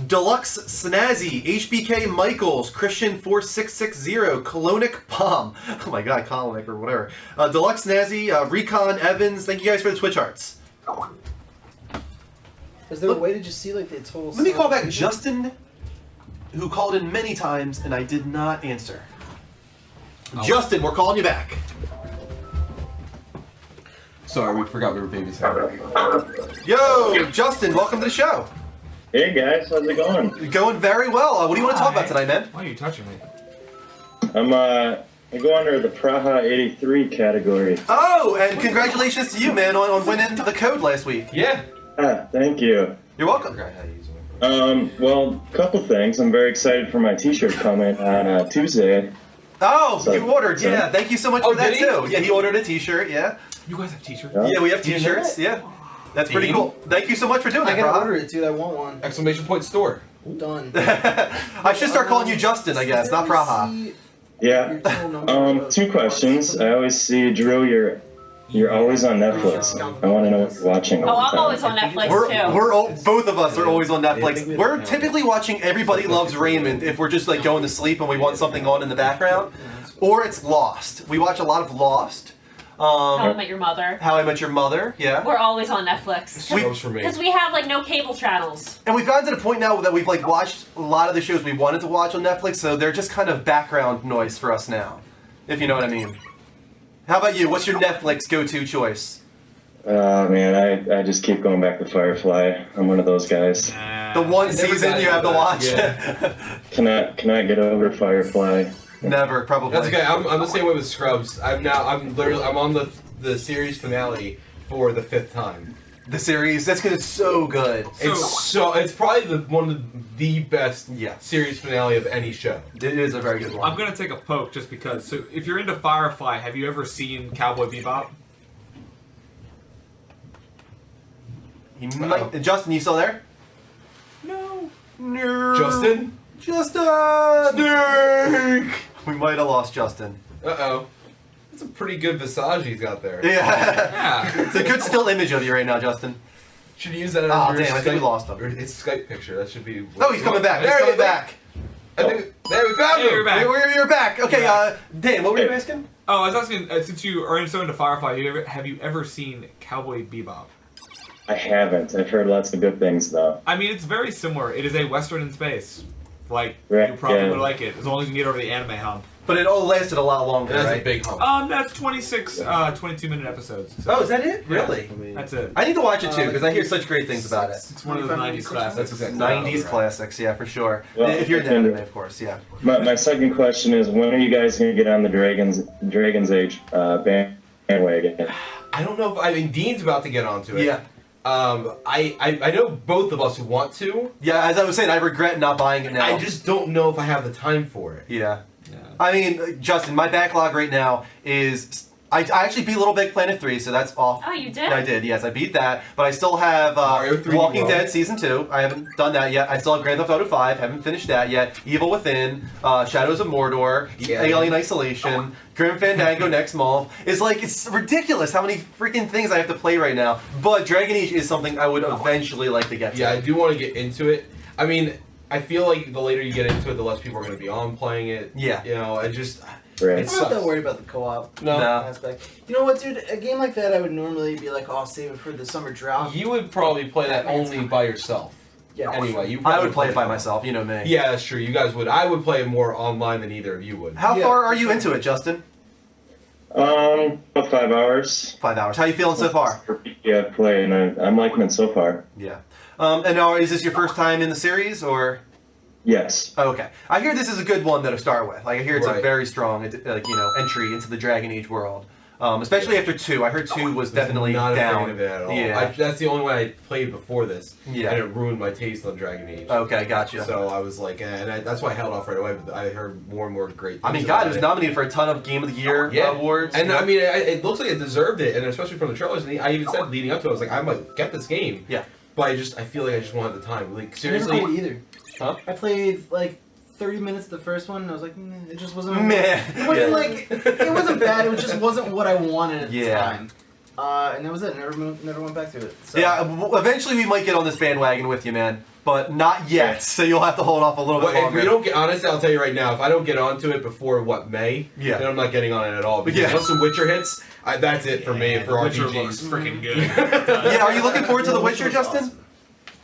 Deluxe Snazzy, HBK Michaels, Christian 4660, Colonic Palm. Oh my god, Colonic or whatever. Deluxe Snazzy, Recon Evans. Thank you guys for the Twitch hearts. Is there a way to just see like the total? Let me sum? call back Justin, who called in many times and I did not answer. Oh. Justin, we're calling you back. Sorry, we forgot we were babysitting. Yo, Justin, welcome to the show. Hey guys, how's it going? Going very well. What do you want to talk Hi. about tonight, man? Why are you touching me? I go under the Praha 83 category. Oh, and congratulations to you, man, on winning the code last week. Yeah. Thank you. You're welcome. Forgot how to use it. Well, couple things. I'm very excited for my T-shirt coming on Tuesday. Oh, So- you ordered. Yeah, thank you so much Oh, for that, did he? too. Yeah, he ordered a T-shirt, yeah. You guys have t-shirts? Yeah, we have Do you know T-shirts, that? yeah. That's pretty Team? cool. Thank you so much for doing I that, gotta Rob. order it, dude. I want one. Exclamation point store. Done. I should start calling you Justin, I guess, not Praha. Yeah. Your total number of- Two questions. I always see Drew. You're always on Netflix. I want to know what you're watching. Oh, all the I'm time. always on Netflix too. We're all, both of us are always on Netflix. We're typically watching Everybody Loves Raymond if we're just like going to sleep and we want something on in the background, or it's Lost. We watch a lot of Lost. How I Met Your Mother. How I Met Your Mother, yeah. We're always on Netflix. Shows for me. Because we have like no cable channels. And we've gotten to the point now that we've like watched a lot of the shows we wanted to watch on Netflix, so they're just kind of background noise for us now, if you know what I mean. How about you? What's your Netflix go-to choice? Man, I just keep going back to Firefly. I'm one of those guys. The one never season got you have to into watch? that, Cannot get over Firefly. Never, probably. That's okay. I'm the same way with Scrubs. I'm on the series finale for the 5th time. The series, that's because it's so good. It's probably one of the best Yeah. series finale of any show. It is a very good one. I'm gonna take a poke just because. So, if you're into Firefly, have you ever seen Cowboy Bebop? He might, Justin, you still there? No. No. Justin? Justin! We might have lost Justin. Uh-oh. That's a pretty good visage he's got there. Yeah. Yeah. It's a good still image of you right now, Justin. Should use that as Oh, your damn, I think we Skype- lost him. or It's Skype picture. That should be... Oh, he's coming back. He's coming back. I think, there, we found Hey, him! you're back. You're back. Okay, You're Dan, what were you asking? Oh, I was asking, since you are so into Firefly, have you ever seen Cowboy Bebop? I haven't. I've heard lots of good things though. I mean, it's very similar. It is a Western in space. Like, Right, you probably yeah. would like it, as long as you can get over the anime hump. But it all lasted a lot longer, That's right? a big hump. That's 22-minute episodes. So Oh, is that it? Yeah. Really? That's it. I need to watch it too, because I hear such great things about it. It's one of those 90s classics. That's exactly 90s classics, yeah, for sure. Well, If you're into I can- anime, of course, yeah. My second question is, when are you guys going to get on the Dragon's Age bandwagon? I don't know if... Dean's about to get onto it. Yeah. I know both of us who want to. Yeah, as I was saying, I regret not buying it now. I just don't know if I have the time for it. Yeah. Yeah. I mean, Justin, my backlog right now is I actually beat Little Big Planet 3, so that's off. Oh, you did? I did, yes. I beat that, but I still have Mario 3D Walking World. Dead Season 2. I haven't done that yet. I still have Grand Theft Auto 5. Haven't finished that yet. Evil Within, Shadows of Mordor, Yeah. Alien Isolation, Grim Fandango next month. It's ridiculous how many freaking things I have to play right now. But Dragon Age is something I would eventually like to get to. Yeah, I do want to get into it. I mean, I feel like the later you get into it, the less people are going to be on playing it. Yeah. You know, it just... I'm It not sucks. that worried about the co-op No. aspect. You know what, dude? A game like that, I would normally be like, "Oh, I'll save it for the summer drop." You would probably play that only by yourself. Yeah. Anyway, you I probably would play it by alone. myself, you know me. Yeah, that's true. You guys would. I would play it more online than either of you would. How Yeah, far are for you sure. into it, Justin? About 5 hours. 5 hours. How you feeling so far? Yeah, playing. I'm liking it so far. Yeah. And now, is this your first time in the series, or? Yes. Okay. I hear this is a good one though to start with. Like I hear it's a Right. very strong, entry into the Dragon Age world. Especially after 2. I heard 2 was definitely not a fan down. of it at all. Yeah. That's the only one I played before this, Yeah. and it ruined my taste on Dragon Age. Okay, gotcha. So I was like, that's why I held off right away. But I heard more and more great things. I mean, about God, it was nominated for a ton of Game of the Year Yeah. awards. And I mean, it looks like it deserved it, and especially from the trailers. And I even said leading up to it, I was like, I might get this game. Yeah. But I feel like I just won't have the time. Like I seriously. never played either. Huh? I played like 30 minutes of the first one, and I was like, it just wasn't. Meh. It wasn't Yeah. like it wasn't bad. It just wasn't what I wanted at the Yeah. time. And that was it. Never went back to it. So. Yeah, eventually we might get on this bandwagon with you, man. But not yet, so you'll have to hold off a little Well, bit if longer. we don't get honestly, I'll tell you right now, if I don't get onto it before May, Yeah. then I'm not getting on it at all. Because Yeah. once The Witcher hits, that's it for me for The Witcher looks RPGs. freaking good. Yeah, are you looking forward to The Witcher, Justin?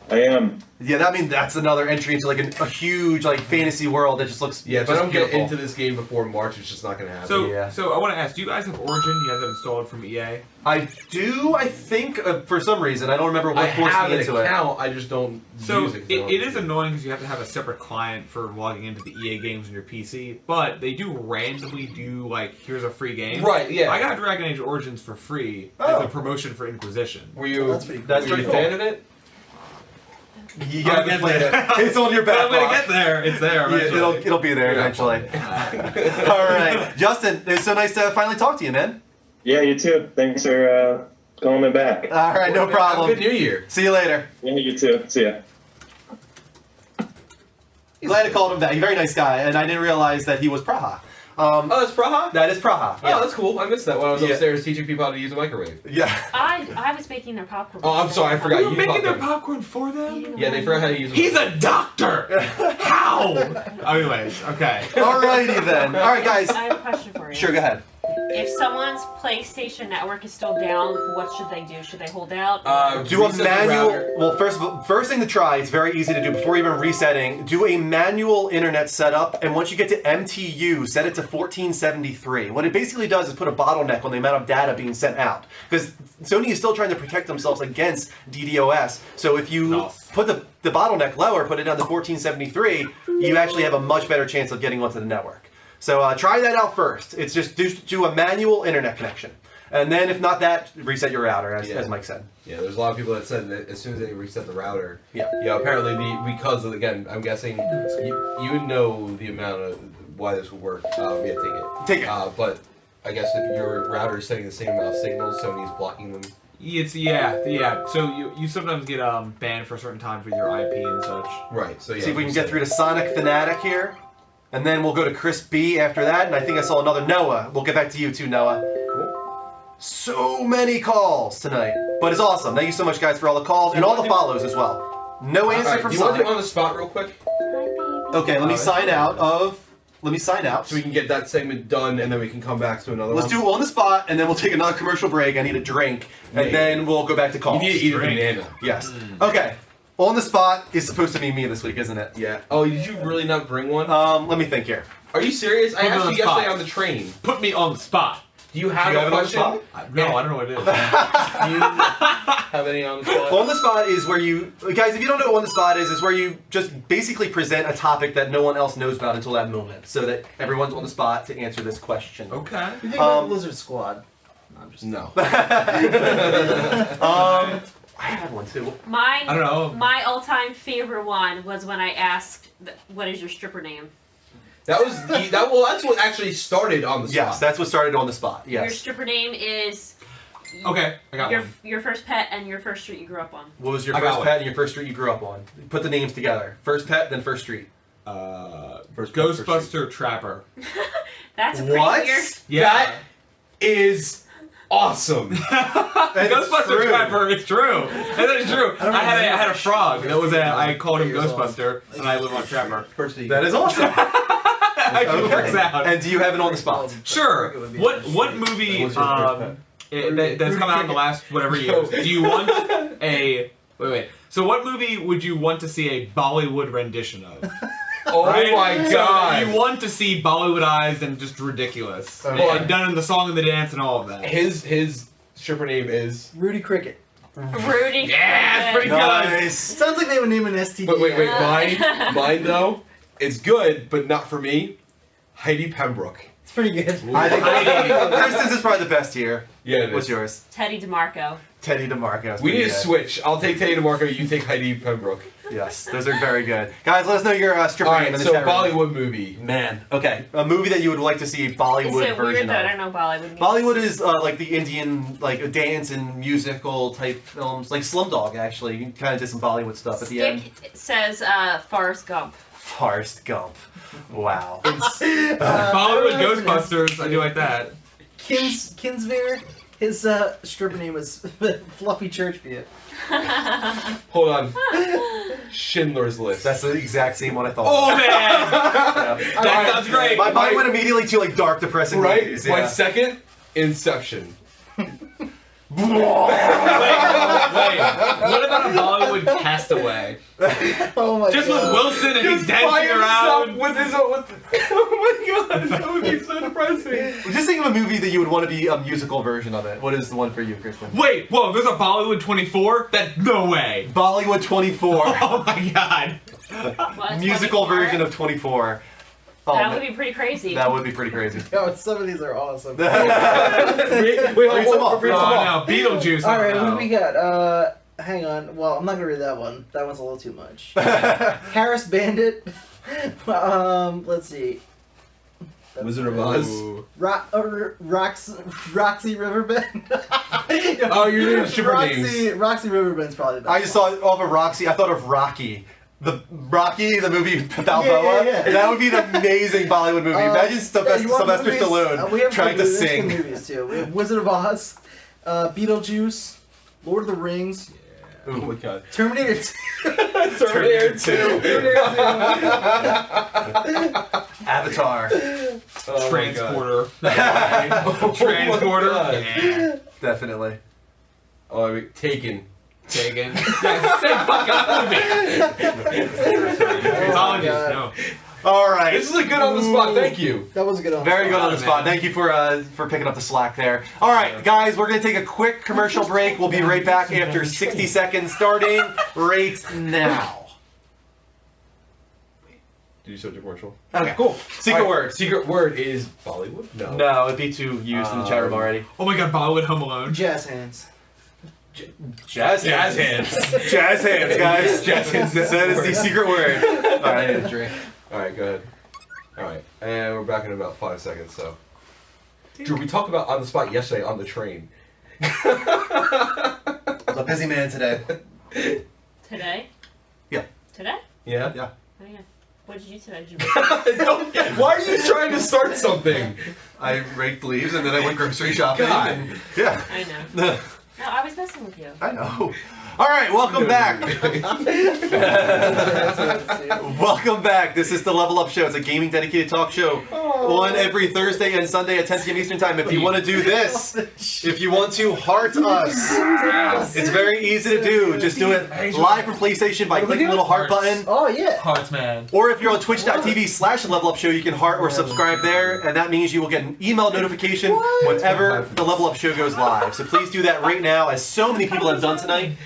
I am. Yeah, I mean that's another entry into like a huge like fantasy world that just looks Yeah, if I just don't beautiful. get into this game before March, it's just not going to happen. So, Yeah. so I want to ask, do you guys have Origin? Do you have that installed from EA? I do, I think, for some reason. I don't remember what I forced have me an into it. account, I just don't So use it. 'cause I don't it is use annoying because you have to have a separate client for logging into the EA games on your PC, but they do randomly do like, here's a free game. Right, yeah. I got Dragon Age Origins for free Oh. as a promotion for Inquisition. Were you, That's pretty cool. That's were pretty you a cool. fan of it? You I'm haven't gonna played it. get there. It's on your back. I'm gonna get there. It's there. Yeah, eventually. it'll be there Yeah. eventually. All right, Justin, it's so nice to finally talk to you, man. Yeah, you too. Thanks for calling me back. All right, no Have a problem. good New Year. See you later. Yeah, you too. See ya. Glad I called him that. He's a very nice guy, and I didn't realize that he was Praha. Oh, that's Praha? That is Praha. Oh, that's cool. I missed that when I was Yeah. upstairs teaching people how to use a microwave. Yeah. I was making their popcorn. Oh, I'm sorry, I forgot. You're You making taught their them. popcorn for them? Yeah, they forgot how to use a He's a doctor! How? Anyways, okay. Alrighty then. All right, guys. I have a question for you. Sure, go ahead. If someone's PlayStation Network is still down, what should they do? Should they hold out? Do a reset the manual. router. Well, first thing to try. It's very easy to do before even resetting. Do a manual internet setup, and once you get to MTU, set it to 1473. What it basically does is put a bottleneck on the amount of data being sent out, because Sony is still trying to protect themselves against DDoS. So if you Nice. put the bottleneck lower, put it down to 1473, you actually have a much better chance of getting onto the network. So try that out first. It's just do a manual internet connection. And then if not that, reset your router, as Mike said. Yeah, there's a lot of people that said that as soon as they reset the router. Yeah. Yeah, apparently because of, again, I'm guessing you know the amount of why this would work. Yeah, take it. Take it. But I guess if your router is sending the same amount of signals, Sony's blocking them. Yeah. So you sometimes get banned for certain times with your IP and such. Right. So yeah. See if we can get through to Sonic Fanatic here. And then we'll go to Chris B after that. And I think I saw another Noah. We'll get back to you too, Noah. Cool. So many calls tonight. But it's awesome. Thank you so much, guys, for all the calls and all the follows as well. No answer Alright, from do you want to Sonic. do it on the spot real quick? Okay, let me sign out of... Let me sign out. So we can get that segment done, and then we can come back to another Let's one. do it on the spot, and then we'll take another commercial break. I need a drink. And Yeah. then we'll go back to You calls. need to eat a banana. Yes. Okay. On the spot is supposed to be me this week, isn't it? Yeah. Oh, did you really not bring one? Let me think here. Are you serious? I Put me asked on you the spot. yesterday on the train. Put me on the spot. Do you have You a have it on the question? spot? No, I don't know what it is. Do you have any on the spot? On the spot is where you, guys, if you don't know what on the spot is where you just basically present a topic that no one else knows about until that moment, so that everyone's on the spot to answer this question. Okay. You think about Lizard Squad? No, I'm just No. I have one too. I don't know. My all-time favorite one was when I asked, "What is your stripper name?" That was that's what actually started on the spot. Yes, that's what started on the spot. Your Yes. stripper name is Okay, I got one. your first pet and your first street you grew up on. What was your I got first one. pet and your first street you grew up on? Put the names together. First pet, then first street. First Ghostbuster Trapper. That's a pretty What? weird. Yeah. That is awesome. Ghostbuster true. Trapper, it's true. That is true. I don't I had remember. a frog. That was I called him 8 years old. Ghostbuster, and I live on Trapper. That is awesome. Actually Okay. works out. And do you have it on the spot? Sure. What movie What's your first that's come out in the last whatever years? Do you want a wait? So what movie would you want to see a Bollywood rendition of? Oh Right? my So god. you want to see Bollywoodized and just ridiculous, Okay. and done in the song and the dance and all of that. His stripper name is. Rudy Cricket. Rudy. Yeah, it's pretty good. Nice. Sounds like they would name an STD. Wait. Mine though. It's good, but not for me. Heidi Pembroke. It's pretty good. I think Kristen's is probably the best here. Yeah, it is. What's yours? Teddy DeMarco. Teddy DeMarco. We need to switch. I'll take Teddy DeMarco. You take Heidi Pembroke. Yes, those are very good. Guys, let us know your stripper All name right. in the So chat room. Bollywood movie. Man, okay. A movie that you would like to see a Is Bollywood it version weird that I of. don't know Bollywood? Bollywood is like the Indian, like dance and musical type films, like Slumdog. Actually, you kind of did some Bollywood stuff at the end. Skip says Forrest Gump. Forrest Gump. Wow. Bollywood Ghostbusters, I do like that. Kinsmere, his stripper name was Fluffy Churchbeard. Hold on. Schindler's List. That's the exact same one I thought. Oh man, Yeah. that sounds great. My mind went immediately to like dark, depressing Right? movies. My Yeah. second, Inception. Wait, what about a Bollywood Castaway? Oh my Just god. with Wilson and he's By dancing himself around. with his own. Oh my god, that would be so depressing. Just think of a movie that you would want to be a musical version of it. What is the one for you, Kristen? Wait, whoa, there's a Bollywood 24? No way. Bollywood 24. Oh my god. What, Musical 24? version of 24. Oh, That man. would be pretty crazy. That would be pretty crazy. Yo, some of these are awesome. Wait, Read some off, read some Oh off. no, Beetlejuice. All right, oh, what no. do we got? Hang on. Well, I'm not gonna read that one. That one's a little too much. Harris Bandit. Let's see. Wizard of Oz. Ooh. Roxy Riverbend. Oh, you're doing stripper names. Roxy Riverbend's probably the best. I just saw it off of Roxy. I thought of Rocky. The movie with Balboa. Yeah. That would be an amazing Bollywood movie. Imagine Sylvester movies? Stallone We have trying to movies. There's sing. good movies too. We have Wizard of Oz, Beetlejuice, Lord of the Rings, Oh my god. Terminator 2. Terminator 2. Avatar. Oh my Transporter. God. Transporter. Oh my God. Yeah. Definitely. Oh, I mean, Taken. Taken. Yeah, same fucking movie. Apologies, God. no. All right. This is a good on the spot. Thank you. That was a good one. Very good on the man. spot. Thank you for picking up the slack there. All right, guys, we're going to take a quick commercial break. We'll be right back after 60 seconds starting right now. Did you start your commercial? Okay, cool. Secret All right, word. Secret word is Bollywood? No. No, it'd be too used in the chat room already. Oh my god, Bollywood Home Alone. Jazz hands. Jazz hands. Jazz hands, guys. Jazz hands. That is the secret word. All right, I need a drink. Alright, go ahead. Alright, and we're back in about 5 seconds, so. Drew, we talked about on the spot yesterday on the train. I was a busy man today. Today? Yeah. Today? Yeah? Yeah. Oh yeah. What did you do today? Did you Why are you trying to start something? I raked leaves and then I went grocery shopping. God. And, yeah. I know. No, I was messing with you. I know. All right, welcome back. Welcome back. This is the Level Up Show. It's a gaming dedicated talk show on every Thursday and Sunday at 10 p.m. Eastern Time. If you want to do this, if you want to heart us, it's very easy to do. Just do it live from PlayStation by clicking the little heart button. Oh yeah. Hearts, man. Or if you're on twitch.tv/Level Up Show, you can heart or subscribe there, and that means you will get an email notification whenever the Level Up Show goes live. So please do that right now, as so many people have done tonight.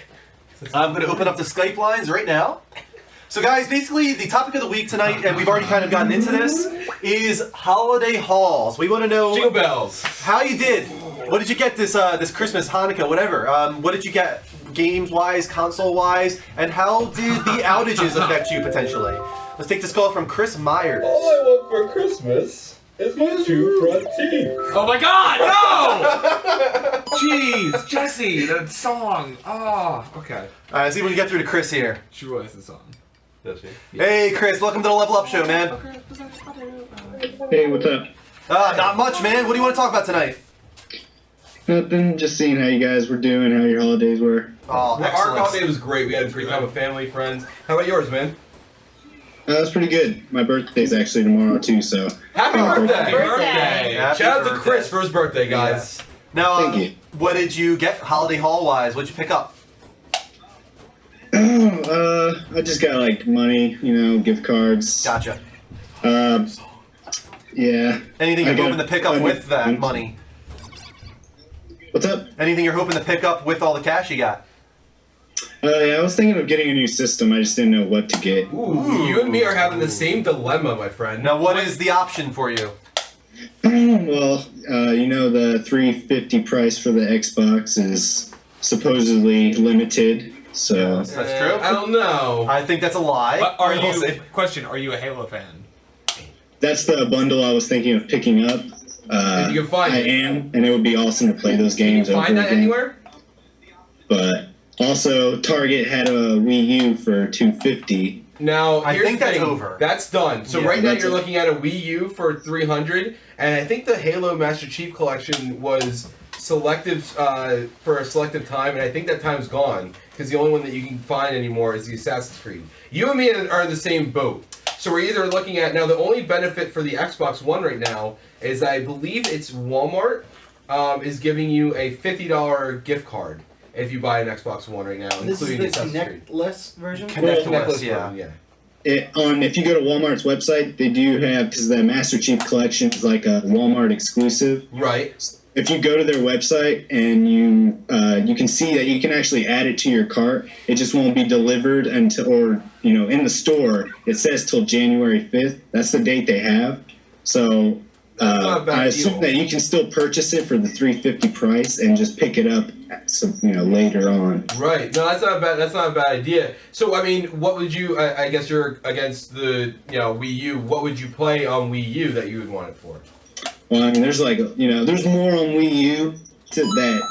I'm going to open up the Skype lines right now. So guys, basically the topic of the week tonight, and we've already kind of gotten into this, is holiday hauls. We want to know Jingle bells. how you did. What did you get this Christmas, Hanukkah, whatever? What did you get? games-wise, console-wise, and how did the outages affect you potentially? Let's take this call from Chris Myers. All I want for Christmas is my 2 front teeth. Oh my God, no! Jeez, Jesse, the song. Oh, okay. All right, let's see if we can get through to Chris here. She was the song. Does she? Hey, Chris, welcome to the Level Up Show, man. Hey, what's up? Not much, man. What do you want to talk about tonight? Nothing, just seeing how you guys were doing, how your holidays were. Oh, Our excellent. holiday was great. We had a great time with family, friends. How about yours, man? That's pretty good. My birthday's actually tomorrow, too, so. Happy birthday! Birthday. Happy Shout out to birthday. Chris for his birthday, guys. Now, Thank you. what did you get holiday haul-wise? What'd you pick up? I just got, like, money, gift cards. Gotcha. Yeah. Anything I you're got hoping to pick up a with that new- money? What's up? Anything you're hoping to pick up with all the cash you got? Yeah, I was thinking of getting a new system. I just didn't know what to get. Ooh, you and me are having the same dilemma, my friend. Now, what is the option for you? Well, the $350 price for the Xbox is supposedly limited, so. That's true. I don't know. I think that's a lie. But are We'll see. you? Question: are you a Halo fan? That's the bundle I was thinking of picking up. If you can find I it. am, and it would be awesome to play those Can you games over find that again. anywhere? But also, Target had a Wii U for $250. Now, I here's think the that's thing. over. That's done. So Yeah, right now that's you're it. looking at a Wii U for $300, and I think the Halo Master Chief Collection was selective for a selective time, and I think that time's gone because the only one that you can find anymore is the Assassin's Creed. You and me are in the same boat. So we're either looking at now the only benefit for the Xbox One right now is I believe it's Walmart is giving you a $50 gift card if you buy an Xbox One right now, This is including the the Assassin's Creed. Connect-less version? Connect-less, yeah. yeah. If you go to Walmart's website, they do have, because the Master Chief Collection is like a Walmart exclusive. Right. If you go to their website and you can see that you can actually add it to your cart, it just won't be delivered until, or in the store. It says till January 5th. That's the date they have. So not a bad I assume deal. that you can still purchase it for the $350 price and just pick it up, later on. Right. No, that's not a bad. That's not a bad idea. So, I mean, what would you? I guess you're against the Wii U. What would you play on Wii U that you would want it for? Well, I mean, there's there's more on Wii U that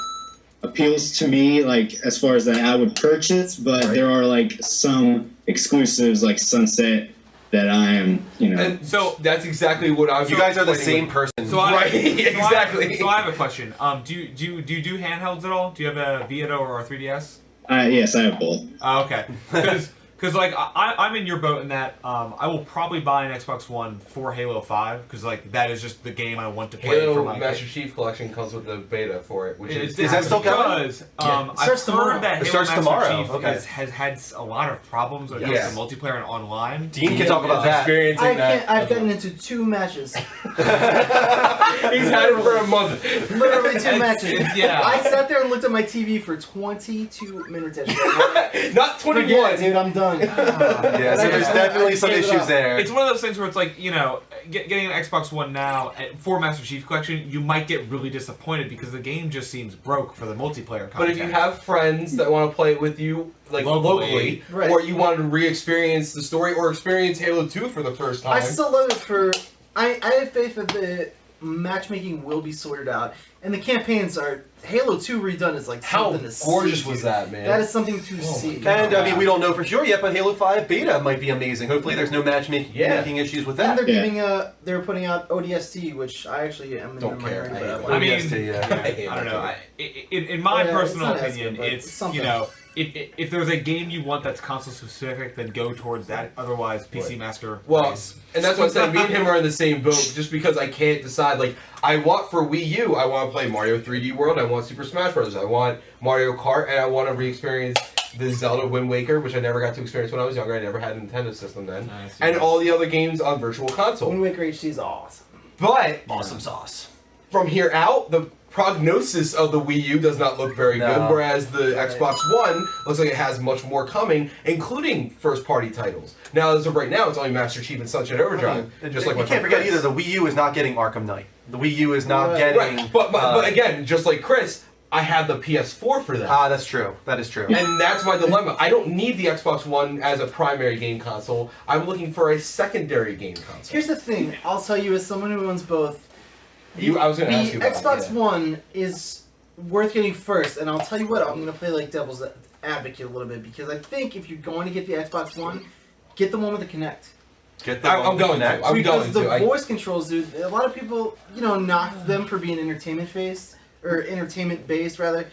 appeals to me, as far as that I would purchase, but Right. there are some exclusives like Sunset that I am, And so that's exactly what I was. You guys are the explaining same with- person. So I, Right, so exactly. So I have a question. Do you do handhelds at all? Do you have a Vita or a 3DS? yes, I have both. Oh, okay. Because I'm in your boat in that I will probably buy an Xbox One for Halo 5 because that is just the game I want to play for Halo my Master Chief Collection comes with the beta for it, which is. Is that still coming? Because Yeah. It I've starts tomorrow. heard that It Halo starts Master tomorrow, Chief okay. has had a lot of problems when it Yes. comes to multiplayer and online. Dean can talk about that. Experiencing I've gotten into 2 matches. He's had it for a month. Literally 2 It's- matches. yeah. I sat there and looked at my TV for 22 minutes yesterday. Not 21. Forget it, dude. I'm done. Yeah, so there's definitely some issues there. It's one of those things where it's like, getting an Xbox One now for Master Chief Collection, you might get really disappointed because the game just seems broke for the multiplayer content. But if you have friends that want to play it with you, locally, Right. or you want to re-experience the story or experience Halo 2 for the first time. I still love it for. I have faith that the matchmaking will be sorted out, and the campaigns are. Halo 2 redone is How something to gorgeous see. was that, man? That is something to see. And I mean, we don't know for sure yet, but Halo 5 beta might be amazing. Hopefully, there's no matchmaking making issues with And that. they're they're putting out ODST, which I actually am in Don't my care. mind about. I mean, ODST, yeah. I don't know. In my Yeah, personal it's not as opinion, good, but it's something. if there's a game you want that's console specific, then go towards that. Otherwise, PC Master. Well, is- and that's what I'm saying. Me and him are in the same boat just because I can't decide. I want for Wii U, I want to play Mario 3D World, I want Super Smash Bros., I want Mario Kart, and I want to re-experience the Zelda Wind Waker, which I never got to experience when I was younger. I never had a Nintendo system then. Nice. And all the other games on Virtual Console. Wind Waker HD is awesome. But Awesome sauce. from here out, the prognosis of the Wii U does not look very No. good, whereas the Xbox One looks like it has much more coming, including first-party titles. Now, as of right now, it's only Master Chief and Sunset Overdrive, just like you my can't friend forget Chris. either. The Wii U is not getting Arkham Knight. The Wii U is not Right. getting. Right, but again, just like Chris, I have the PS4 for that. Ah, that's true. That is true. And that's my dilemma. I don't need the Xbox One as a primary game console. I'm looking for a secondary game console. Here's the thing. I'll tell you, as someone who owns both, I was going to ask you about Xbox One is worth getting first, and I'll tell you what. I'm going to play like devil's advocate a little bit because I think if you're going to get the Xbox One, get the one with the Kinect. I'm going to. Because the voice controls, dude. A lot of people, knock them for being entertainment based rather.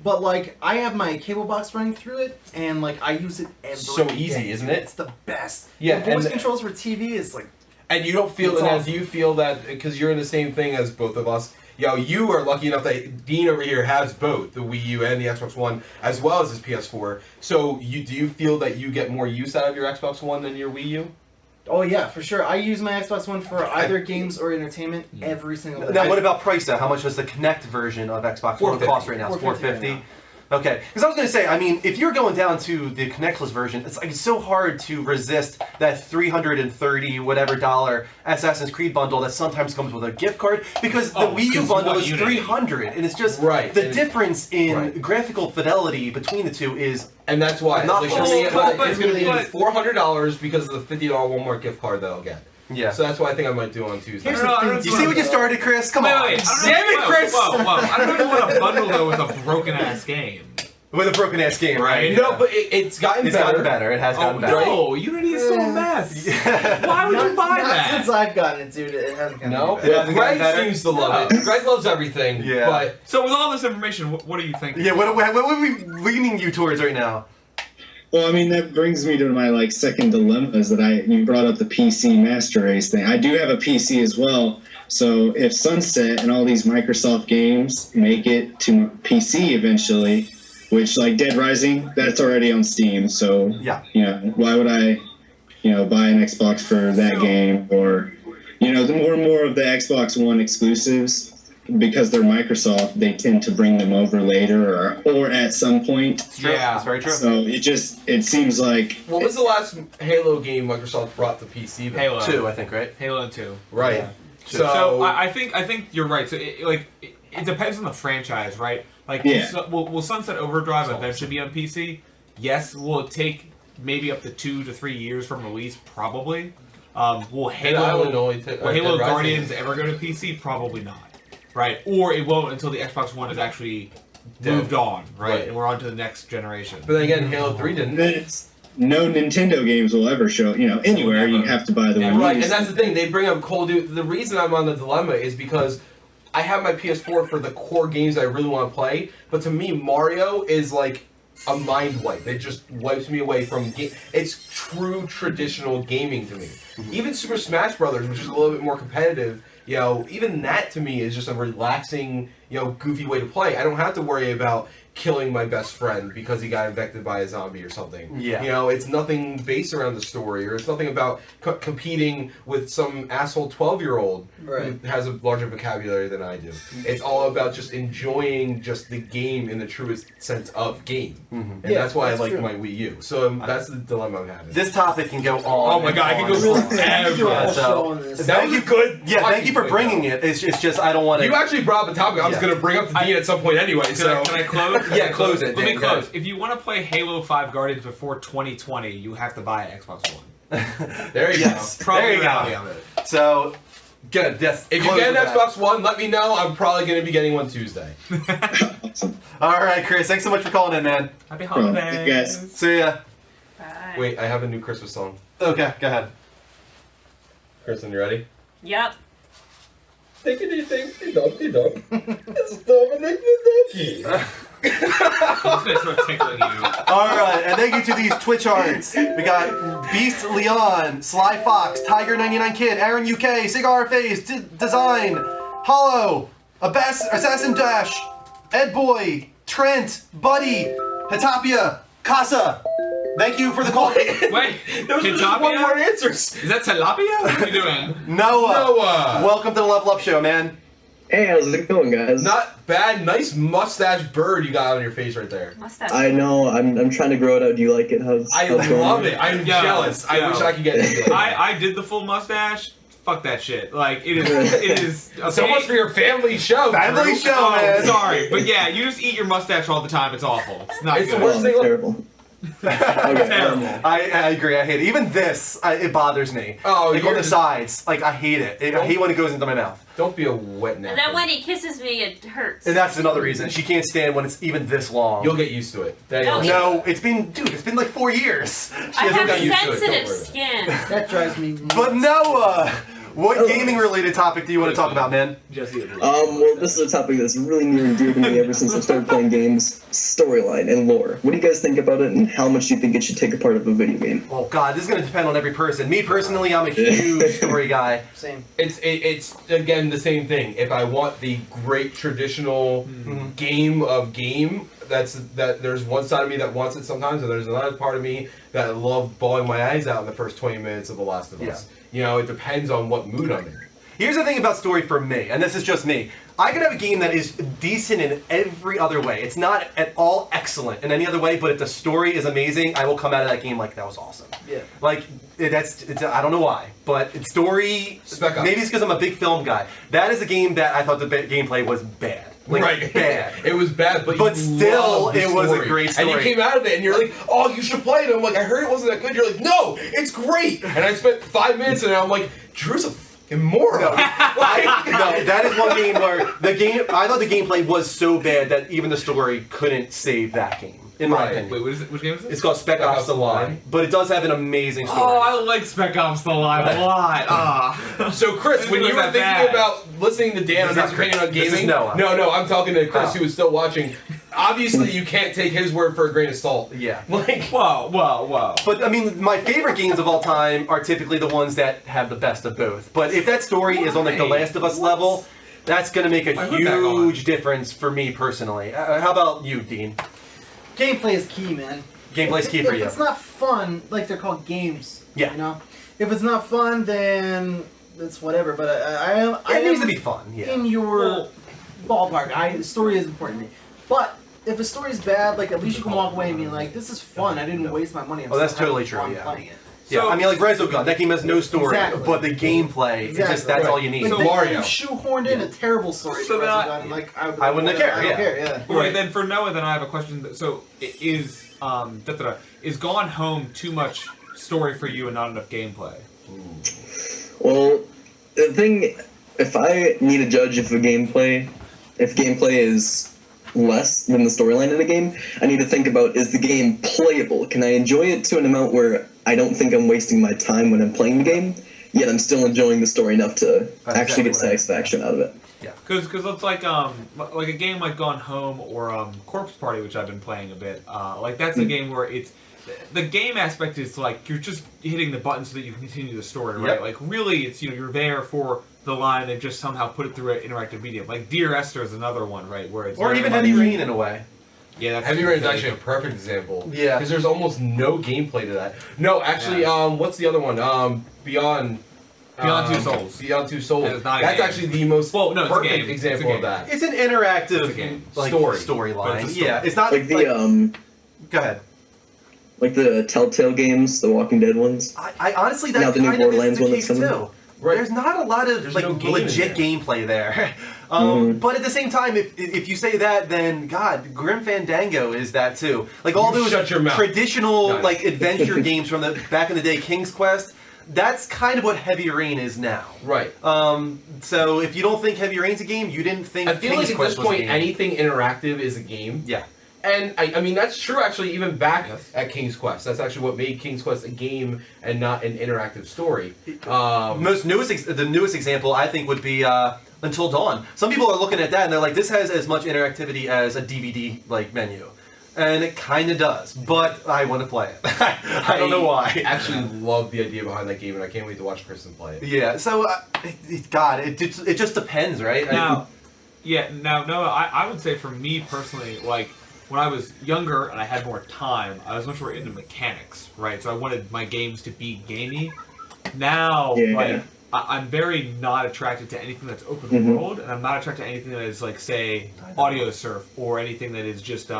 But like, I have my cable box running through it, and like I use it every so easy, day. isn't it? It's the best. Yeah. The voice controls for TV is like. And you don't feel, and do you feel that because you're in the same thing as both of us? You are lucky enough that Dean over here has both the Wii U and the Xbox One, as well as his PS4. So do you feel that you get more use out of your Xbox One than your Wii U? Oh yeah, for sure. I use my Xbox One for either games or entertainment every single day. Now, what about price though? How much does the Kinect version of Xbox One cost right now? It's $450. Okay, because I was going to say, I mean, if you're going down to the Connectless version, it's so hard to resist that $330 whatever Assassin's Creed bundle that sometimes comes with a gift card because the Wii U bundle is $300, and it's just the difference in graphical fidelity between the two is. And that's why not it's going to be $400 because of the $50 Walmart gift card that I'll get. Yeah. So that's what I think I might do on Tuesday. You see what you started, Chris? Come on. Damn it, Chris! Whoa. I don't know if you want to bundle though with a broken ass game. With a broken ass game, right? No, but it's gotten better. It's gotten better. It has gotten better. No, Unity is still a mess. Why would you buy that? Since I've gotten it, dude, it hasn't gotten No, better. Greg seems to love it. Greg loves everything. Yeah. But so with all this information, what are you thinking? Yeah, what are we leaning you towards right now? Well, I mean, that brings me to my second dilemma is that you brought up the PC Master Race thing. I do have a PC as well, so if Sunset and all these Microsoft games make it to PC eventually, which Dead Rising, that's already on Steam, so why would I, buy an Xbox for that game or, the more and more of the Xbox One exclusives. Because they're Microsoft, they tend to bring them over later or at some point. Yeah, that's very true. So it seems like. What was the last Halo game Microsoft brought to PC? Halo 2, I think, right? Halo 2. Right. Yeah. So I think you're right. So it depends on the franchise, right? Will Sunset Overdrive eventually be on PC? Yes. Will it take maybe up to 2 to 3 years from release? Probably. Will Halo Guardians ever go to PC? Probably not. Right, or it won't until the Xbox One is actually moved on, right? And we're on to the next generation. But then again, Halo 3 didn't. No Nintendo games will ever show, anywhere. You have to buy the Wii U. Right, and that's the thing. They bring up Call of Duty. The reason I'm on the dilemma is because I have my PS4 for the core games I really want to play, but to me, Mario is like a mind wipe. It just wipes me away from game. It's true traditional gaming to me. Even Super Smash Brothers, which is a little bit more competitive, even that to me is just a relaxing, goofy way to play. I don't have to worry about killing my best friend because he got infected by a zombie or something. Yeah. It's nothing based around the story, or it's nothing about competing with some asshole 12-year-old who has a larger vocabulary than I do. It's all about just enjoying just the game in the truest sense of game. And that's why I like my Wii U. So that's the dilemma I'm having. This topic can go on. Oh my god, I can go forever. That was good. Yeah, thank you for bringing it. It's just I don't want to. You actually brought up the topic I was going to bring up to Dean at some point anyway. Can I close? Yeah, close it. Let me close. If you want to play Halo 5 Guardians before 2020, you have to buy an Xbox One. There you go. Probably there you go. So, good. Yes. If you get an Xbox One, let me know. I'm probably going to be getting one Tuesday. All right, Chris. Thanks so much for calling in, man. Happy holidays. See ya. Bye. Wait, I have a new Christmas song. Okay, go ahead. Kristen, you ready? Yep. It's Dominic the Alright, and thank you to these Twitch arts. We got Beast Leon, Sly Fox, Tiger 99 Kid, Aaron UK, Cigar Face, Design, Hollow, Assassin Dash, Ed Boy, Trent, Buddy, Hatapia, Casa. Thank you for the call. Wait, those are just one more answers. Is that tilapia? What are you doing? Noah. Welcome to the Level Up Show, man. Hey, how's it going, guys? Not bad. Nice mustache bird you got on your face right there. Mustache. I know. I'm trying to grow it out. Do you like it? I love it. I'm jealous. I wish I could get it. I did the full mustache fuck that shit. Like it is. Okay. So much for your family show. Family Drew. show, man. Sorry, but yeah, you just eat your mustache all the time. It's awful. It's not It's good. the worst thing. Terrible. Terrible. I agree. I hate it. Even this, it bothers me. Oh, like you're on the just- sides. Like I hate it. I hate when it goes into my mouth. Don't be a wet nap. And then when he kisses me, it hurts. And that's another reason. She can't stand when it's even this long. You'll get used to it. No, it's been like 4 years. She I hasn't got have used to it. sensitive Don't worry. skin. That drives me nuts. But Noah, what gaming related topic do you want to talk about, man? Well, this is a topic that's really near and dear to me ever since I started playing games. Storyline and lore. What do you guys think about it, and how much do you think it should take a part of a video game? Oh God, this is gonna depend on every person. Me personally, I'm a huge story guy. Same. It's again the same thing. If I want the great traditional game of game, that there's one side of me that wants it sometimes, and there's another part of me that love bawling my eyes out in the first 20 minutes of The Last of Us. You know, it depends on what mood I'm in. Here's the thing about story for me, and this is just me. I could have a game that is decent in every other way. It's not at all excellent in any other way, but if the story is amazing, I will come out of that game like that was awesome. Yeah. Like I don't know why, but it's story. Maybe it's because I'm a big film guy. That is a game that I thought the gameplay was bad. Like, right. Bad. It was bad, but you still, loved the it was a story. great story. And you came out of it, and you're like, "Oh, you should play it." I'm like, "I heard it wasn't that good." You're like, "No, it's great." And I spent 5 minutes, and I'm like, "Drew's a fucking moron." No, that is one game where I thought the gameplay was so bad that even the story couldn't save that game. In my opinion. Wait, which game is this? It's called Spec Ops: The Line, but it does have an amazing story. Oh, I like Spec Ops: The Line a lot. Ah. So, Chris, when you were thinking about listening to Dan on his opinion on This is gaming, Noah. no, I'm talking to Chris, Oh. who is still watching. Obviously, you can't take his word for a grain of salt. Yeah. Like, whoa. But I mean, my favorite games of all time are typically the ones that have the best of both. But if that story is on like the Last of Us level, that's gonna make a huge difference for me personally. How about you, Dean? Gameplay is key, man. Gameplay's key for If you. it's not fun, like they're called games. Yeah. You know, if it's not fun, then it's whatever. But I It needs am to be fun. Yeah. in your ballpark. Story is important to me. But if a story is bad, like at least you can walk away and be like, "This is fun. I didn't waste my money." I'm Oh, that's still totally having true. fun Yeah. playing it. Yeah, I mean, like Resogun, that game has no story, Exactly. but the gameplay, that's all you need. Like, they shoehorned in a terrible story. So for then Resogun, like I wouldn't have cared, I don't yeah. care. Yeah. Right. Then for Noah, then I have a question. So is is Gone Home too much story for you and not enough gameplay? Well, the thing, if I need to judge if gameplay is less than the storyline of the game, I need to think about, is the game playable? Can I enjoy it to an amount where I don't think I'm wasting my time when I'm playing the game, yet I'm still enjoying the story enough to actually get satisfaction out of it? Yeah. Because it's like a game like Gone Home or Corpse Party, which I've been playing a bit. Like that's a game where it's the game aspect is like you're just hitting the button so that you can continue the story, right? Yep. Like really, it's you're there for the line. They've just somehow put it through an interactive medium. Like Dear Esther is another one, right? Where it's Or very even much- Heavy Rain in a way. Yeah, that's Heavy Rain is actually a perfect example. Yeah. Because there's almost no gameplay to that. No, actually, what's the other one? Beyond Two Souls. Beyond Two Souls. Yeah, it's not a That's game. actually the most Well, no, it's a perfect game. It's a example game. of that. It's an interactive It's a game. like, Story. storyline. But it's a story. Yeah, it's not Like the Go ahead. like the Telltale games, the Walking Dead ones. I honestly, Now that the new kind of is Borderlands the one case that's too. coming. Right. There's not a lot of There's like no game legit in gameplay there. Mhm. But at the same time, if you say that, then God, Grim Fandango is that too. Like all You those shut your mouth. traditional Nice. like adventure games from the back in the day, King's Quest. That's kind of what Heavy Rain is now. Right. So if you don't think Heavy Rain's a game, you didn't think I feel King's like at Quest this was a point, game. anything interactive is a game. Yeah. And I mean that's true actually even back at King's Quest. That's actually what made King's Quest a game and not an interactive story. The newest example I think would be Until Dawn. Some people are looking at that and they're like, this has as much interactivity as a DVD like menu, and it kind of does. But I want to play it. I don't know why. I actually love the idea behind that game, and I can't wait to watch Kristen play it. Yeah. So God, it just depends, right? Now, I would say for me personally, like when I was younger and I had more time, I was much more into mechanics, right? So I wanted my games to be gamey. Now, Yeah. like I'm very not attracted to anything that's open Mhm. world, and I'm not attracted to anything that is like, say, Audio Surf or anything that is just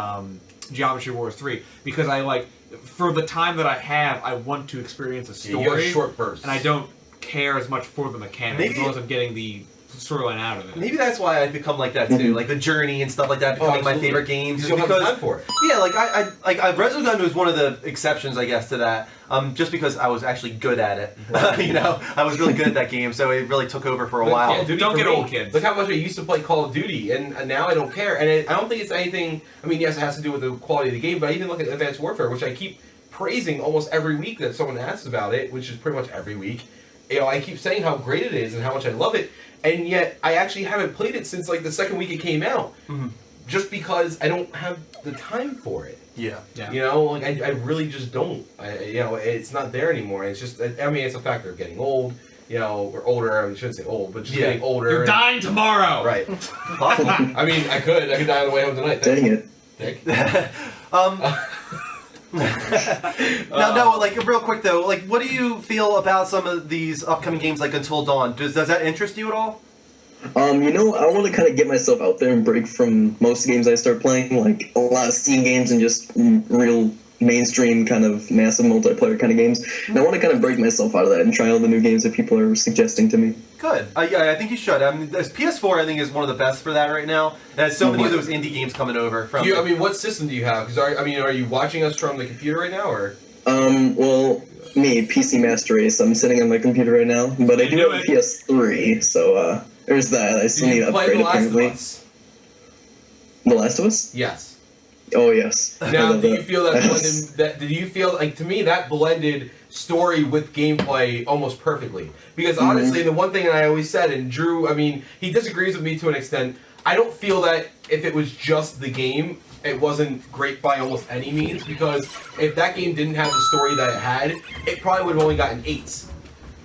Geometry Wars 3, because I like for the time that I have, I want to experience a Yeah, story. you have short bursts. And I don't care as much for the mechanics as long as I'm getting the storyline out of it. Maybe that's why I've become like that too. Like the journey and stuff like that becoming my favorite games. You don't have time for it. Yeah, like I Resident Evil was one of the exceptions, I guess, to that. Just because I was actually good at it. You know, I was really good at that game, so it really took over for a while. Call of Duty Don't for get me, old, kids. Look how much I used to play Call of Duty, and now I don't care. And I don't think it's anything. I mean, yes, it has to do with the quality of the game, but I even look at Advanced Warfare, which I keep praising almost every week that someone asks about it, which is pretty much every week. You know, I keep saying how great it is and how much I love it, and yet I actually haven't played it since like the second week it came out, just because I don't have the time for it. Yeah. You know, like I really just don't. You know, it's not there anymore. It's just, I mean, it's a factor of getting old. You know, or older. I mean, I shouldn't say old, but just getting older. You're dying tomorrow. Right. I mean, I could die on the way home tonight. Dang it. Dick. Now, no, like real quick though, like what do you feel about some of these upcoming games like Until Dawn? Does that interest you at all? You know, I want to kind of get myself out there and break from most games I start playing, like a lot of Steam games and just real mainstream kind of massive multiplayer kind of games. And I want to kind of break myself out of that and try all the new games that people are suggesting to me. Good. Yeah, I think you should. I mean, this PS4 I think is one of the best for that right now. It has so many of those indie games coming over from. I mean, what system do you have? Because are you watching us from the computer right now, or? Well, me, PC Master Race. I'm sitting on my computer right now, but I do have a PS3, so there's that. I still need to upgrade apparently. The Last of Us? Yes. Oh yes. Now, do you feel that blended? Do you feel like, to me, that blended story with gameplay almost perfectly? Because honestly, the one thing that I always said, and Drew, I mean, he disagrees with me to an extent. I don't feel that if it was just the game, it wasn't great by almost any means. Because if that game didn't have the story that it had, it probably would have only gotten 8s.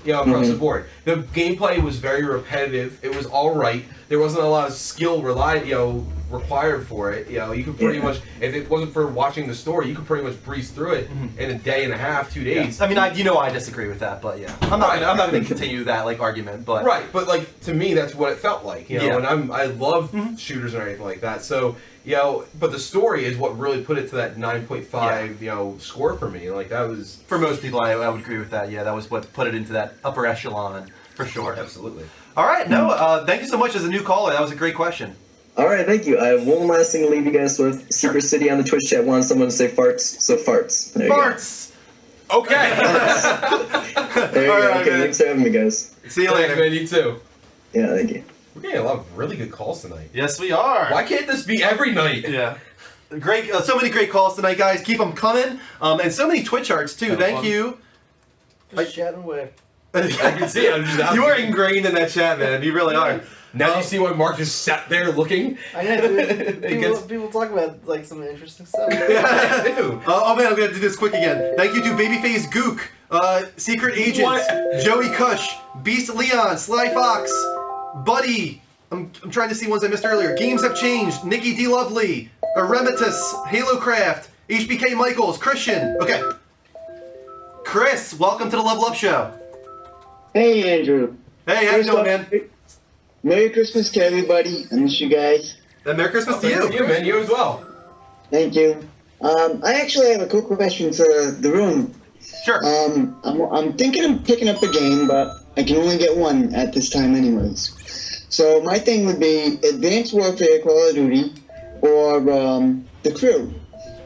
You know, across the board. The gameplay was very repetitive. It was all right. There wasn't a lot of skill required for it. You know, you could pretty much, if it wasn't for watching the story, you could pretty much breeze through it in a day and a half, 2 days. Yeah. I mean, I disagree with that, but yeah, I'm not going to continue that like argument, but right. But like to me, that's what it felt like. You know, and I love shooters and everything like that. So you know, but the story is what really put it to that 9.5 you know score for me. Like that was for most people, I would agree with that. Yeah, that was what put it into that upper echelon for sure. Absolutely. All right, thank you so much as a new caller. That was a great question. All right, thank you. I have one last thing to leave you guys with. Secret City on the Twitch chat wanted someone to say farts, so farts. There you farts. Go. Okay. There you go. Okay, thanks for having me, guys. See you later. Man, you too. Yeah, thank you. We're getting a lot of really good calls tonight. Yes, we are. Why can't this be every night? Yeah. Great, so many great calls tonight, guys. Keep them coming. And so many Twitch arts too. Thank you. Just chatting away. I can see it. You are ingrained in that chat, man. You really are. Now you see why Mark just sat there looking. I know. People talk about like some interesting stuff. Yeah, I do. Oh man, I'm gonna do this quick again. Thank you to Babyface Gook, Secret Agents, Joey Cush, Beast Leon, Sly Fox, Buddy. I'm trying to see ones I missed earlier. Games Have Changed, Nikki D. Lovely, Eremitus, Halocraft, HBK Michaels, Christian. Okay. Chris, welcome to the Level Up Show. Hey, Andrew. Hey, how you doing, man? Merry Christmas to everybody. I miss you guys. And Merry Christmas to you. You, man. You as well. Thank you. I actually have a quick question for the room. Sure. I'm thinking of picking up a game, but I can only get one at this time anyways. So my thing would be Advanced Warfare, Call of Duty, or The Crew.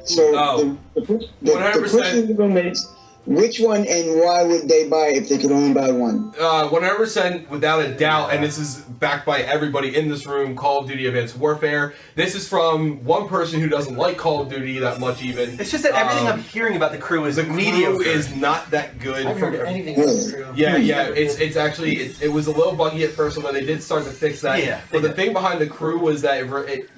So the person in the room is, which one and why would they buy if they could only buy one? 100% without a doubt, and this is backed by everybody in this room, Call of Duty Advanced Warfare. This is from one person who doesn't like Call of Duty that much even. It's just that everything I'm hearing about the Crew is mediocre. The Crew is not that good. I haven't heard anything about the Crew. Yeah, it's actually, it was a little buggy at first, but they did start to fix that. Yeah. But the thing behind the Crew was that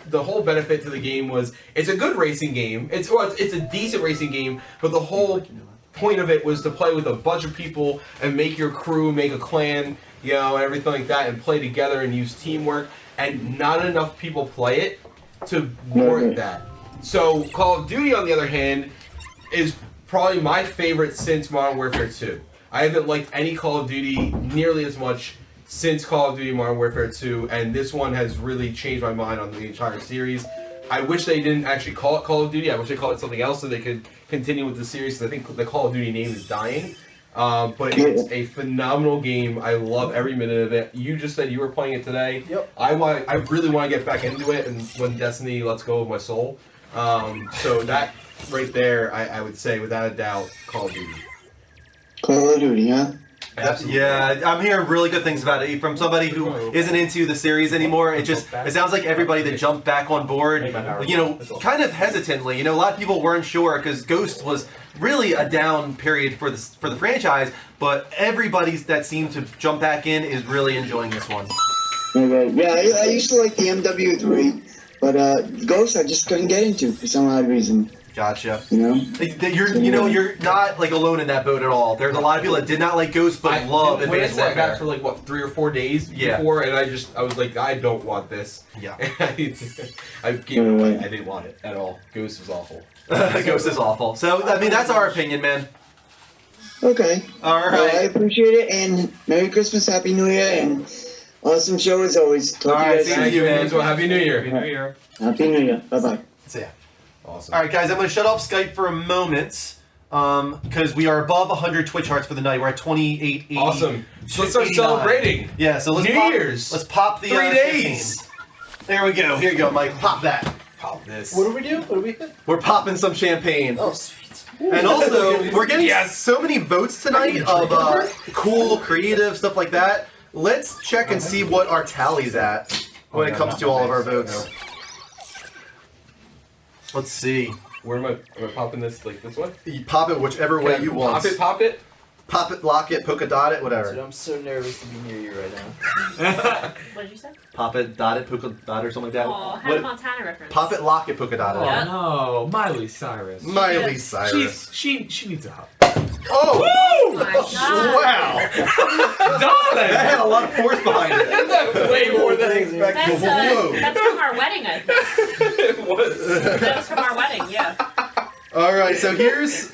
the whole benefit to the game was, it's a good racing game. It's a decent racing game, but the whole point of it was to play with a bunch of people and make your crew, make a clan, you know, and everything like that, and play together and use teamwork. And not enough people play it to warrant that. So Call of Duty, on the other hand, is probably my favorite since Modern Warfare 2. I haven't liked any Call of Duty nearly as much since Call of Duty Modern Warfare 2, and this one has really changed my mind on the entire series. I wish they didn't actually call it Call of Duty. I wish they called it something else so they could continue with the series, because I think the Call of Duty name is dying. But it's a phenomenal game. I love every minute of it. You just said you were playing it today. Yep. I really want to get back into it, and when Destiny lets go of my soul. So that right there, I would say without a doubt, Call of Duty. Call of Duty, huh? Absolutely. Yeah, I'm hearing really good things about it from somebody who isn't into the series anymore. It sounds like everybody that jumped back on board, kind of hesitantly. A lot of people weren't sure because Ghost was really a down period for the franchise, but everybody that seemed to jump back in is really enjoying this one. Okay. Yeah, I used to like the MW3, but Ghost I just couldn't get into for some odd reason. Gotcha. You're not like alone in that boat at all. There's a lot of people that did not like Ghost but love Advanced Warfare. Warfare. For like 3 or 4 days before, and I was like, I don't want this. Yeah. I gave it away. I didn't want it at all. Ghost was awful. Ghost is awful. So I mean, that's our opinion, man. Okay. All right. Well, I appreciate it, and Merry Christmas, Happy New Year, and awesome show as always. Talk to you guys Thank you, man. soon. Happy New Year. Happy New Year. Happy New Year. Bye-bye. So yeah. Awesome. All right, guys, I'm going to shut off Skype for a moment because we are above 100 Twitch hearts for the night. We're at 2880. Awesome. So let's start 89. celebrating. Yeah, so let's New pop, Year's. Let's pop the 3 days. champagne. There we go. Here you go, Mike. Pop that. Pop this. What do we do? What do we hit? We're popping some champagne. Oh, sweet. And also, we're getting so many votes tonight of cool, creative, stuff like that. Let's check and see what our tally's at when it comes to all of our votes. Let's see. Where am I popping this? Like this way? You pop it whichever way you want. Pop it? Pop it, lock it, polka dot it, whatever. Dude, I'm so nervous to be near you right now. What did you say? Pop it, dot it, polka dot or something like that. Oh, Hannah Montana reference. Pop it, lock it, polka dot it. Yeah. Oh no, Miley Cyrus. Miley Cyrus. She needs a hug. Oh! Oh my God. Wow! Darling! That had a lot of force behind it. That's way more than expected. That's from our wedding, I think. It was. That was from our wedding, yeah. All right, so here's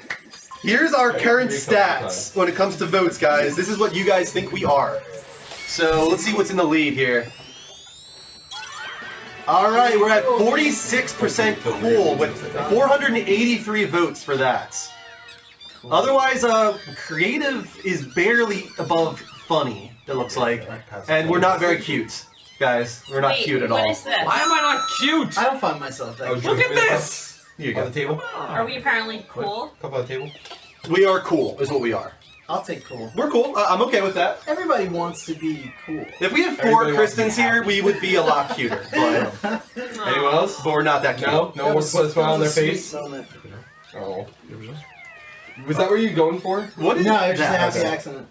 our current stats when it comes to votes, guys. This is what you guys think we are. So let's see what's in the lead here. All right, we're at 46% cool with 483 votes for that. Otherwise, creative is barely above funny, it looks like. And we're not very cute, guys. We're not cute at all. What is this? Why am I not cute? I don't find myself that. Look at this! Here you On go. the table? Are we apparently cool? Cup on the table? We are cool, is what we are. I'll take cool. We're cool. I'm okay with that. Everybody wants to be cool. If we had 4 Everybody wants to be Kristens here, we would be a lot cuter. But Anyone else? we're not that cute. No? No one wants to put a smile on their face? Moment. Oh. Was that what you were going for? What is No, it's just a that? happy accident.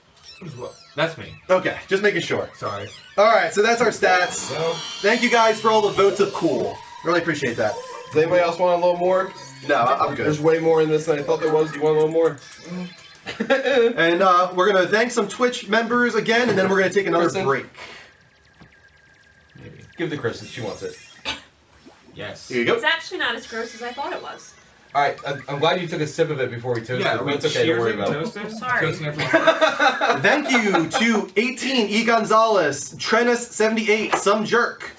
That's me. Okay, just making sure. Sorry. All right, so that's our stats. No. Thank you guys for all the votes of cool. Really appreciate that. Does anybody else want a little more? No, I'm There's good. way more in this than I thought there was. You want a little more? And we're gonna thank some Twitch members again, and then we're gonna take another Kristen? break. Maybe. Give it to Kristen. She wants it. Yes. Here you go. It's actually not as gross as I thought it was. All right. I'm glad you took a sip of it before we toasted. Yeah, but we it's okay. Don't worry cheersing, about it. toasting? Sorry. Toasting everyone. Thank you to 18 E Gonzalez, Trennis78, Some Jerk,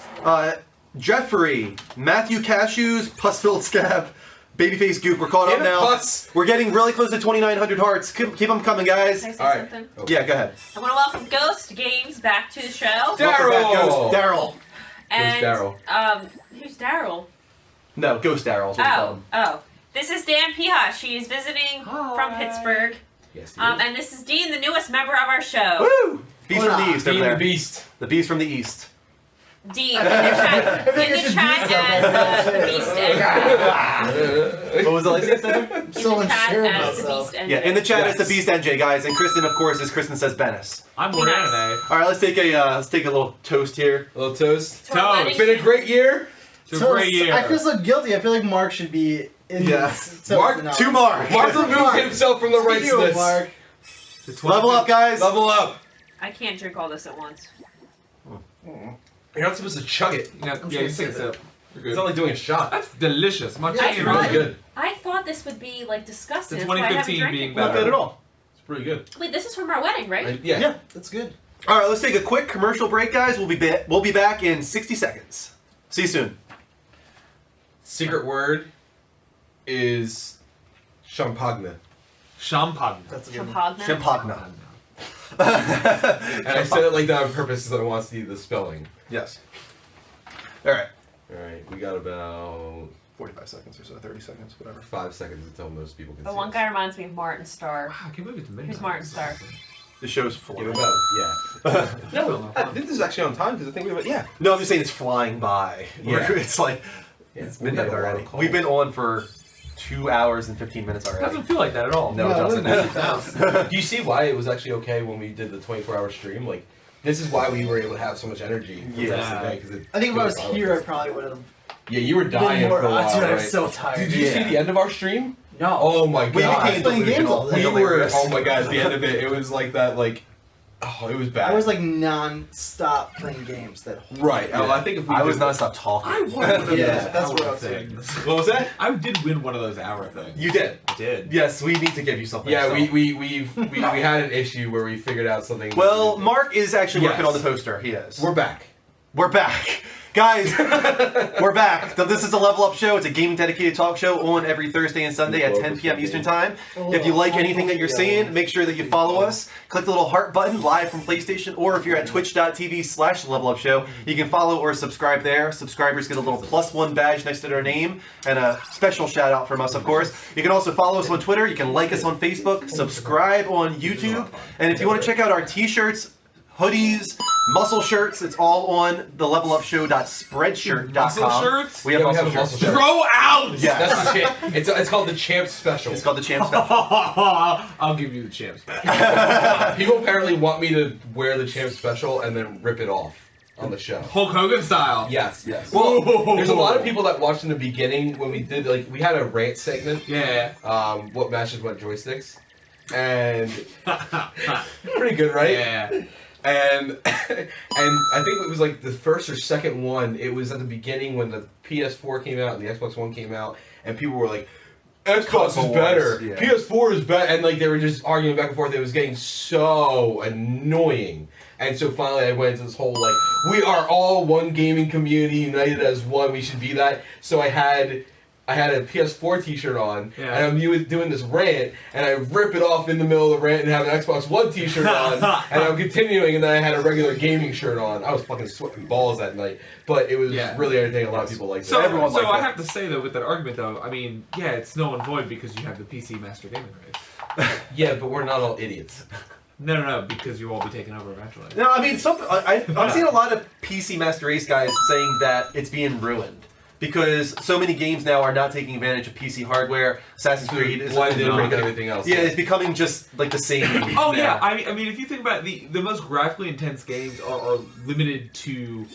Jeffrey, Matthew Cashews, Pussfilled Scab, Babyface Goop. We're caught up now. Putz. We're getting really close to 2,900 hearts. Keep them coming, guys. Can I say All right. something? Yeah, go ahead. I want to welcome Ghost Games back to the show. Daryl. Welcome back, Ghost Daryl. And Daryl? Who's Daryl? No, Ghost Daryl. is what we call him. Oh. This is Dan Piha. She is visiting from Pittsburgh. Yes. And this is Dean, the newest member of our show. Woo! Beast from the East over Dean there. the Beast. The Beast from the East. Dean, in the chat, as the Beast NJ. What was the last name? I'm so In the chat unsure of as the myself. Beast NJ. Yeah, in the chat Yes. it's the Beast NJ, guys, and Kristen, of course, is Kristen says Bennis. I'm more Nice. anime. All right, let's take a little toast here. A little toast. To our wedding It's been a great year. It's a great year. I feel so guilty. I feel like Mark should be in Yeah. this. Mark, now. To Mark. Mark removed himself from the Speaking ranks of list. Mark. Level up, guys. Level up. I can't drink all this at once. You're not supposed to chug it. Yeah, I'm yeah, you sure take a sip. You're good. It's not like doing a shot. That's delicious. Much Yeah, It's I really thought- good. I thought this would be like disgusting. The That's why I haven't 2015 drank being it. Not better. bad at all. It's pretty good. Wait, this is from our wedding, right? Yeah. Yeah. That's good. All right, let's take a quick commercial break, guys. We'll be back in 60 seconds. See you soon. Secret word is champagne. Champagne. That's a good one. Champagne. Champagne. And I said it like that on purpose so that I want to see the spelling. Yes. All right. All right, we got about 45 seconds or so, 30 seconds, whatever. 5 seconds until most people can The see one us. guy reminds me of Martin Starr. Wow, I can't believe it's midnight. Who's Martin Starr? The show's Give flying. it about, yeah. No, I think this is actually on time because I think we yeah. No, I'm just saying it's flying by. Yeah. It's like it's midnight already. We've been on for 2 hours and 15 minutes It already. doesn't feel like that at all. No, it doesn't. Do you see why it was actually okay when we did the 24-hour stream? Like, this is why we were able to have so much energy for the rest of the day. 'Cause it I think if I was goes by here, I like probably would have. Yeah, you were dying more for a while, dude, right? I'm so tired. Did you see the end of our stream? No. Oh my We god. became playing games all delusional. day. We were, Hilarious. oh my god, at the end of it, it was like that, like, oh, it was bad. I was like non-stop playing games that whole right. Yeah. I think if we I was did- nonstop talking. I won one of those Yeah, that's hour what I was things. What was that? I did win one of those hour things. You did. I did. Yes, we need to give you something. Yeah, so. we had an issue where we figured out something. Well, Mark is actually working Yes. on the poster. He is. We're back. We're back. Guys, we're back. So this is the Level Up Show. It's a gaming dedicated talk show on every Thursday and Sunday at 10 p.m. Eastern Time. If you like anything that you're seeing, make sure that you follow us. Click the little heart button live from PlayStation, or if you're at twitch.tv/Level Up Show, you can follow or subscribe there. Subscribers get a little +1 badge next to their name, and a special shout out from us, of course. You can also follow us on Twitter. You can like us on Facebook, subscribe on YouTube, and if you want to check out our t-shirts, hoodies, muscle shirts, it's all on the levelupshow.spreadshirt.com. Muscle shirts? We have Yeah, we muscle have a shirts. muscle shirt. Throw out! Yeah. That's the champ. It's called the Champ Special. It's called the Champ Special. I'll give you the champ special. People apparently want me to wear the Champ Special and then rip it off on the show. Hulk Hogan style. Yes, yes. Whoa. Well, there's a lot of people that watched in the beginning when we did, like, we had a rant segment. Yeah. What matches, what joysticks. And pretty good, right? Yeah. And I think it was like the first or second one. It was at the beginning when the PS4 came out and the Xbox One came out, and people were like, "Xbox is Console better, wars, yeah. PS4 is better," and like they were just arguing back and forth. It was getting so annoying. And so finally, I went into this whole like, "We are all one gaming community, united as one. We should be that." So I had a PS4 t-shirt on, Yeah. and I'm doing this rant, and I rip it off in the middle of the rant and have an Xbox One t-shirt on, and I'm continuing, and then I had a regular gaming shirt on. I was fucking sweating balls that night, but it was really entertaining. A lot of people liked it. So, Everyone so liked I it. have to say though, with that argument though, I mean, yeah, it's null and void because you have the PC Master Gaming race. Yeah, but we're not all idiots. No, because you will be taken over eventually. No, I mean, I'm seeing a lot of PC Master Race guys saying that it's being ruined. Because so many games now are not taking advantage of PC hardware. Assassin's Creed is Blended in with pretty good. everything else. Yeah, it's becoming just like the same. Oh now. yeah, I mean, if you think about it, the most graphically intense games are limited to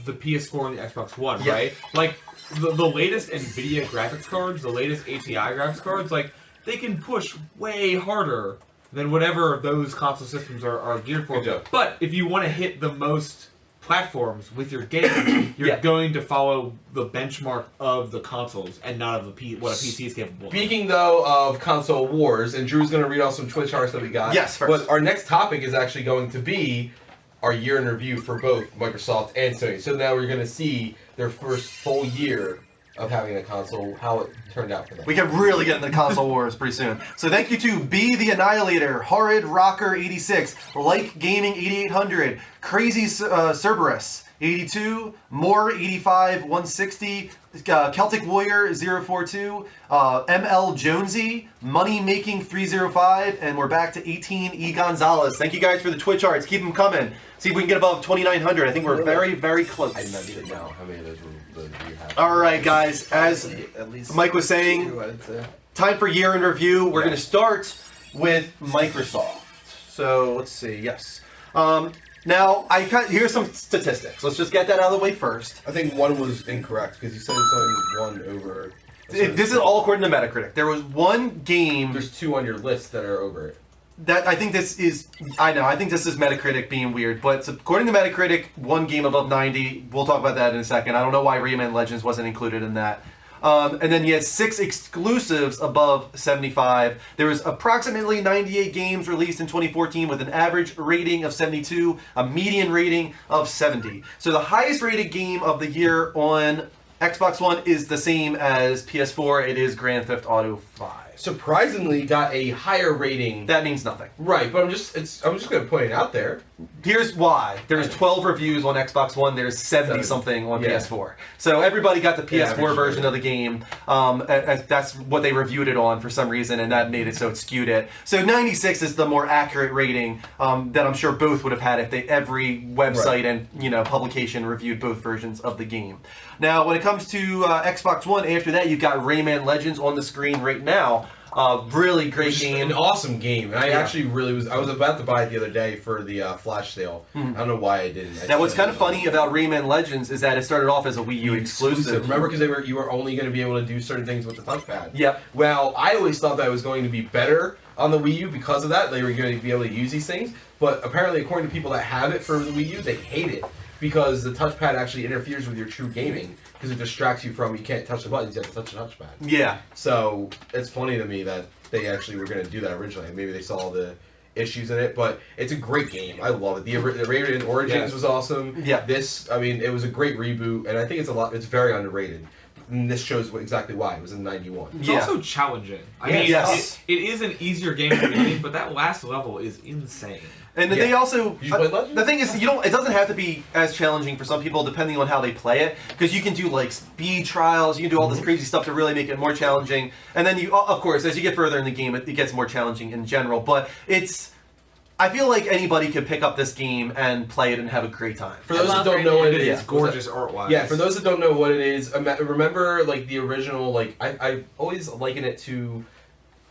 the PS4 and the Xbox One, Yeah. right? Like the latest NVIDIA graphics cards, the latest ATI graphics cards, like they can push way harder than whatever those console systems are geared for. Good job. But if you want to hit the most platforms with your game, you're going to follow the benchmark of the consoles and not of what a PC is capable of. Speaking though of console wars, and Drew's going to read off some Twitch hearts that we got. Yes, first. But our next topic is actually going to be our year in review for both Microsoft and Sony. So now we're going to see their first full year of having a console, how it turned out for them. We can really get into the console wars pretty soon. So thank you to B the Annihilator, Horrid Rocker 86, Like Gaming 8800, Crazy Cerberus 82, More 85 160, Celtic Warrior 042, ML Jonesy, Money Making 305, and we're back to 18 E Gonzalez. Thank you guys for the Twitch arts. Keep them coming. See if we can get above 2,900. I think we're very, very close. I didn't know how many of those you have. All right, guys. As Mike was saying, time for year in review. We're going to start with Microsoft. So let's see. Yes. Now, here's some statistics. Let's just get that out of the way first. I think one was incorrect because you said it's only one over. This is all according to Metacritic. There was one game. There's two on your list that are over it. That I think this is. I know. I think this is Metacritic being weird, but according to Metacritic, one game above 90. We'll talk about that in a second. I don't know why Rayman Legends wasn't included in that. And then you had 6 exclusives above 75. There was approximately 98 games released in 2014 with an average rating of 72, a median rating of 70. So the highest rated game of the year on Xbox One is the same as PS4. It is Grand Theft Auto 5. surprisingly got a higher rating. That means nothing. Right, but I'm just going to point it out there. Here's why. There's 12 reviews on Xbox One. There's 70 something on Yeah. PS4. So everybody got the PS4 Yeah, version of the game. That's what they reviewed it on for some reason, and that made it so it skewed it. So 96 is the more accurate rating that I'm sure both would have had if every website and publication reviewed both versions of the game. Now, when it comes to Xbox One, after that you've got Rayman Legends on the screen right now. Really great game. An awesome game. And I Yeah. actually I was about to buy it the other day for the flash sale. I don't know why I didn't. Now, what's kind of funny about Rayman Legends is that it started off as a Wii U exclusive. Remember, because you were only going to be able to do certain things with the touchpad. Yep. Well, I always thought that was going to be better on the Wii U because of that. They were going to be able to use these things. But apparently, according to people that have it for the Wii U, they hate it because the touchpad actually interferes with your true gaming because it distracts you from, you can't touch the buttons, you have to touch the touchpad. Yeah. So it's funny to me that they actually were going to do that originally. Maybe they saw the issues in it, but it's a great game. I love it. The Rayman Origins was awesome. Yeah. This, I mean, it was a great reboot, and I think it's very underrated. And this shows exactly why. It was in '91. It's also challenging. I mean, it is an easier game to beat, but that last level is insane. And they also, the thing is, it doesn't have to be as challenging for some people depending on how they play it, because you can do like speed trials, you can do all this crazy stuff to really make it more challenging. And then of course, as you get further in the game, it gets more challenging in general. But I feel like anybody could pick up this game and play it and have a great time. For those that don't know what it is, It's gorgeous art-wise. Yeah, for those that don't know what it is, remember like the original, like I always liken it to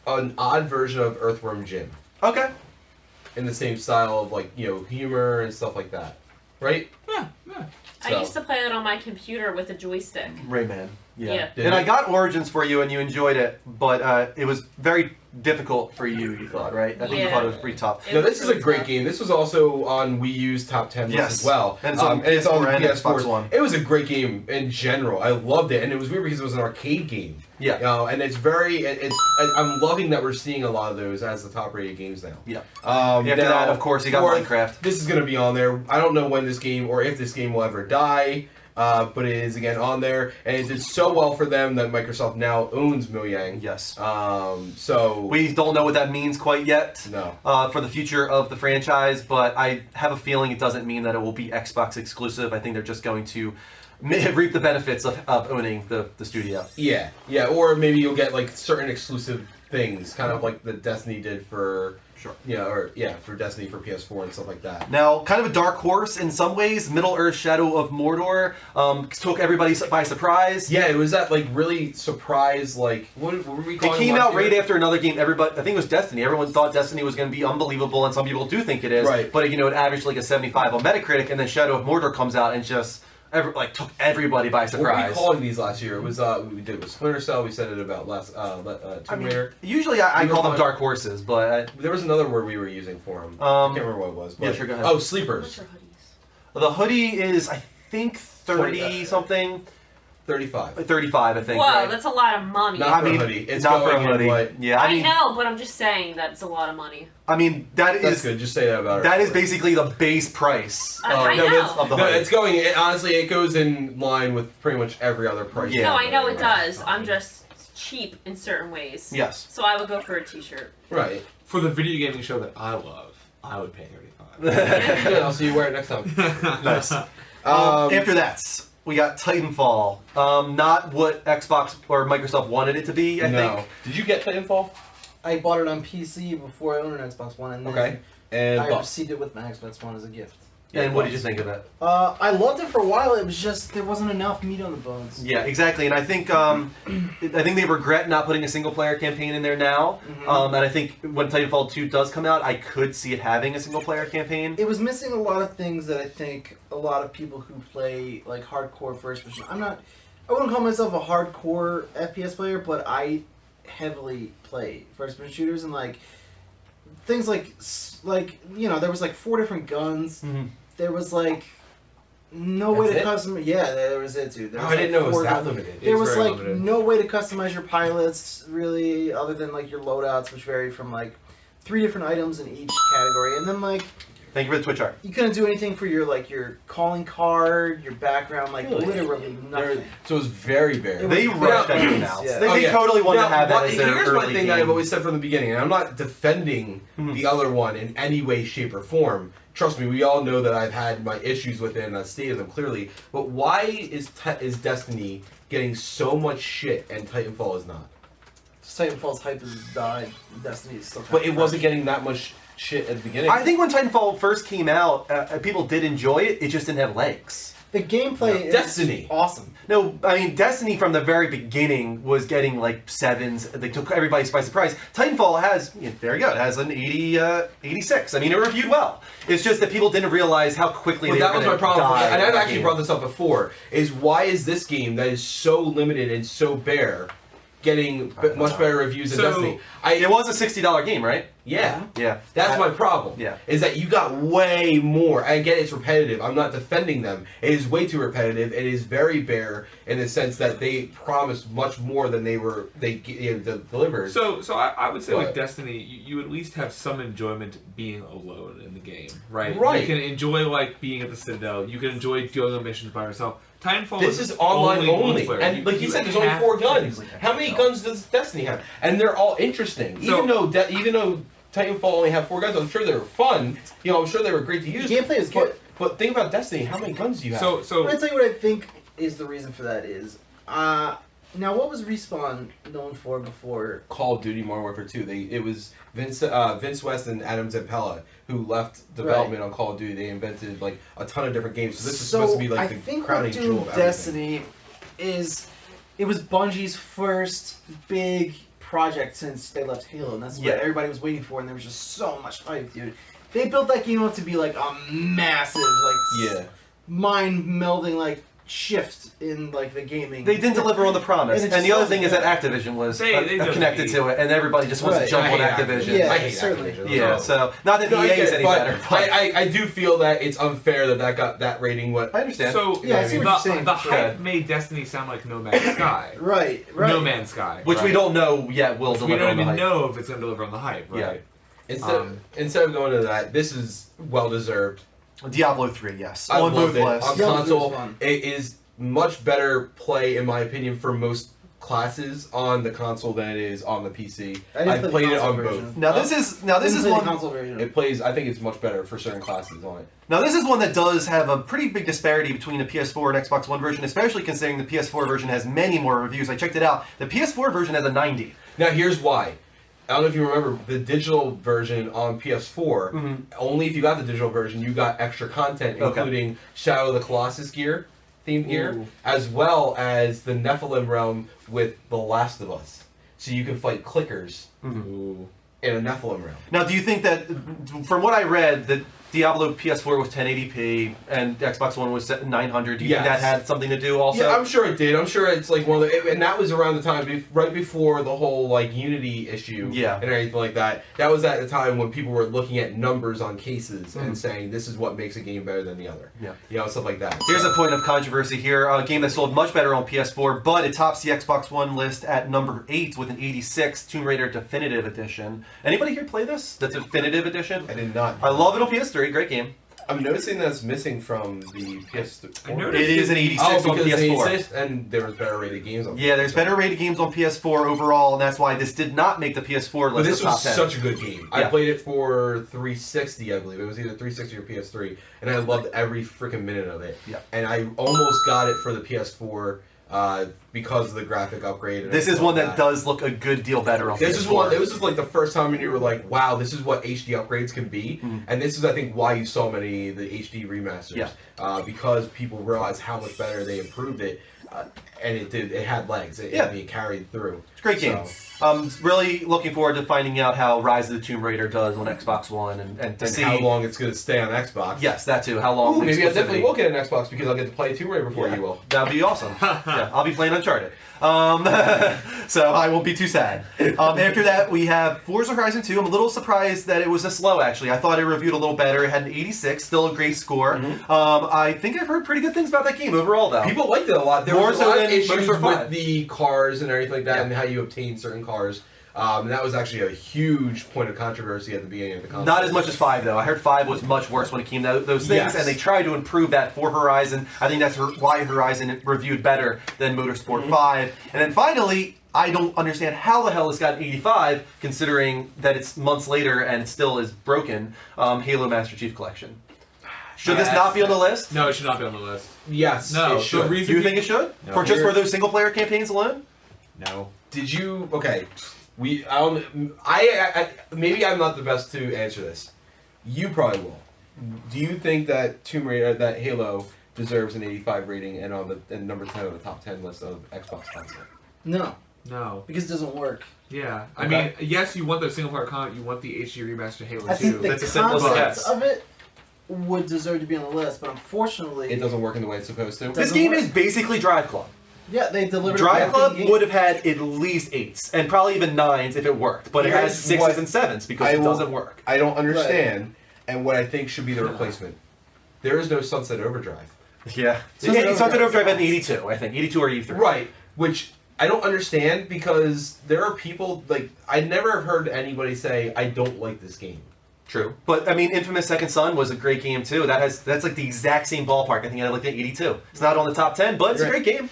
an odd version of Earthworm Jim. Okay. In the same style of like, humor and stuff like that. Right? Yeah. I used to play it on my computer with a joystick. Rayman. Yeah. Yeah. And I got Origins for you and you enjoyed it, but it was very difficult for you thought, right? I think you thought it was pretty tough. No, this is a great game. This was also on Wii U's top 10 list as well. And it's on PS4 and Xbox One. It was a great game in general. I loved it, and it was weird because it was an arcade game. Yeah. And it's I'm loving that we're seeing a lot of those as the top-rated games now. Yeah. After that, of course, you got Minecraft. This is going to be on there. I don't know when this game or if this game will ever die. But it is again on there, and it did so well for them that Microsoft now owns Mojang. Yes. So we don't know what that means quite yet. No. For the future of the franchise, but I have a feeling it doesn't mean that it will be Xbox exclusive. I think they're just going to reap the benefits of owning the studio. Yeah, or maybe you'll get like certain exclusive things, kind of like the Destiny did for. Sure. Yeah, for Destiny for PS4 and stuff like that. Now, kind of a dark horse in some ways, Middle-earth: Shadow of Mordor took everybody by surprise. Yeah, it was that like really surprise, like what were we calling it? Came out right after another game. Everybody, I think it was Destiny. Everyone thought Destiny was going to be unbelievable, and some people do think it is. Right. But it averaged like a 75 on Metacritic, and then Shadow of Mordor comes out and just took everybody by surprise. What were we calling these last year? It was we did with Splinter Cell. We said it about Tomb Raider. Usually I call them dark horses, but there was another word we were using for them. I can't remember what it was. But, yeah, sure, go ahead. Oh, sleepers. The hoodie is I think 30 something. 35. 35, I think. Whoa, right? that's a lot of money. Not for a hoodie. It's not for a going in hoodie. Yeah, I know, but I'm just saying that's a lot of money. I mean, that's good. Just say that about it. That is basically the base price. I know. Of the hoodie. It's going. Honestly, it goes in line with pretty much every other price. No, I know it does. I'm just cheap in certain ways. Yes. So I would go for a T-shirt. Right. For the video gaming show that I love, I would pay $35. Good. I'll see you wear it next time. Nice. After that, we got Titanfall. Not what Xbox or Microsoft wanted it to be, I think. Did you get Titanfall? I bought it on PC before I owned an Xbox One, and then and I received it with my Xbox One as a gift. And what did you think of it? I loved it for a while. It was just there wasn't enough meat on the bones. Yeah, exactly. And I think they regret not putting a single player campaign in there now. And I think when Titanfall 2 does come out, I could see it having a single player campaign. It was missing a lot of things that I think a lot of people who play like hardcore first person. I wouldn't call myself a hardcore FPS player, but I heavily play first person shooters, and like things like there was like 4 different guns. There was like no way to customize. Yeah, there was it too. I didn't know it was that limited. There was like no way to customize your pilots really, other than like your loadouts, which vary from like 3 different items in each category, and then like Thank you for the Twitch art. You couldn't do anything for your calling card, your background, Really? literally nothing. So it was very bare. They rushed that game out. Yeah. They totally wanted to have that as their Here's early one thing game. I've always said from the beginning, and I'm not defending the other one in any way, shape, or form. Trust me, we all know that I've had my issues with it, and I've stated them clearly. But why is Destiny getting so much shit and Titanfall is not? Titanfall's hype has died. Destiny is still. But it wasn't getting that much shit at the beginning. I think when Titanfall first came out, people did enjoy it. It just didn't have legs. The gameplay is Destiny. awesome. No, I mean Destiny from the very beginning was getting like 7s. They took everybody by surprise. Titanfall has, there you go, it has an 86. I mean, it reviewed well. It's just that people didn't realize how quickly they were that was my problem. die And I've in actually that brought this up before. Is why is this game that is so limited and so bare getting much better reviews than Destiny? It was a $60 game, right? Yeah. Yeah. That's my problem. Yeah. Is that you got way more. I get it's repetitive. I'm not defending them. It is way too repetitive. It is very bare in the sense that they promised much more than they delivered. So I would say But- with Destiny, you at least have some enjoyment being alone in the game, right? Right. You can enjoy being at the Citadel. You can enjoy doing the missions by yourself. Titanfall This is online only. multiplayer. And like you said, there's only have 4 to guns. play How many yourself. guns does Destiny have? And they're all interesting. So- even though Titanfall only had 4 guns, I'm sure they were fun. I'm sure they were great to use. The gameplay is good. But think about Destiny. How many guns do you have? I'm gonna tell you what I think is the reason for that is. Now, what was Respawn known for before? Call of Duty Modern Warfare 2. It was Vince West and Adam Zampella who left development on Call of Duty. They invented a ton of different games. So this is supposed to be I the think crowning what jewel of everything. Destiny is it was Bungie's first big project since they left Halo, and that's what everybody was waiting for, and there was just so much hype, dude. They built that game up to be a massive, mind-melding, shift in the gaming. They didn't deliver on the promise. And And it the other just thing is that wasn't, Activision was They connected to it, and everybody just wants to jump on Activision. Yeah, I hate certainly. Activision. Yeah, so not that No, I EA get is it, any but better. But I do feel that it's unfair that got that rating. What I understand. So Yeah, I see what you're saying. the hype made Destiny sound like No Man's Sky. Right. No Man's Sky. which we don't know yet will Which we deliver don't on the even hype. know if it's going to deliver on the hype, right? Instead of going to that, this is well deserved. Diablo 3, yes. I on loved both it. lists. On Diablo 3 was console, fun. it is much better play in my opinion for most classes on the console than it is on the PC. I didn't play played the it on console both. version. Now this is the one. console version. It plays. I think it's much better for certain classes on it. Now this is one that does have a pretty big disparity between the PS4 and Xbox One version, especially considering the PS4 version has many more reviews. I checked it out. The PS4 version has a 90. Now here's why. I don't know if you remember the digital version on PS4. Only if you got the digital version, you got extra content, including Shadow of the Colossus gear, themed gear, as well as the Nephilim realm with The Last of Us. So you can fight clickers in a Nephilim realm. Now, do you think that, from what I read, that Diablo PS4 was 1080p and Xbox One was 900? Do you think that had something to do also? Yeah, I'm sure it did. I'm sure it's one of the, and that was around the time right before the whole Unity issue, and everything like that. That was at the time when people were looking at numbers on cases and saying this is what makes a game better than the other. Stuff like that. Here's a point of controversy here. A game that sold much better on PS4, but it tops the Xbox One list at number 8 with an 86, Tomb Raider Definitive Edition. Anybody here play this? The Definitive Edition? I did not. I love it on PS3. Great game. I'm noticing that's missing from the PS4. It is an 86 on because PS4. 86, and there was better rated games on PS4. Yeah, there's better rated games on PS4 overall, and that's why this did not make the PS4 list. But this of top was 10. such a good game. I played it for 360, I believe. It was either 360 or PS3, and I loved every freaking minute of it. Yeah. And I almost got it for the PS4 because of the graphic upgrade. This is one that does look a good deal better on This PS4. is one. This was the first time when you were like, "Wow, this is what HD upgrades can be." And this is, I think, why you saw many of the HD remasters. Because people realized how much better they improved it, and it did. It had legs. It carried through. It's a great game. Really looking forward to finding out how Rise of the Tomb Raider does on Xbox One and to see how long it's going to stay on Xbox. Yes, that too. How long? Ooh, maybe I definitely will get an Xbox because I'll get to play Tomb Raider before you will. That'd be awesome. I'll be playing Uncharted. So I won't be too sad. After that, we have Forza Horizon 2. I'm a little surprised that it was this low, actually. I thought it reviewed a little better. It had an 86, still a great score. I think I've heard pretty good things about that game overall, though. People liked it a lot. There More was a so lot of than issues Motorsport 5. with the cars and everything like that, and how you obtain certain cars. And that was actually a huge point of controversy at the beginning of the console. Not as much as 5, though. I heard 5 was much worse when it came to those things, Yes. and they tried to improve that for Horizon. I think that's why Horizon reviewed better than Motorsport 5. And then finally, I don't understand how the hell this got 85, considering that it's months later and it still is broken. Halo Master Chief Collection. Should this not be on the list? No, it should not be on the list. Yes, No, it should. Do you think it should? No. For those single player campaigns alone? No. Did you? Okay. I maybe I'm not the best to answer this. You probably will. Do you think that Tomb Raider, that Halo deserves an 85 rating and number 10 on the top 10 list of Xbox content? No. No. Because it doesn't work. Yeah. I Okay. mean, yes, you want the single player content, you want the HD remastered Halo 2. I think the That's as simple as it concept gets. of it would deserve to be on the list, but unfortunately, It doesn't work in the way it's supposed to. This Doesn't game work. is basically Drive Club. yeah, they delivered. Drive a Club game. would have had at least 8s, and probably even 9s if it worked, but it has Here's 6s what and 7s because I it will- doesn't work. I don't understand, and what I think should be the replacement. There is no Sunset Overdrive. Yeah. Sunset Sunset Overdrive Overdrive had an 82, I think. 82 or 83. Right, which I don't understand because there are people, like, I never have heard anybody say, I don't like this game. True. But, I mean, Infamous Second Son was a great game, too. That's like the exact same ballpark. I think I like an 82. It's not on the top 10, but it's a great game.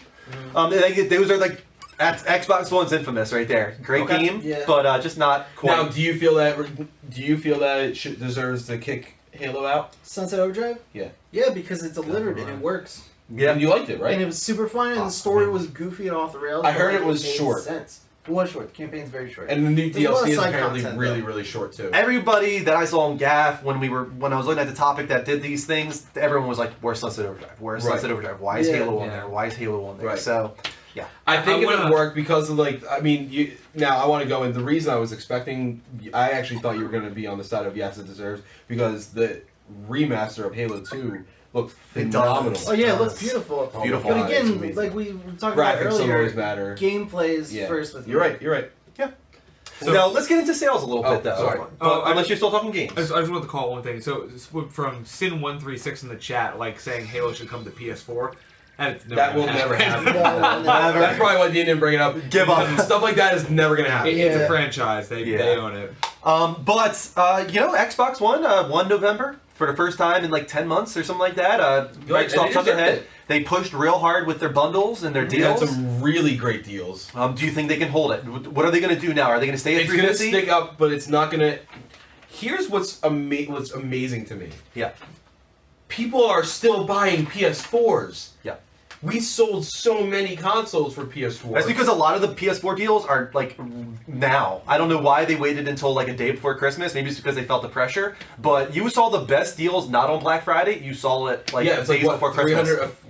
Those are like, that's Xbox One's Infamous right there. Great Okay. game, Yeah. but just not quite. Now, do you feel that it deserves to kick Halo out? Sunset Overdrive. Yeah. Yeah, because it delivered and it works. Yeah. And you liked it, right? And it was super fun, and the story was goofy and off the rails. I but, heard like, it was made short. Sense. It was short. The campaign's very short. And the new There's a lot of DLC is side apparently content, really, though. really short too. Everybody that I saw on GAF when I was looking at the topic that did these things, everyone was like, "Where's Sunset Overdrive? Where's Right. Sunset Overdrive? Why is Yeah. Halo on Yeah. there? Why is Halo on there?" Right. So, yeah. I think I it would wanna- work because of now I want to go in. The reason I was expecting, I actually thought you were going to be on the side of yes, it deserves, because the remaster of Halo 2 looked It phenomenal. does. Oh yeah, it looks beautiful. Oh, Beautiful. my But God, it's again, amazing. like we were talking about Graphics don't earlier, always matter. gameplay is Yeah. first with me. You're right. You're right. So- Now let's get into sales a little Oh, bit, though. sorry. But unless you're still talking games. I just wanted to call one thing. So from Sin136 in the chat, like saying Halo should come to PS4. That will never happen. No, never. That's probably why Dean didn't bring it up. Give up. Stuff like that is never going to happen. It's Yeah. a franchise. They own it. But Xbox One, 1 November for the first time in like 10 months or something like that. Good, and Microsoft they jumped deserved ahead. it. They pushed real hard with their bundles and their They had deals. some really great deals. Do you think they can hold it? What are they going to do now? Are they going to stay at It's going to 350? stick up, but it's not going to. Here's what's amazing to me. Yeah. People are still buying PS4s. Yeah. We sold so many consoles for PS4. That's because a lot of the PS4 deals are like now. I don't know why they waited until like a day before Christmas. Maybe it's because they felt the pressure. But you saw the best deals not on Black Friday. You saw it like it's days like before Christmas.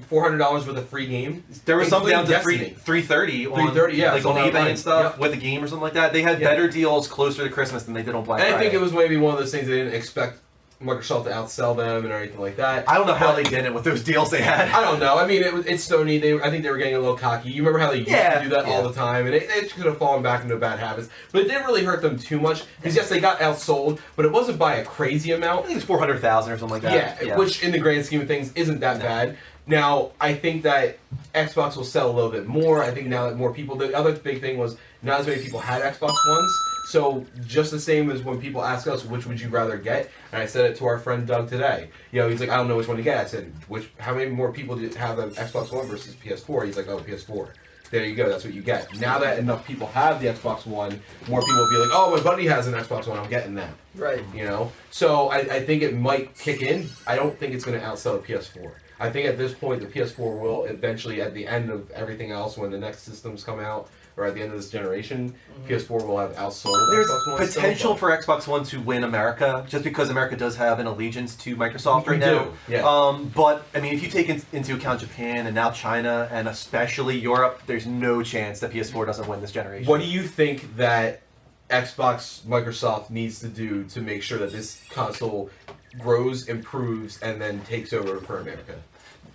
$400 with a free game. There was something down to Including Destiny. $330 on, $330, yeah, like it's on all eBay online. and stuff Yep. with a game or something like that. They had better deals closer to Christmas than they did on Black And I Friday. think it was maybe one of those things they didn't expect Microsoft to outsell them and everything like that. I don't know how But- they did it with those deals they had. I don't know. I mean, it's Sony. I think they were getting a little cocky. You remember how they used to do that all the time, and it could have fallen back into bad habits. But it didn't really hurt them too much because yes, they got outsold, but it wasn't by a crazy amount. I think it was 400,000 or something like that. Yeah, which in the grand scheme of things isn't that bad. Now, I think that Xbox will sell a little bit more. I think now that more people. The other big thing was not as many people had Xbox Ones. So just the same as when people ask us, which would you rather get? And I said it to our friend Doug today. He's like, I don't know which one to get. I said, how many more people do have an Xbox One versus PS4? He's like, oh, PS4. There you go. That's what you get. Now that enough people have the Xbox One, more people will be like, oh, my buddy has an Xbox One. I'm getting that. Right. So I think it might kick in. I don't think it's going to outsell the PS4. I think at this point the PS4 will eventually, at the end of everything else, when the next systems come out, or at the end of this generation, PS4 will have outsold There's Xbox One. potential for Xbox One to win America, just because America does have an allegiance to Microsoft We right now. do, yeah. But, I mean, if you take into account Japan and now China and especially Europe, there's no chance that PS4 doesn't win this generation. What do you think that Xbox Microsoft needs to do to make sure that this console grows, improves, and then takes over for America?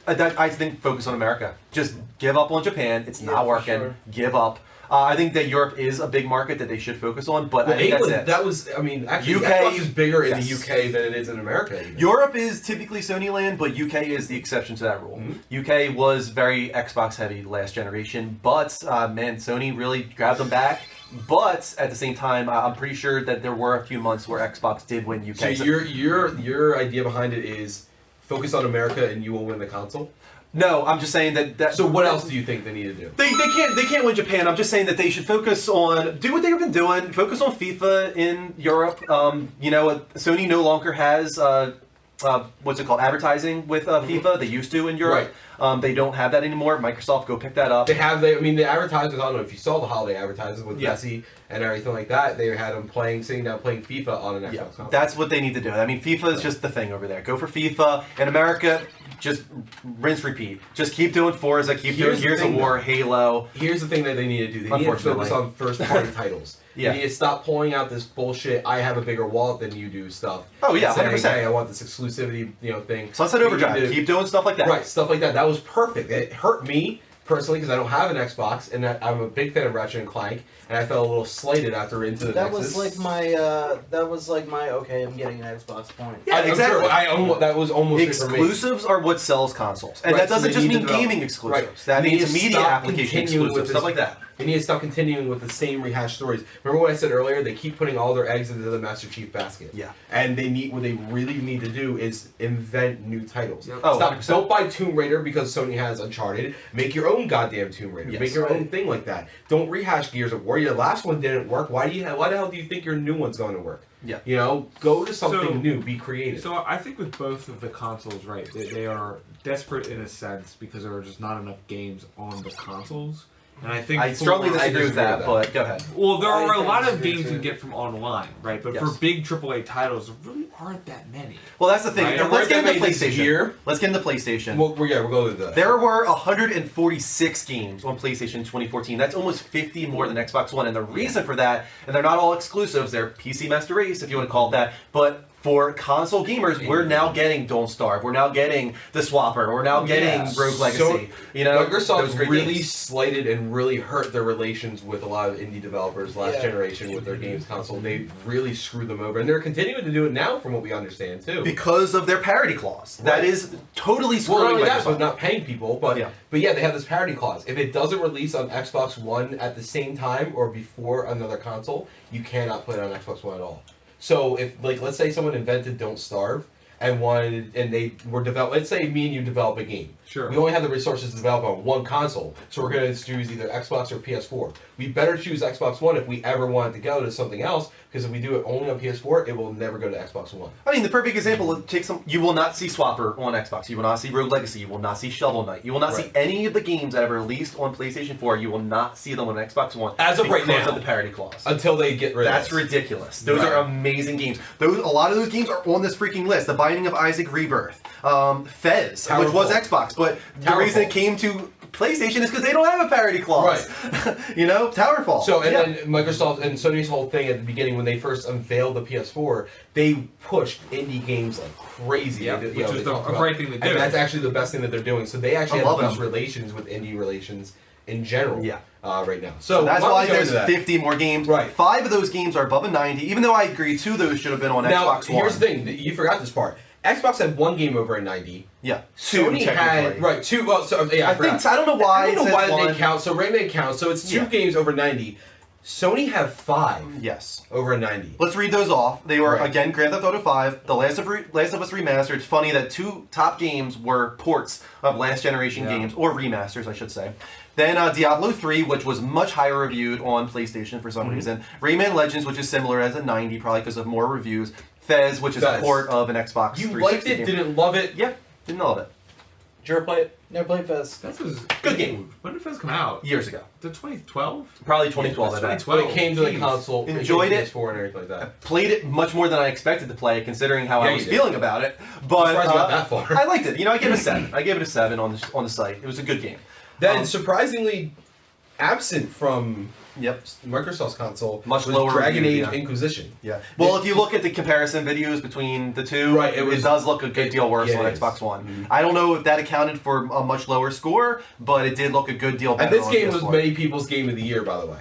I think focus on America. Just give up on Japan. It's not for working. sure. Give up. I think that Europe is a big market that they should focus on, but Well, I think England, that's it. that was, I mean, actually, UK Xbox is bigger in yes. the UK than it is in America. Even. Europe is typically Sony land, but UK is the exception to that rule. UK was very Xbox heavy last generation, but man, Sony really grabbed them back, But at the same time, I'm pretty sure that there were a few months where Xbox did win UK. So your idea behind it is focus on America and you will win the console? No, I'm just saying that. So what else do you think they need to do? They can't win Japan. I'm just saying that they should focus on do what they've been doing. Focus on FIFA in Europe. Sony no longer has what's it called, advertising with FIFA. They used to in Europe. Right. They don't have that anymore. Microsoft, go pick that up. They have. The advertisers. I don't know if you saw the holiday advertisements with Messi and everything like that. They had them sitting down playing FIFA on an Xbox console. That's what they need to do. I mean, FIFA is just the thing over there. Go for FIFA. In America, just rinse, repeat. Just keep doing Forza. Keep doing Gears of War, Halo. Here's the thing that they need to do. They need to focus on first-party titles. Yeah. They need to stop pulling out this bullshit, I have a bigger wallet than you do stuff. Oh, yeah, saying, 100%. Hey, I want this exclusivity, thing. Sunset Overdrive. Keep doing stuff like that. Right, stuff like that. That was perfect. It hurt me personally because I don't have an Xbox, and I'm a big fan of Ratchet and Clank, and I felt a little slighted after Into the Nexus. That was like my okay, I'm getting an Xbox point. Yeah, exactly. That was almost exclusives are what sells consoles, and that doesn't just mean gaming exclusives. Right. That means media application exclusives, stuff like that. They need to stop continuing with the same rehashed stories. Remember what I said earlier? They keep putting all their eggs into the Master Chief basket. Yeah. And what they really need to do is invent new titles. Yep. Oh, Stop. 100%. Don't buy Tomb Raider because Sony has Uncharted. Make your own goddamn Tomb Raider. Yes. Make your own thing like that. Don't rehash Gears of War. Your last one didn't work. Why the hell do you think your new one's going to work? Yeah. Go to something new. Be creative. So I think with both of the consoles, right, they are desperate in a sense because there are just not enough games on the consoles. And I think I strongly disagree with that, but go ahead. Well, there are a lot of games you can get from online, right? But Yes. for big AAA titles, there really aren't that many. Well, that's the thing. Right? Let's get into this PlayStation. year. Let's get into PlayStation. We'll go to that. There were 146 games on PlayStation in 2014. That's almost 50 more than Xbox One. And the reason for that, and they're not all exclusives, they're PC Master Race, if you want to call it that, but for console gamers, we're now getting Don't Starve. We're now getting The Swapper. We're now getting Rogue Legacy. Microsoft really slighted and really hurt their relations with a lot of indie developers last generation with their games console. They really screwed them over, and they're continuing to do it now, from what we understand too. Because of their parity clause. That is totally screwing Microsoft. Microsoft. But not paying people, but they have this parity clause. If it doesn't release on Xbox One at the same time or before another console, you cannot play it on Xbox One at all. So if, let's say someone invented Don't Starve and they were let's say me and you develop a game. Sure. We only have the resources to develop on one console, so we're going to choose either Xbox or PS4. We better choose Xbox One if we ever want to go to something else, because if we do it only on PS4, it will never go to Xbox One. I mean, the perfect example, you will not see Swapper on Xbox. You will not see Rogue Legacy. You will not see Shovel Knight. You will not see any of the games that have released on PlayStation 4. You will not see them on Xbox One. As of right now. Because of the parity clause. Until they get rid of it. That's ridiculous. Those are amazing games. A lot of those games are on this freaking list. The Binding of Isaac Rebirth. Fez, which was Xbox. But the reason it came to PlayStation is because they don't have a parity clause. Right. Towerfall. So, then Microsoft and Sony's whole thing at the beginning, when they first unveiled the PS4, they pushed indie games like crazy. Yeah, which is a great thing to do. And that's actually the best thing that they're doing. So they actually have these them. relations with indie relations in general right now. So that's why there's 50 more games. Right. 5 of those games are above a 90, even though I agree 2 of those should have been on Xbox One. Here's the thing. You forgot this part. Xbox had 1 game over a 90. Yeah. Sony had 2. Well, so I don't know why. I don't know why they count. So Rayman counts. So it's 2 games over 90. Sony had 5. Yes. Over a 90. Let's read those off. They were again Grand Theft Auto 5, The Last of Us Remastered. It's funny that 2 top games were ports of last generation games, or remasters, I should say. Then Diablo 3, which was much higher reviewed on PlayStation for some reason. Rayman Legends, which is similar as a 90, probably because of more reviews. Fez, which is a port of an Xbox 360 You liked it, game. didn't love it? Yeah, didn't love it. Did you ever play it? Never played Fez. Fez was good game. When did Fez come out? Years ago. The 2012? Probably 2012. Yeah, 2012. When it came to the console. Enjoyed it. PS4 and everything like that. Played it much more than I expected to play, considering how I was you feeling about it. But surprised you got that far. I liked it. I gave it a 7. I gave it a 7 on the site. It was a good game. Then surprisingly absent from Microsoft's console, much was lower Dragon review, Age Inquisition. Yeah. Well, if you look at the comparison videos between the two, it does look a good deal worse on Xbox One. Mm-hmm. I don't know if that accounted for a much lower score, but it did look a good deal better. And this on game PS4. was many people's game of the year, by the way.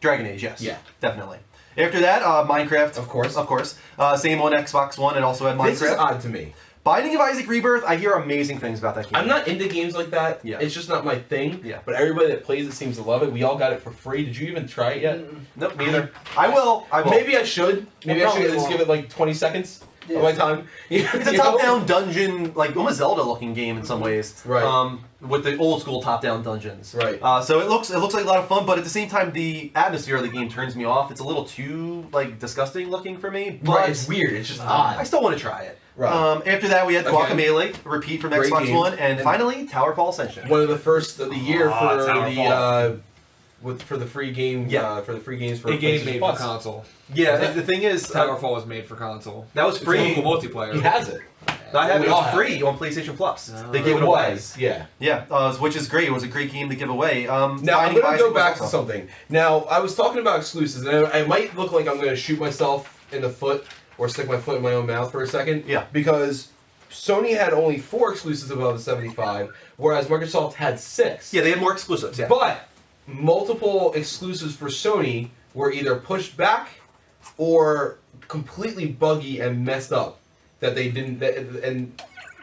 Dragon Age, yes. Yeah. Definitely. After that, Minecraft. Of course. Same on Xbox One. It also had Minecraft. This is odd to me. Binding of Isaac Rebirth, I hear amazing things about that game. I'm not into games like that. Yeah. It's just not my thing. Yeah. But everybody that plays it seems to love it. We all got it for free. Did you even try it yet? Nope, neither. I will. Maybe I should. Maybe I should probably just give it like 20 seconds of my time. It's a top-down dungeon, like almost Zelda-looking game in some ways. Right. With the old-school top-down dungeons. Right. So it looks like a lot of fun, but at the same time, the atmosphere of the game turns me off. It's a little too like disgusting looking for me. But Right, it's weird. It's just odd. I still want to try it. Right. After that, we had Again, Guacamelee, a repeat from great Xbox game. One, and finally Towerfall Ascension. One of the first of the year for Towerfall. for the free game. For the free games for A game PlayStation made Plus. for console. Yeah, the thing is, Towerfall was made for console. that was It's free. local multiplayer. He has it. I have it. We It all was have free on PlayStation Plus. They It gave it away. was, yeah. Yeah, which is great. It was a great game to give away. Now, I'm Binding of going to Isaac go was back to also- something. Now, I was talking about exclusives, and I might look like I'm going to shoot myself in the foot or stick my foot in my own mouth for a second. Yeah. Because Sony had only 4 exclusives above the 75, whereas Microsoft had 6. Yeah, they had more exclusives. Yeah. But multiple exclusives for Sony were either pushed back or completely buggy and messed up that they didn't. And And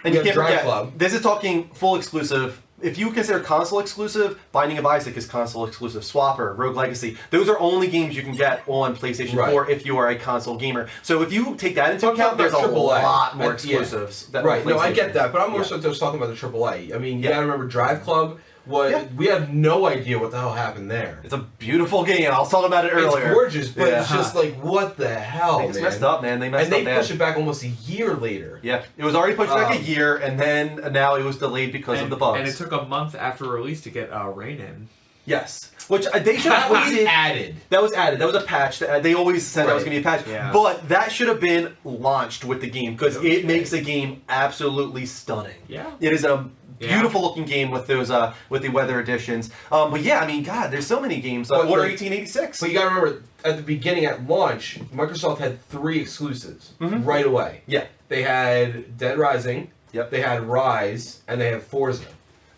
we you have can't Drive forget, Club. this is talking full exclusive. If you consider console exclusive, Binding of Isaac is console exclusive. Swapper, Rogue Legacy, those are only games you can get on PlayStation Right. 4 if you are a console gamer. So if you take that into I'm account, talking there's a about AAA. lot more Yeah. exclusives. That Right, no, I PlayStation- get that, but I'm Yeah. also just talking about the AAA. I mean, you Yeah. gotta remember Drive Club. We have no idea what the hell happened there. It's a beautiful game. I was talking about it earlier. It's gorgeous, but Yeah. it's just like, what the hell, It's man? messed up, man. They messed and they up bad. pushed it back almost a year later. Yeah, it was already pushed back a year, and then now it was delayed because of the bugs. And it took a month after release to get Rain in. Yes, which they should have That was waited. added. That was added. That was a patch. They always said that was going to be a patch, Yeah. but that should have been launched with the game because it makes the game absolutely stunning. Yeah. It is a beautiful looking game with those with the weather additions. But yeah, I mean, God, there's so many games. But Order like- 1886. So you gotta remember, at the beginning, at launch, Microsoft had 3 exclusives right away. Yeah. They had Dead Rising, Yep. they had Rise, and they had Forza.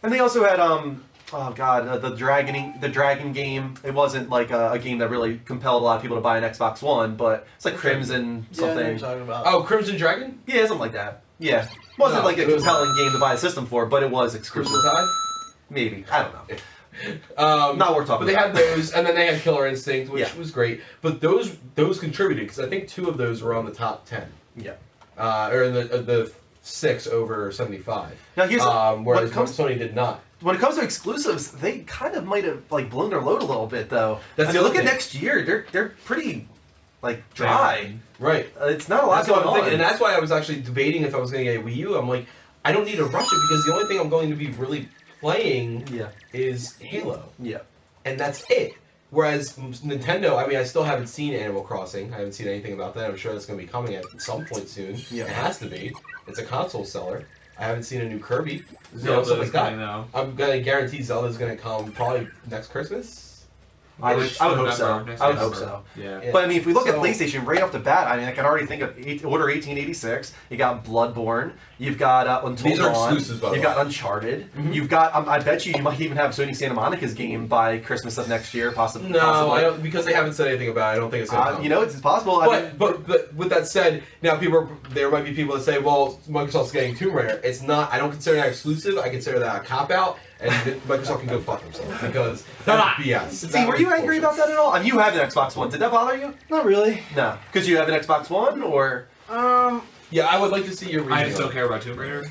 And they also had oh god, the dragon game. It wasn't like a game that really compelled a lot of people to buy an Xbox One, but it's like Crimson Yeah, I know what something. you're talking about. Oh, Crimson Dragon? Yeah, something like that. Yeah, wasn't No, like a it was compelling game to buy a system for, but it was exclusive. Crimson Tide? Maybe, I don't know. Not worth talking But they about. had those, and then they had Killer Instinct, which Yeah. was great. But those contributed, because I think 2 of those were on the top 10. Yeah. Or the 6 over 75. Now here's whereas Sony did not. When it comes to exclusives, they kind of might have like blown their load a little bit though. That's I the mean, look other at thing. next year. They're pretty like dry. Right. It's not a lot That's what going I'm on. thinking, and that's why I was actually debating if I was going to get a Wii U. I'm like, I don't need to rush it because the only thing I'm going to be really playing is Halo. Yeah. And that's it. Whereas Nintendo, I mean, I still haven't seen Animal Crossing. I haven't seen anything about that. I'm sure that's going to be coming at some point soon. Yeah. It has to be. It's a console seller. I haven't seen a new Kirby. Zelda's stuff like that. coming, though. I'm going to guarantee Zelda's going to come probably next Christmas. I would hope so. Next I would hope November. so. Yeah. But I mean, if we look at So- PlayStation right off the bat, I mean, I can already think of Order 1886. You got Bloodborne. You've got Until These are Dawn. exclusives, by the You've way. got Uncharted. You've got. I bet you might even have Sony Santa Monica's game by Christmas of next year, possibly. No, possibly. I don't, because they haven't said anything about it. I don't think it's going to come. You know, it's possible. I mean, But with that said, now there might be people that say, well, Microsoft's getting Tomb Raider. It's not. I don't consider that exclusive. I consider that a cop out, and Microsoft can go fuck themselves because that's BS. See, were you angry about that at all? I mean, you have an Xbox One. Did that bother you? Not really. No, because you have an Xbox One, or Yeah, I would like to see your review. I just don't care about Tomb Raider.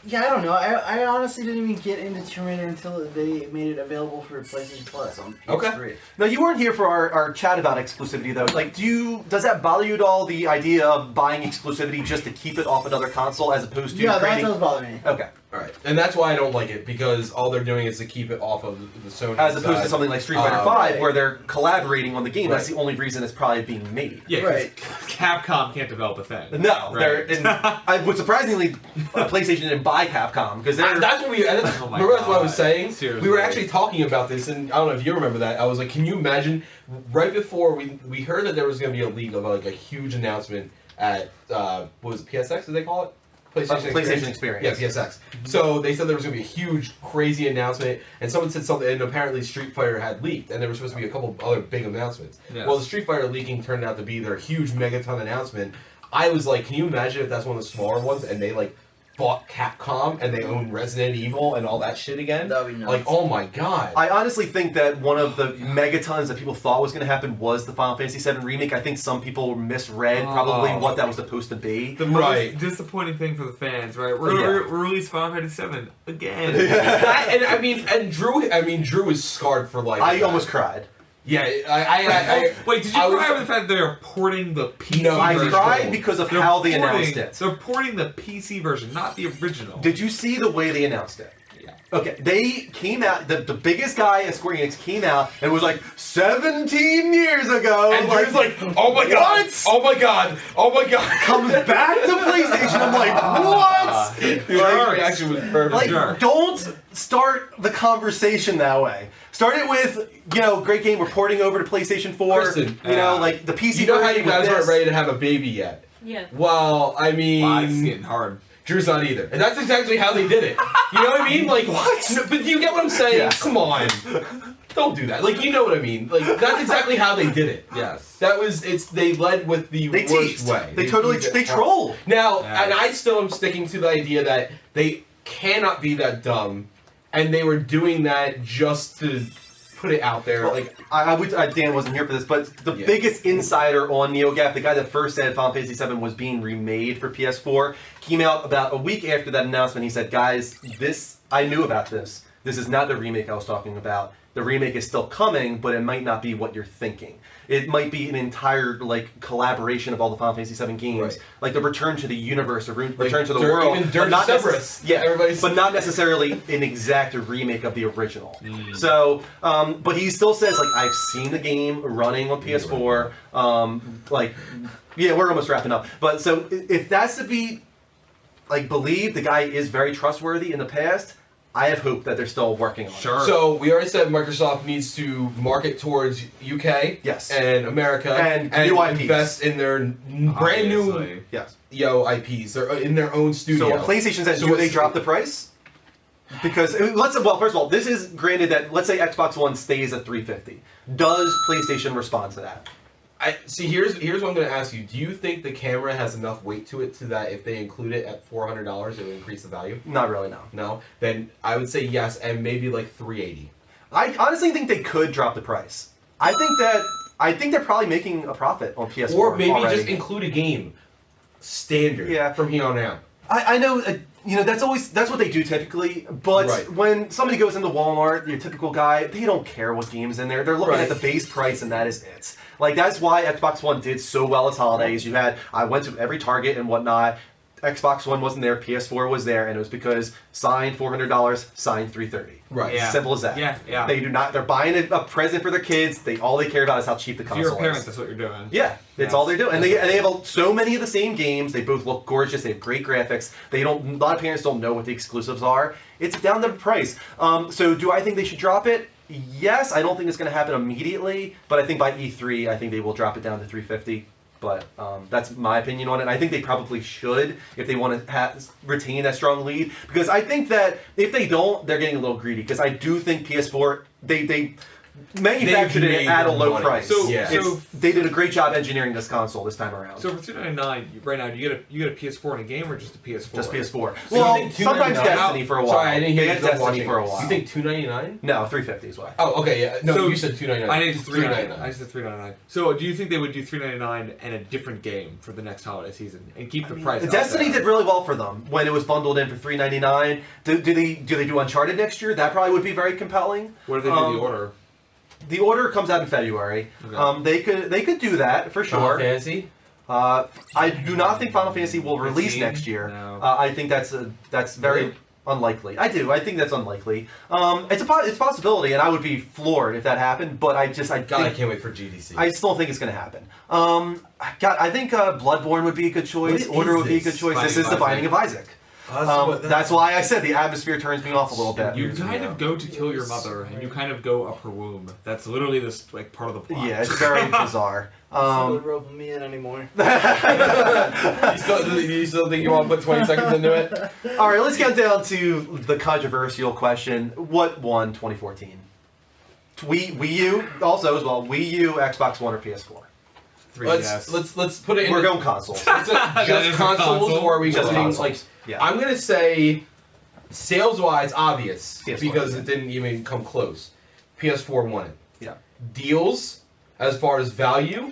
Yeah, I don't know. I honestly didn't even get into Tomb Raider until they made it available for PlayStation Plus on PS3. Okay. Now you weren't here for our chat about exclusivity though. Like, does that bother you at all? The idea of buying exclusivity just to keep it off another console as opposed to Yeah, that creating... does bother me. Okay. All right, and that's why I don't like it because all they're doing is to keep it off of the Sony. As opposed side. to something like Street Fighter V, right. where they're collaborating on the game. That's Right. the only reason it's probably being made. Yeah, Right. Capcom can't develop a thing. No, Right. they're. And would surprisingly, PlayStation didn't buy Capcom because they're. That's what we. And that's, Oh my remember that's what I was God. saying. Seriously. We were actually talking about this, and I don't know if you remember that. I was like, can you imagine? Right before we heard that there was going to be a leak of like a huge announcement at what was it, PSX? Did they call it? PlayStation Experience. Yeah, PSX. So they said there was going to be a huge, crazy announcement, and someone said something, and apparently Street Fighter had leaked, and there was supposed to be a couple other big announcements. Yes. Well, the Street Fighter leaking turned out to be their huge megaton announcement. I was like, can you imagine if that's one of the smaller ones and they like bought Capcom and they own Resident Evil and all that shit again? That'd be nuts. Like, oh my god. I honestly think that one of the megatons that people thought was going to happen was the Final Fantasy VII remake. I think some people misread probably what that was supposed to be. The most disappointing thing for the fans, right? We're released Final Fantasy VII again. and Drew is scarred for life. I almost cried. Yeah, Wait, did you cry over the fact that they're porting the PC No, I version? cried because of how they announced it. They're porting the PC version, not the original. Did you see the way they announced it? Yeah. Okay, they came out, the biggest guy at Square Enix came out and was like, 17 years ago. And Drew's like, oh my god, what? oh my god, oh my god. Comes back to PlayStation, I'm like, what? Your reaction was perfect. Like, don't start the conversation that way. Start it with, great game, we're porting over to PlayStation 4. Kristen, like the PC you know how you version guys with aren't this. ready to have a baby yet? Yeah. Well, I mean... Wow, it's getting hard. Drew's not either. And that's exactly how they did it. You know what I mean? Like, what? No, but you get what I'm saying? Yeah. Come on. Don't do that. Like, you know what I mean? Like, that's exactly how they did it. Yes. They led with the They worst teased. way. They troll. Now, and I still am sticking to the idea that they cannot be that dumb, and they were doing that just to put it out there. Well, Like, Dan wasn't here for this, but the biggest insider on NeoGAF, the guy that first said Final Fantasy VII was being remade for PS4, came out about a week after that announcement. He said, guys, I knew about this. This is not the remake I was talking about. The remake is still coming, but it might not be what you're thinking. It might be an entire collaboration of all the Final Fantasy VII games, Right. like the return to the universe, or return Like to the world, even but Dirge not Cerberus. Yeah, everybody's... but not necessarily an exact remake of the original. So, but he still says, I've seen the game running on PS4. We're almost wrapping up. But so, if that's to be, believed, the guy is very trustworthy in the past, I have hope that they're still working on it. So, we already said Microsoft needs to market towards UK and America and new IPs. invest in their brand new IPs. They're in their own studio. So, when PlayStation says, do they drop the price? Because, first of all, this is granted that, let's say Xbox One stays at $350. Does PlayStation respond to that? Here's what I'm going to ask you. Do you think the camera has enough weight to it that if they include it at $400, it would increase the value? Not really, no. No? Then I would say yes, and maybe $380. I honestly think they could drop the price. I think they're probably making a profit on PS4 Or maybe already. just include a game standard from here on out. I know, that's what they do typically, but when somebody goes into Walmart, your typical guy, they don't care what game's in there. They're looking at the base price and that is it. That's why Xbox One did so well as holidays. I went to every Target and whatnot. Xbox One wasn't there, PS4 was there, and it was because signed $400, signed $330. Right. Yeah. Simple as that. Yeah. They do not. They're buying a present for their kids. All they care about is how cheap the If console you're a parent, is. that's what you're doing. Yeah, that's all they're doing, and they have so many of the same games. They both look gorgeous. They have great graphics. A lot of parents don't know what the exclusives are. It's down to the price. So do I think they should drop it? Yes, I don't think it's going to happen immediately, but I think by E3, I think they will drop it down to $350. But that's my opinion on it. I think they probably should if they want to retain that strong lead. Because I think that if they don't, they're getting a little greedy. Because I do think PS4, they manufactured it at a low price. So they did a great job engineering this console this time around. So for $299 right now, you get a PS4 and a game, or just a PS4? Just PS4. So Well, sometimes Destiny for a while. Sorry, I didn't hear they you. had Destiny for a while. You think $299? No, $350 is why. Oh, okay, yeah. No, So you said $299. I did $399. I said $399. So do you think they would do $399 and a different game for the next holiday season and keep the price? Destiny did really well for them when it was bundled in for $399. Do they do Uncharted next year? That probably would be very compelling. What do they do the order? The order comes out in February. Okay. They could do that for sure. Final Fantasy? I do not think Final Fantasy will release next year. No. I think that's very unlikely. I think that's unlikely. It's a possibility, and I would be floored if that happened. But I can't wait for GDC. I still think it's going to happen. I think Bloodborne would be a good choice. Order would be a good choice. This is the Binding of Isaac. That's why I said the atmosphere turns me off a little bit. You kind of go to kill your mother, and you kind of go up her womb. That's literally this part of the plot. Yeah, it's very bizarre. Not roping me in anymore. You still think you want to put 20 seconds into it? All right, let's get down to the controversial question: what won 2014? Wii U, also as well. Wii U, Xbox One, or PS4? Let's put it in. We're going consoles. Just consoles, or are we Just including consoles. like? I'm gonna say, sales-wise, obvious PS4, because yeah. it didn't even come close. PS4 won it. Yeah. Deals, as far as value,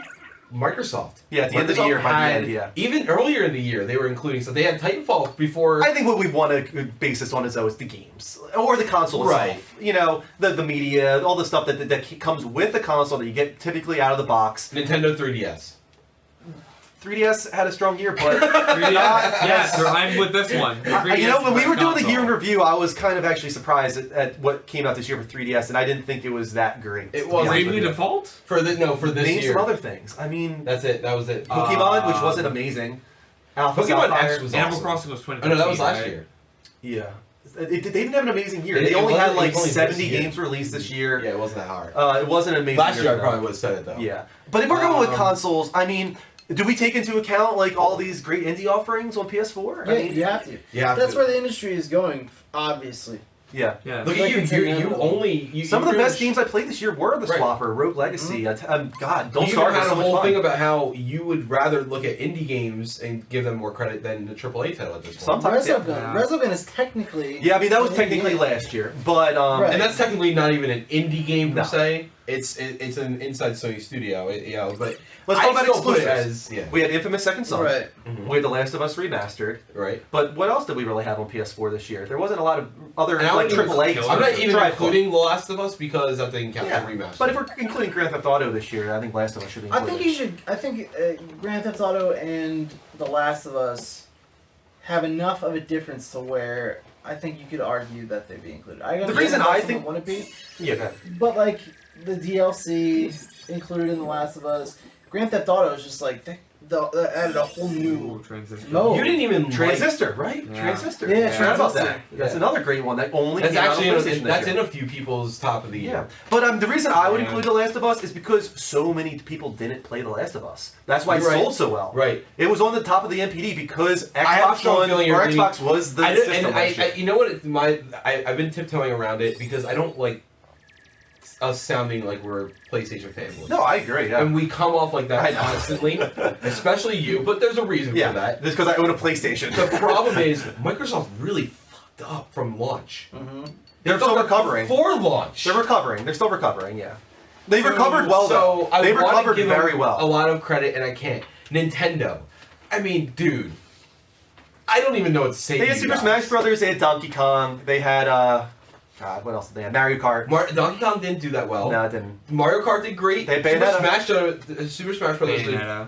Microsoft. Yeah, at the end of the year, by the had- end, yeah. Even earlier in the year, they were including stuff. They had Titanfall before. I think what we want to base this on is though is the games or the console itself. Right. You know, the media, all the stuff that comes with the console that you get typically out of the box. Nintendo 3DS. 3DS had a strong year, but 3DS, yes, I'm with this one. you know, when we were doing the console. year in review, I was kind of actually surprised at what came out this year for 3DS, and I didn't think it was that great. It was Bravely Default for this Name year. some other things. I mean, That's it. That was it. Pokemon, which wasn't amazing. Alpha Pokemon Sapphire. X was Animal awesome. Crossing was Oh 2013. no, that was last right? year. Yeah. They didn't have an amazing year. It They only wasn't- had it like was only 70 this year. games released this year. Yeah, it wasn't that hard. It wasn't an amazing Last year I for probably them. would have said it though. Yeah. But if we're going with consoles, I mean, do we take into account like all these great indie offerings on PS4? Yeah, I mean, you have to. Yeah. That's where the industry is going, obviously. yeah. Yeah. Look Like at it's you. inevitable. Some of the really best games I played this year were the Right. Swapper, Rogue Legacy. God, Don't You Starve had was a so much whole fun. thing about how you would rather look at indie games and give them more credit than the AAA title at this point. Sometimes, yeah. Resogun is technically. Yeah, I mean that was an indie technically game. last year, but Right. And that's technically not even an indie game per No. se. It's an inside Sony studio. But let's I talk about still put exclusives. it as yeah. We had Infamous Second Son. Right. Mhm. We had The Last of Us Remastered. Right. But what else did we really have on PS4 this year? There wasn't a lot of other And I like wouldn't AAA. even- I'm not even Tried including The Last of Us because that didn't count Yeah, the remaster. but if we're including Grand Theft Auto this year, I think Last of Us should be I included. think you should. I think Grand Theft Auto and The Last of Us have enough of a difference to where I think you could argue that they'd be included. The reason I think- want to be, Yeah, go ahead. but like the DLC included in The Last of Us, Grand Theft Auto is just like they added a whole new Transistor. mode. You didn't even Transistor, right? Yeah. Transistor. Yeah, Forgot about that. Transistor. That's Yeah. another great one that only That's came out on actually PlayStation that's this in year. a few people's top of the year. Yeah, but the reason I would Yeah. include The Last of Us is because so many people didn't play The Last of Us. That's why it You're right. sold so well. Right. It was on the top of the NPD because I have a Xbox strong One feeling or you're being- Xbox was the system last year. You know what? I've been tiptoeing around it because I don't like us sounding like we're PlayStation fanboys. No, I agree. Yeah. And we come off like I that know. constantly, especially you. But there's a reason Yeah, for that. just because I own a PlayStation. The problem is Microsoft really fucked up from launch. Mm-hmm. They're still recovering. For launch. They're recovering. They're still recovering. Yeah, they've recovered well. So though. I They wanna recovered give very them well. a lot of credit, and I can't. Nintendo. I mean, dude. I don't even know what to say. They to had you Super guys. Smash Brothers. They had Donkey Kong. They had God, what else did they have? Mario Kart. Donkey Kong didn't do that well. No, it didn't. Mario Kart did great. They had Super Bayonetta. Super Smash Brothers did Bayonetta.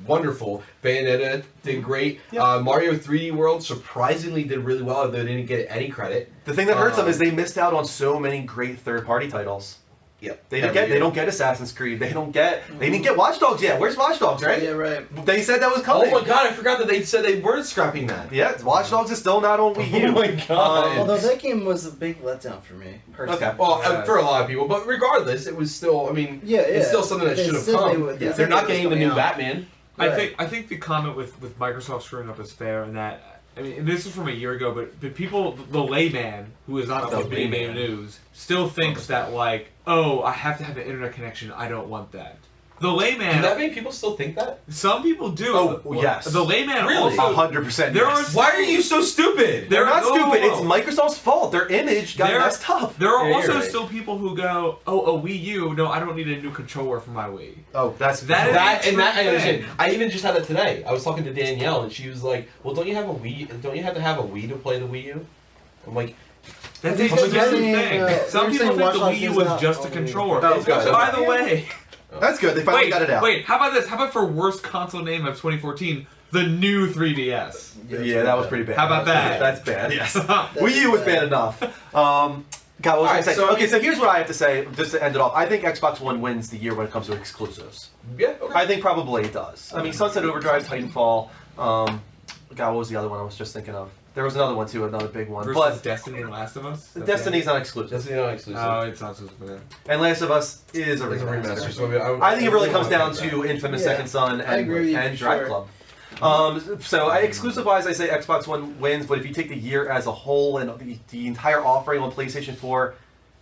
wonderful. Bayonetta did great. Yeah. Mario 3D World surprisingly did really well, though they didn't get any credit. The thing that hurts them is they missed out on so many great third-party titles. Yep. They don't get Assassin's Creed. They didn't get Watch Dogs yet. Where's Watch Dogs, right? Yeah, right. They said that was coming. Oh my god, I forgot that they said they weren't scrapping that. Yeah, Watch Dogs is still not on Wii U. Oh my god. Although that game was a big letdown for me, personally. Okay. Well, Yeah. for a lot of people, but regardless, it was still. I mean, Yeah, it's yeah. still something that They should have said they come. would- they They're said not it was getting the coming new out. Batman. Right. I think the comment with Microsoft screwing up is fair in that. I mean, this is from a year ago, but the people, the layman who is not The up with video layman. game news, still thinks that like, oh, I have to have an internet connection. I don't want that. The layman. Does that make people still think that? Some people do. Oh, yes. The layman Really? also. 100%. There yes. are Why are you so stupid? They're not no, stupid. no, no. It's Microsoft's fault. Their image got They're- messed up. There are Yeah, also you're right. still people who go, oh, a Wii U. No, I don't need a new controller for my Wii. Oh, that's That is- That and that I True understand. thing. I even just had it today. I was talking to Danielle and she was like, "Well, don't you have a Wii? Don't you have to have a Wii to play the Wii U?" I'm like, That's They're a different saying, thing. Some they're people saying think Watch the Dogs Wii U is was not just a only- controller. Oh, good. By the way, That's good. They finally wait, got it out. wait. How about this? How about for worst console name of 2014, the new 3DS? Yeah, that was pretty bad. How about that? That's bad. Yes. That's Wii U was bad. bad enough. God, what was I Alright, gonna say? so I Okay, mean- so here's what I have to say, just to end it off. I think Xbox One wins the year when it comes to exclusives. "Yeah, okay." I think probably it does. I mean, Sunset Overdrive, Titanfall. God, what was the other one I was just thinking of? There was another one too, another big one. Versus But Destiny and Last of Us. Destiny's not exclusive, Destiny not exclusive. Oh, it's not exclusive. Okay. and Last of Us is a It's a remaster. remaster. So I think it really I comes down want that. to Infamous Yeah, Second Son I and, agree with you and for Drive sure. Club. So exclusive wise, I say Xbox One wins, but if you take the year as a whole and the entire offering on PlayStation 4,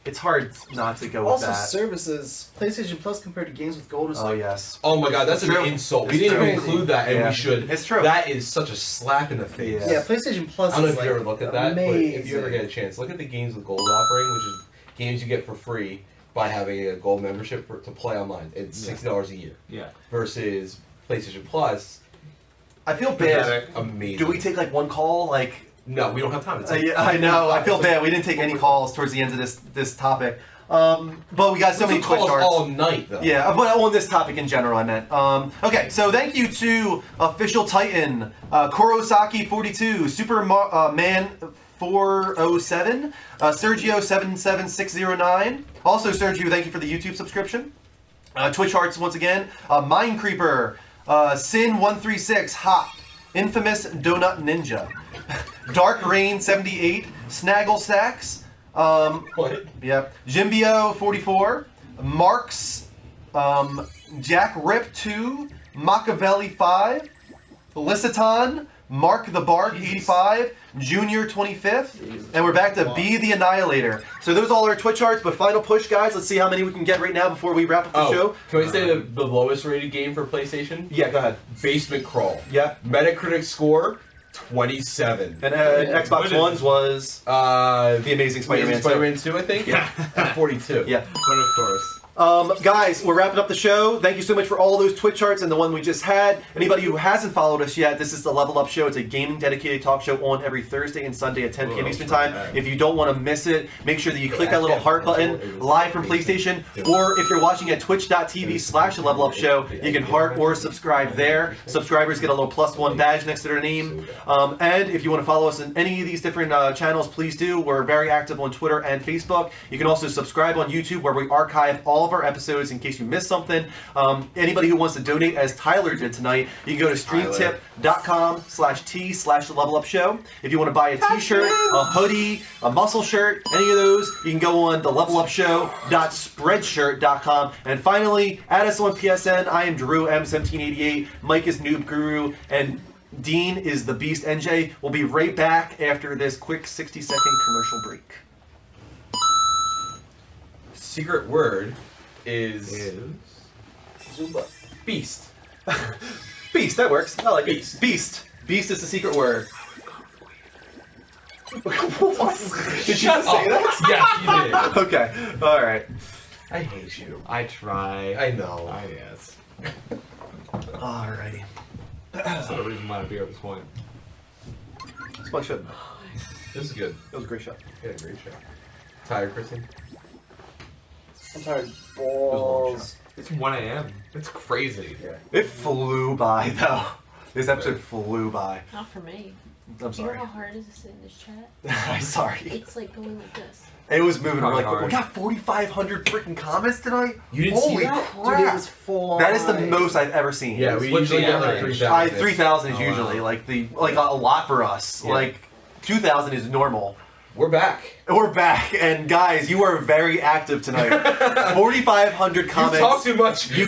it's hard not to go with Also, that. services. PlayStation Plus compared to games with gold is Oh yes. Oh my god, that's It's an true. insult. We It's didn't true. even include that, and Yeah. we should. It's true. That is such a slap in the face. Yeah, PlayStation Plus I don't know is if like you ever looked at that, amazing. but if you ever get a chance, look at the games with gold offering, which is games you get for free by having a gold membership to play online. It's $60 a year. Yeah. Versus PlayStation Plus. I feel bad. Amazing. Do we take like one call? Like No, we don't have time. It's yeah, I know. I feel bad. We didn't take any calls towards the end of this topic. But we got so many Twitch calls charts all night though. Yeah, but on this topic in general, I meant. Okay, so thank you to Official Titan, Kurosaki42, Superman 407, Sergio 77609. Also, Sergio, thank you for the YouTube subscription. Twitch Hearts once again. Mind Creeper, Sin 136, Hop, Infamous Donut Ninja, Dark Rain 78, Snaggle Stacks. What? Yep. Jimbio 44, Marks, Jack Rip 2, Machiavelli 5, Feliciton, Mark the Bark 85, Junior 25th, and we're back to Be the Annihilator. So those are all our Twitch charts, but final push, guys. Let's see how many we can get right now before we wrap up the show. Can we say the lowest rated game for PlayStation? Yeah, go ahead. Basement Crawl. Yeah. Metacritic score 27. And Xbox One's was The Amazing Spider-Man 2. Spider-Man 2, I think? Yeah. At 42. Yeah. But of course. Guys, we're wrapping up the show. Thank you so much for all those Twitch charts and the one we just had. Anybody who hasn't followed us yet, this is the Level Up Show. It's a gaming dedicated talk show on every Thursday and Sunday at 10 p.m. Eastern Time. If you don't want to miss it, make sure that you click that little heart button live from PlayStation. Or if you're watching at twitch.tv/Level Up Show, you can heart or subscribe there. Subscribers get a little +1 badge next to their name. And if you want to follow us in any of these different channels, please do. We're very active on Twitter and Facebook. You can also subscribe on YouTube where we archive all of our episodes in case you missed something. Anybody who wants to donate, as Tyler did tonight, you can go to streamtip.com/t/levelupshow. If you want to buy a t-shirt, a hoodie, a muscle shirt, any of those, you can go on the levelupshow.spreadshirt.com. And finally, add us on PSN. I am Drew M1788. Mike is Noob Guru, and Dean is the Beast NJ. We'll be right back after this quick 60-second commercial break. Secret word is Zumba. Beast. Beast, that works. I like it. Beast. Beast is the secret word. Did you just say that? Yeah, you did. Okay. All right. I hate you. I try. I know. Yes. Alrighty. That's the reason why I'd be at this point. It's fun shot. This is good. That was a great shot. Yeah, great shot. Tired, Kristen? I'm tired. Balls. It's 1 a.m. It's crazy. Yeah. It flew by though. This episode flew by. Not for me. I'm You sorry. know how hard it is to sit in this chat? I'm sorry. It's like going like this. It was moving really quick. hard. We got 4,500 freaking comments tonight. You didn't Holy see that? crap! Dude, it was full on. That is the most I've ever seen. Yeah, we What's usually the get like average? 3,000. 3,000 is Oh, wow. usually like a lot for us. Yeah. Like 2,000 is normal. We're back. We're back, and guys, you are very active tonight. 4,500 comments. You talk too much. You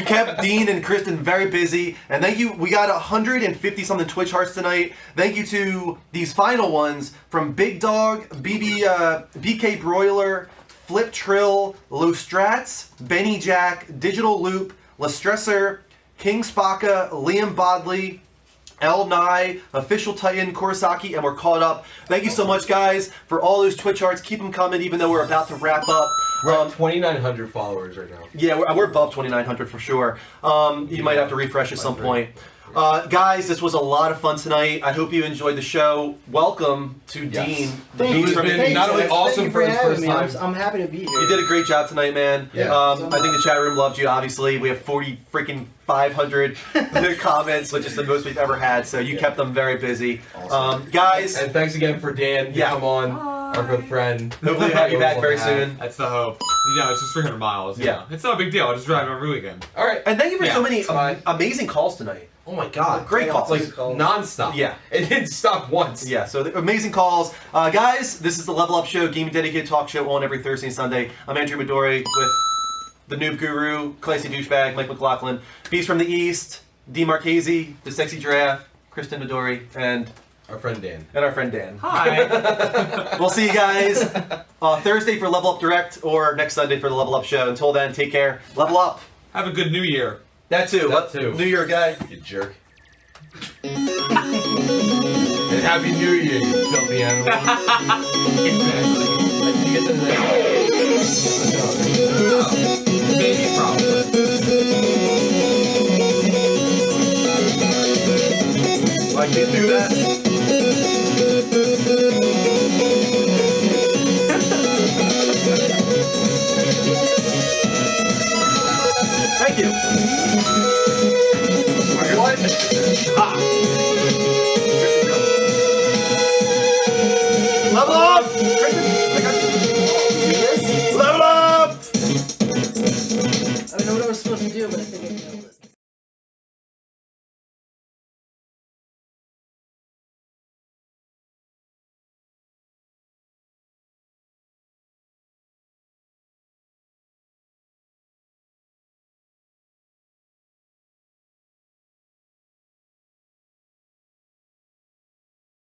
kept Dean and Kristen very busy, and thank you. We got 150 something Twitch hearts tonight. Thank you to these final ones from Big Dog, BK Broiler, Flip Trill, Low Strats, Benny Jack, Digital Loop, Lestresser, King Spaka, Liam Bodley, L. Nye, Official Titan, Kurosaki, and we're caught up. Thank you so much, guys, for all those Twitch charts. Keep them coming, even though we're about to wrap up. We're at 2,900 followers right now. Yeah, we're above 2,900 for sure. You might have to refresh at some point. Guys, this was a lot of fun tonight. I hope you enjoyed the show. Welcome to Dean. Thank He's you. been Thank not you, only guys. awesome Thank you for his having first me. time. I'm happy to be here. You did a great job tonight, man. Yeah. I think the chat room loved you, obviously. We have 500 comments, which is the most we've ever had, so you kept them very busy. Awesome. Guys, And thanks again for Dan to come on, our good friend. hopefully we'll have you back very soon. That's the hope. You know, it's just 300 miles. Yeah. It's not a big deal. I just drive every weekend. All right. And thank you for Yeah, so many it's fine. amazing calls tonight. Oh my God. Great calls. Like non-stop. Yeah. It didn't stop once. Yeah, so amazing calls. Guys, this is the Level Up Show, gaming dedicated talk show on every Thursday and Sunday. I'm Andrew Midori with the Noob Guru, Classy Douchebag, Mike McLaughlin, Beast from the East, D. Marchese, the Sexy Giraffe, Kristen Midori, and Our friend Dan. And our friend Dan. Hi. We'll see you guys Thursday for Level Up Direct or next Sunday for the Level Up Show. Until then, take care. Level up. Have a good New Year. That too. That too. New Year guy. You jerk. And Happy New Year, you filthy animal. Exactly. Did you get the Maybe, probably. I can't do that. Thank you. What? Ah. Level up! I got you. Level up! I don't know what I was supposed to do, but I think I nailed it.